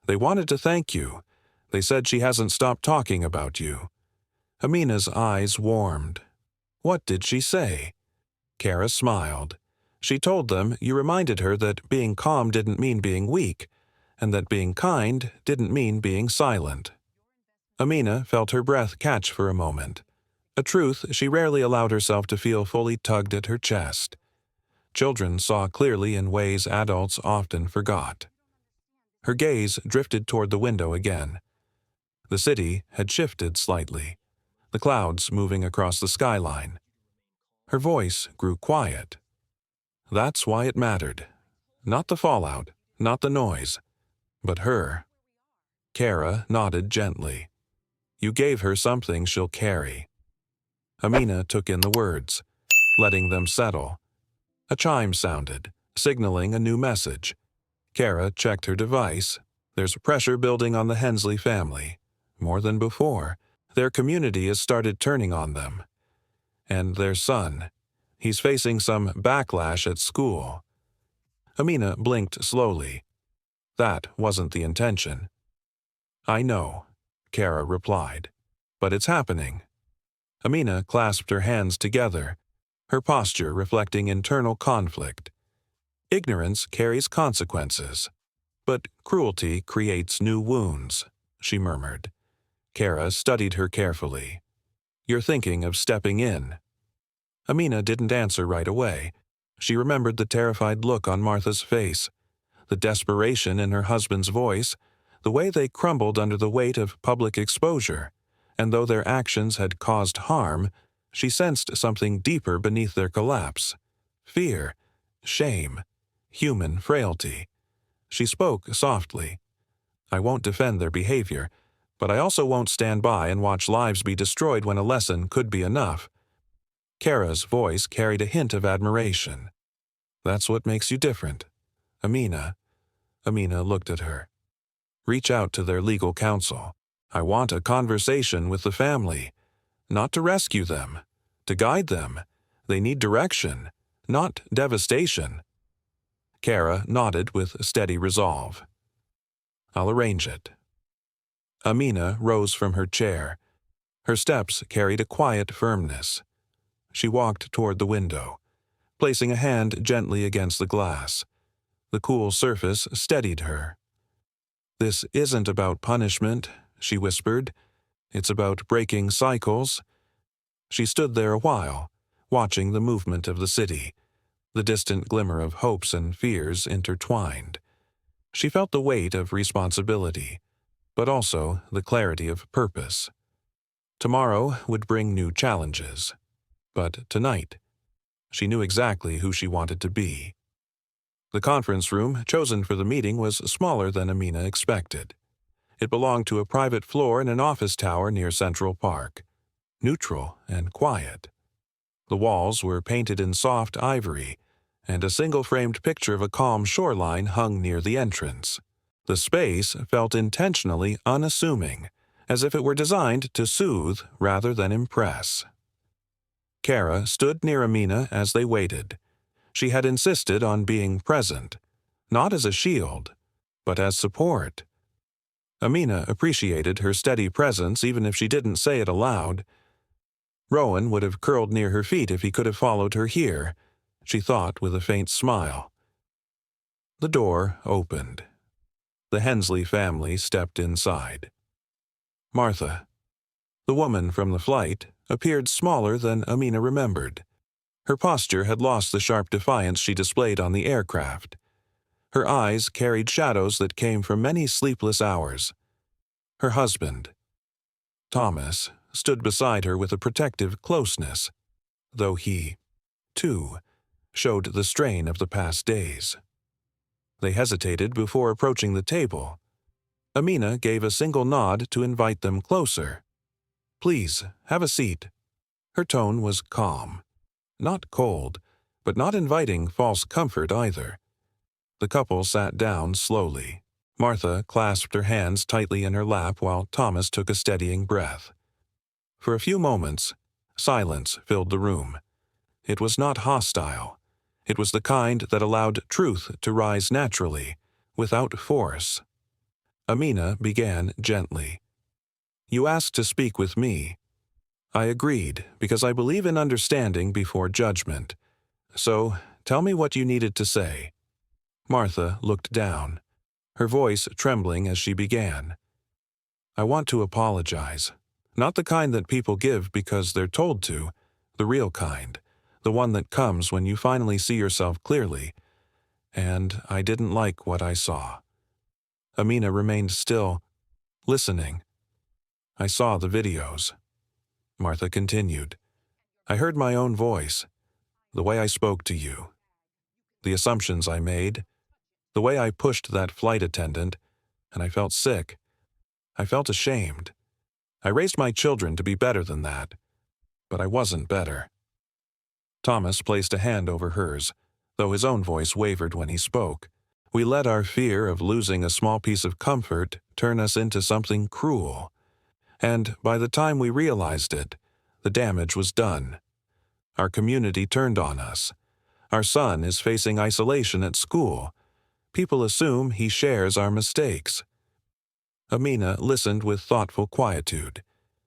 They wanted to thank you. They said she hasn't stopped talking about you." Amina's eyes warmed. "What did she say?" Kara smiled. "She told them you reminded her that being calm didn't mean being weak, and that being kind didn't mean being silent." Amina felt her breath catch for a moment, a truth she rarely allowed herself to feel fully tugged at her chest. Children saw clearly in ways adults often forgot. Her gaze drifted toward the window again. The city had shifted slightly, the clouds moving across the skyline. Her voice grew quiet. "That's why it mattered. Not the fallout, not the noise, but her." Kara nodded gently. "You gave her something she'll carry." Amina took in the words, letting them settle. A chime sounded, signaling a new message. Kara checked her device. There's pressure building on the Hensley family. More than before. Their community has started turning on them. And their son. He's facing some backlash at school. Amina blinked slowly. That wasn't the intention. "I know," Kara replied. "But it's happening." Amina clasped her hands together, her posture reflecting internal conflict. "Ignorance carries consequences, but cruelty creates new wounds," she murmured. Kara studied her carefully. "You're thinking of stepping in." Amina didn't answer right away. She remembered the terrified look on Martha's face, the desperation in her husband's voice, the way they crumbled under the weight of public exposure, and though their actions had caused harm, she sensed something deeper beneath their collapse. Fear, shame, human frailty. She spoke softly. "I won't defend their behavior, but I also won't stand by and watch lives be destroyed when a lesson could be enough." Kara's voice carried a hint of admiration. "That's what makes you different, Amina." Amina looked at her. "Reach out to their legal counsel. I want a conversation with the family. Not to rescue them, to guide them. They need direction, not devastation." Kara nodded with steady resolve. "I'll arrange it." Amina rose from her chair. Her steps carried a quiet firmness. She walked toward the window, placing a hand gently against the glass. The cool surface steadied her. "This isn't about punishment," she whispered. "It's about breaking cycles." She stood there a while, watching the movement of the city, the distant glimmer of hopes and fears intertwined. She felt the weight of responsibility, but also the clarity of purpose. Tomorrow would bring new challenges, but tonight, she knew exactly who she wanted to be. The conference room chosen for the meeting was smaller than Amina expected. It belonged to a private floor in an office tower near Central Park, neutral and quiet. The walls were painted in soft ivory, and a single-framed picture of a calm shoreline hung near the entrance. The space felt intentionally unassuming, as if it were designed to soothe rather than impress. Kara stood near Amina as they waited. She had insisted on being present, not as a shield, but as support. Amina appreciated her steady presence even if she didn't say it aloud. Rowan would have curled near her feet if he could have followed her here, she thought with a faint smile. The door opened. The Hensley family stepped inside. Martha, the woman from the flight, appeared smaller than Amina remembered. Her posture had lost the sharp defiance she displayed on the aircraft. Her eyes carried shadows that came from many sleepless hours. Her husband, Thomas, stood beside her with a protective closeness, though he, too, showed the strain of the past days. They hesitated before approaching the table. Amina gave a single nod to invite them closer. "Please, have a seat." Her tone was calm, not cold, but not inviting false comfort either. The couple sat down slowly. Martha clasped her hands tightly in her lap while Thomas took a steadying breath. For a few moments, silence filled the room. It was not hostile. It was the kind that allowed truth to rise naturally, without force. Amina began gently. "You asked to speak with me. I agreed because I believe in understanding before judgment. So, tell me what you needed to say." Martha looked down, her voice trembling as she began. "I want to apologize. Not the kind that people give because they're told to, the real kind, the one that comes when you finally see yourself clearly. And I didn't like what I saw." Amina remained still, listening. "I saw the videos." Martha continued. "I heard my own voice, the way I spoke to you, the assumptions I made, the way I pushed that flight attendant, and I felt sick. I felt ashamed. I raised my children to be better than that, but I wasn't better." Thomas placed a hand over hers, though his own voice wavered when he spoke. "We let our fear of losing a small piece of comfort turn us into something cruel. And by the time we realized it, the damage was done. Our community turned on us. Our son is facing isolation at school. People assume he shares our mistakes." Amina listened with thoughtful quietude.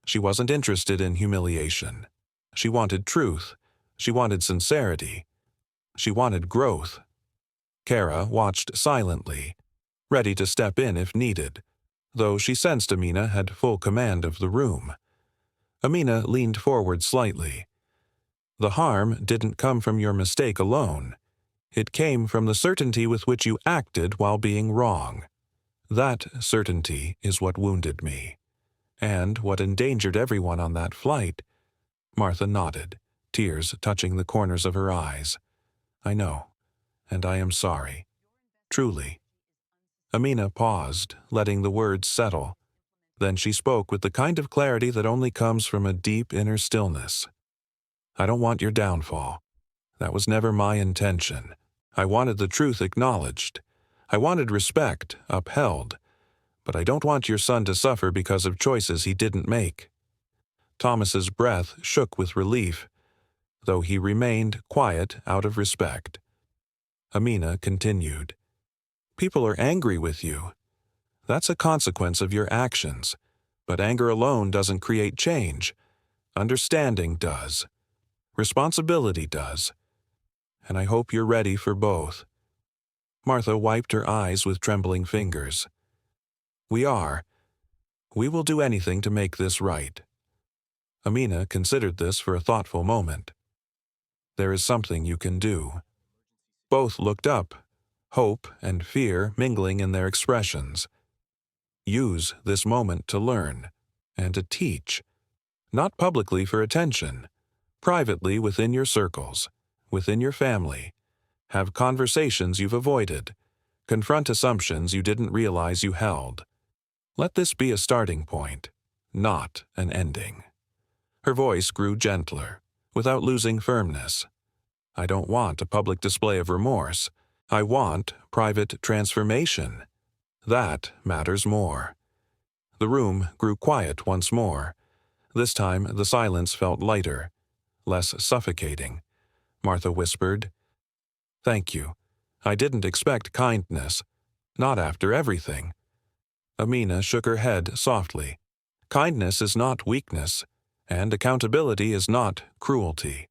She wasn't interested in humiliation. She wanted truth. She wanted sincerity. She wanted growth. Kara watched silently, ready to step in if needed, though she sensed Amina had full command of the room. Amina leaned forward slightly. "The harm didn't come from your mistake alone. It came from the certainty with which you acted while being wrong. That certainty is what wounded me, and what endangered everyone on that flight." Martha nodded, tears touching the corners of her eyes. "I know, and I am sorry. Truly." Amina paused, letting the words settle. Then she spoke with the kind of clarity that only comes from a deep inner stillness. "I don't want your downfall. That was never my intention. I wanted the truth acknowledged. I wanted respect upheld. But I don't want your son to suffer because of choices he didn't make." Thomas's breath shook with relief, though he remained quiet out of respect. Amina continued. "People are angry with you. That's a consequence of your actions. But anger alone doesn't create change. Understanding does. Responsibility does. And I hope you're ready for both." Martha wiped her eyes with trembling fingers. "We are. We will do anything to make this right." Amina considered this for a thoughtful moment. "There is something you can do." Both looked up, hope and fear mingling in their expressions. Use this moment to learn and to teach, not publicly for attention, privately within your circles, within your family. Have conversations you've avoided. Confront assumptions you didn't realize you held. Let this be a starting point, not an ending. Her voice grew gentler, without losing firmness. I don't want a public display of remorse. I want private transformation. That matters more. The room grew quiet once more. This time the silence felt lighter, less suffocating. Martha whispered, "Thank you. I didn't expect kindness. Not after everything." Amina shook her head softly. Kindness is not weakness, and accountability is not cruelty.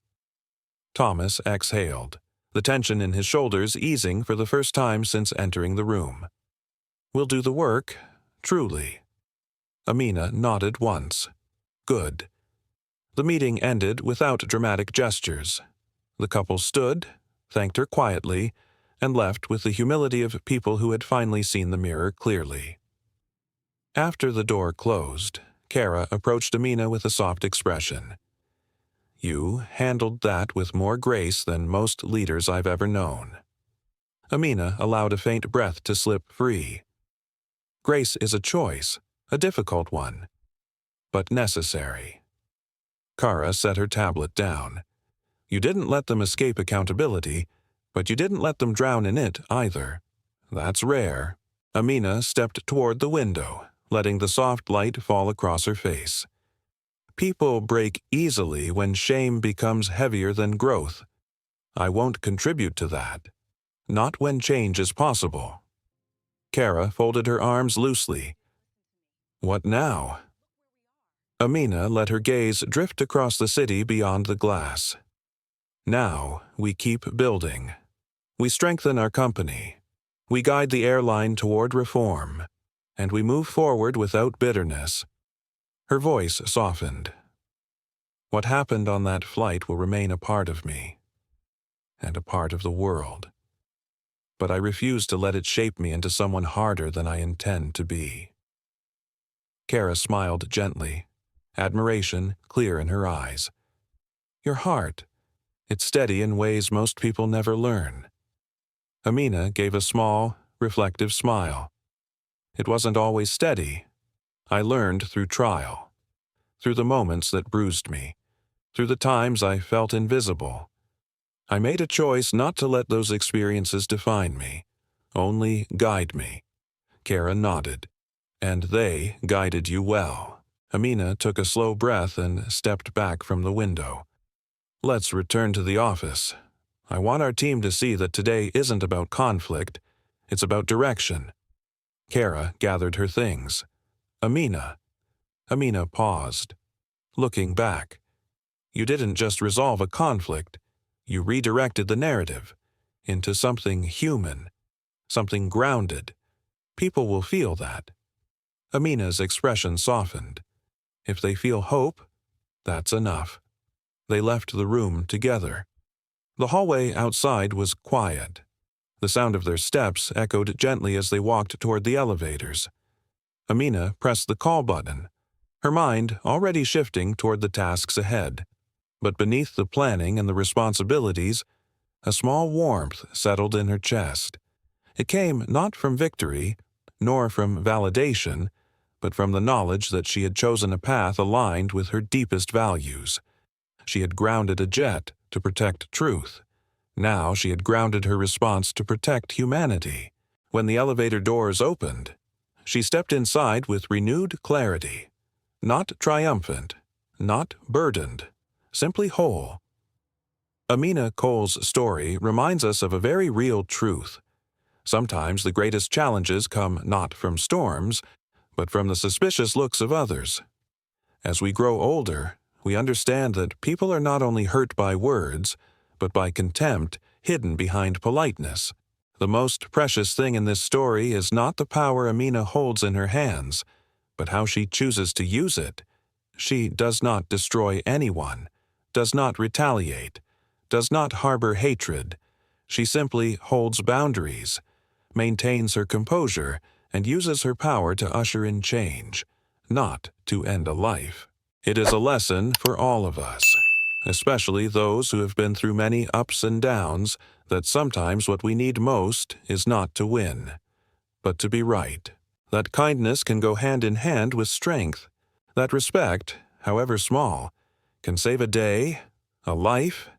Thomas exhaled, the tension in his shoulders easing for the first time since entering the room. "We'll do the work, truly." Amina nodded once. Good. The meeting ended without dramatic gestures. The couple stood, thanked her quietly, and left with the humility of people who had finally seen the mirror clearly. After the door closed, Kara approached Amina with a soft expression. "You handled that with more grace than most leaders I've ever known." Amina allowed a faint breath to slip free. Grace is a choice, a difficult one, but necessary. Kara set her tablet down. You didn't let them escape accountability, but you didn't let them drown in it either. That's rare. Amina stepped toward the window, letting the soft light fall across her face. People break easily when shame becomes heavier than growth. I won't contribute to that. Not when change is possible. Kara folded her arms loosely. What now? Amina let her gaze drift across the city beyond the glass. Now we keep building. We strengthen our company. We guide the airline toward reform. And we move forward without bitterness. Her voice softened. What happened on that flight will remain a part of me, and a part of the world. But I refuse to let it shape me into someone harder than I intend to be. Kara smiled gently, admiration clear in her eyes. Your heart, it's steady in ways most people never learn. Amina gave a small, reflective smile. It wasn't always steady. I learned through trial, through the moments that bruised me, through the times I felt invisible. I made a choice not to let those experiences define me, only guide me. Kara nodded. And they guided you well. Amina took a slow breath and stepped back from the window. Let's return to the office. I want our team to see that today isn't about conflict, it's about direction. Kara gathered her things. Amina paused, looking back. You didn't just resolve a conflict, you redirected the narrative into something human, something grounded. People will feel that. Amina's expression softened. If they feel hope, that's enough. They left the room together. The hallway outside was quiet. The sound of their steps echoed gently as they walked toward the elevators. Amina pressed the call button, her mind already shifting toward the tasks ahead. But beneath the planning and the responsibilities, a small warmth settled in her chest. It came not from victory, nor from validation, but from the knowledge that she had chosen a path aligned with her deepest values. She had grounded a jet to protect truth. Now she had grounded her response to protect humanity. When the elevator doors opened, she stepped inside with renewed clarity. Not triumphant, not burdened, simply whole. Amina Cole's story reminds us of a very real truth. Sometimes the greatest challenges come not from storms, but from the suspicious looks of others. As we grow older, we understand that people are not only hurt by words, but by contempt hidden behind politeness. The most precious thing in this story is not the power Amina holds in her hands, but how she chooses to use it. She does not destroy anyone, does not retaliate, does not harbor hatred. She simply holds boundaries, maintains her composure, and uses her power to usher in change, not to end a life. It is a lesson for all of us, especially those who have been through many ups and downs, that sometimes what we need most is not to win, but to be right. That kindness can go hand in hand with strength. That respect, however small, can save a day, a life,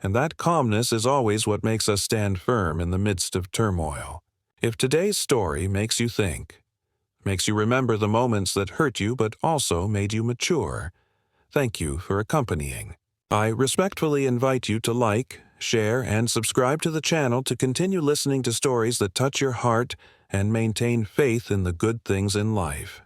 and that calmness is always what makes us stand firm in the midst of turmoil. If today's story makes you think, makes you remember the moments that hurt you but also made you mature, thank you for accompanying. I respectfully invite you to like, share, and subscribe to the channel to continue listening to stories that touch your heart and maintain faith in the good things in life.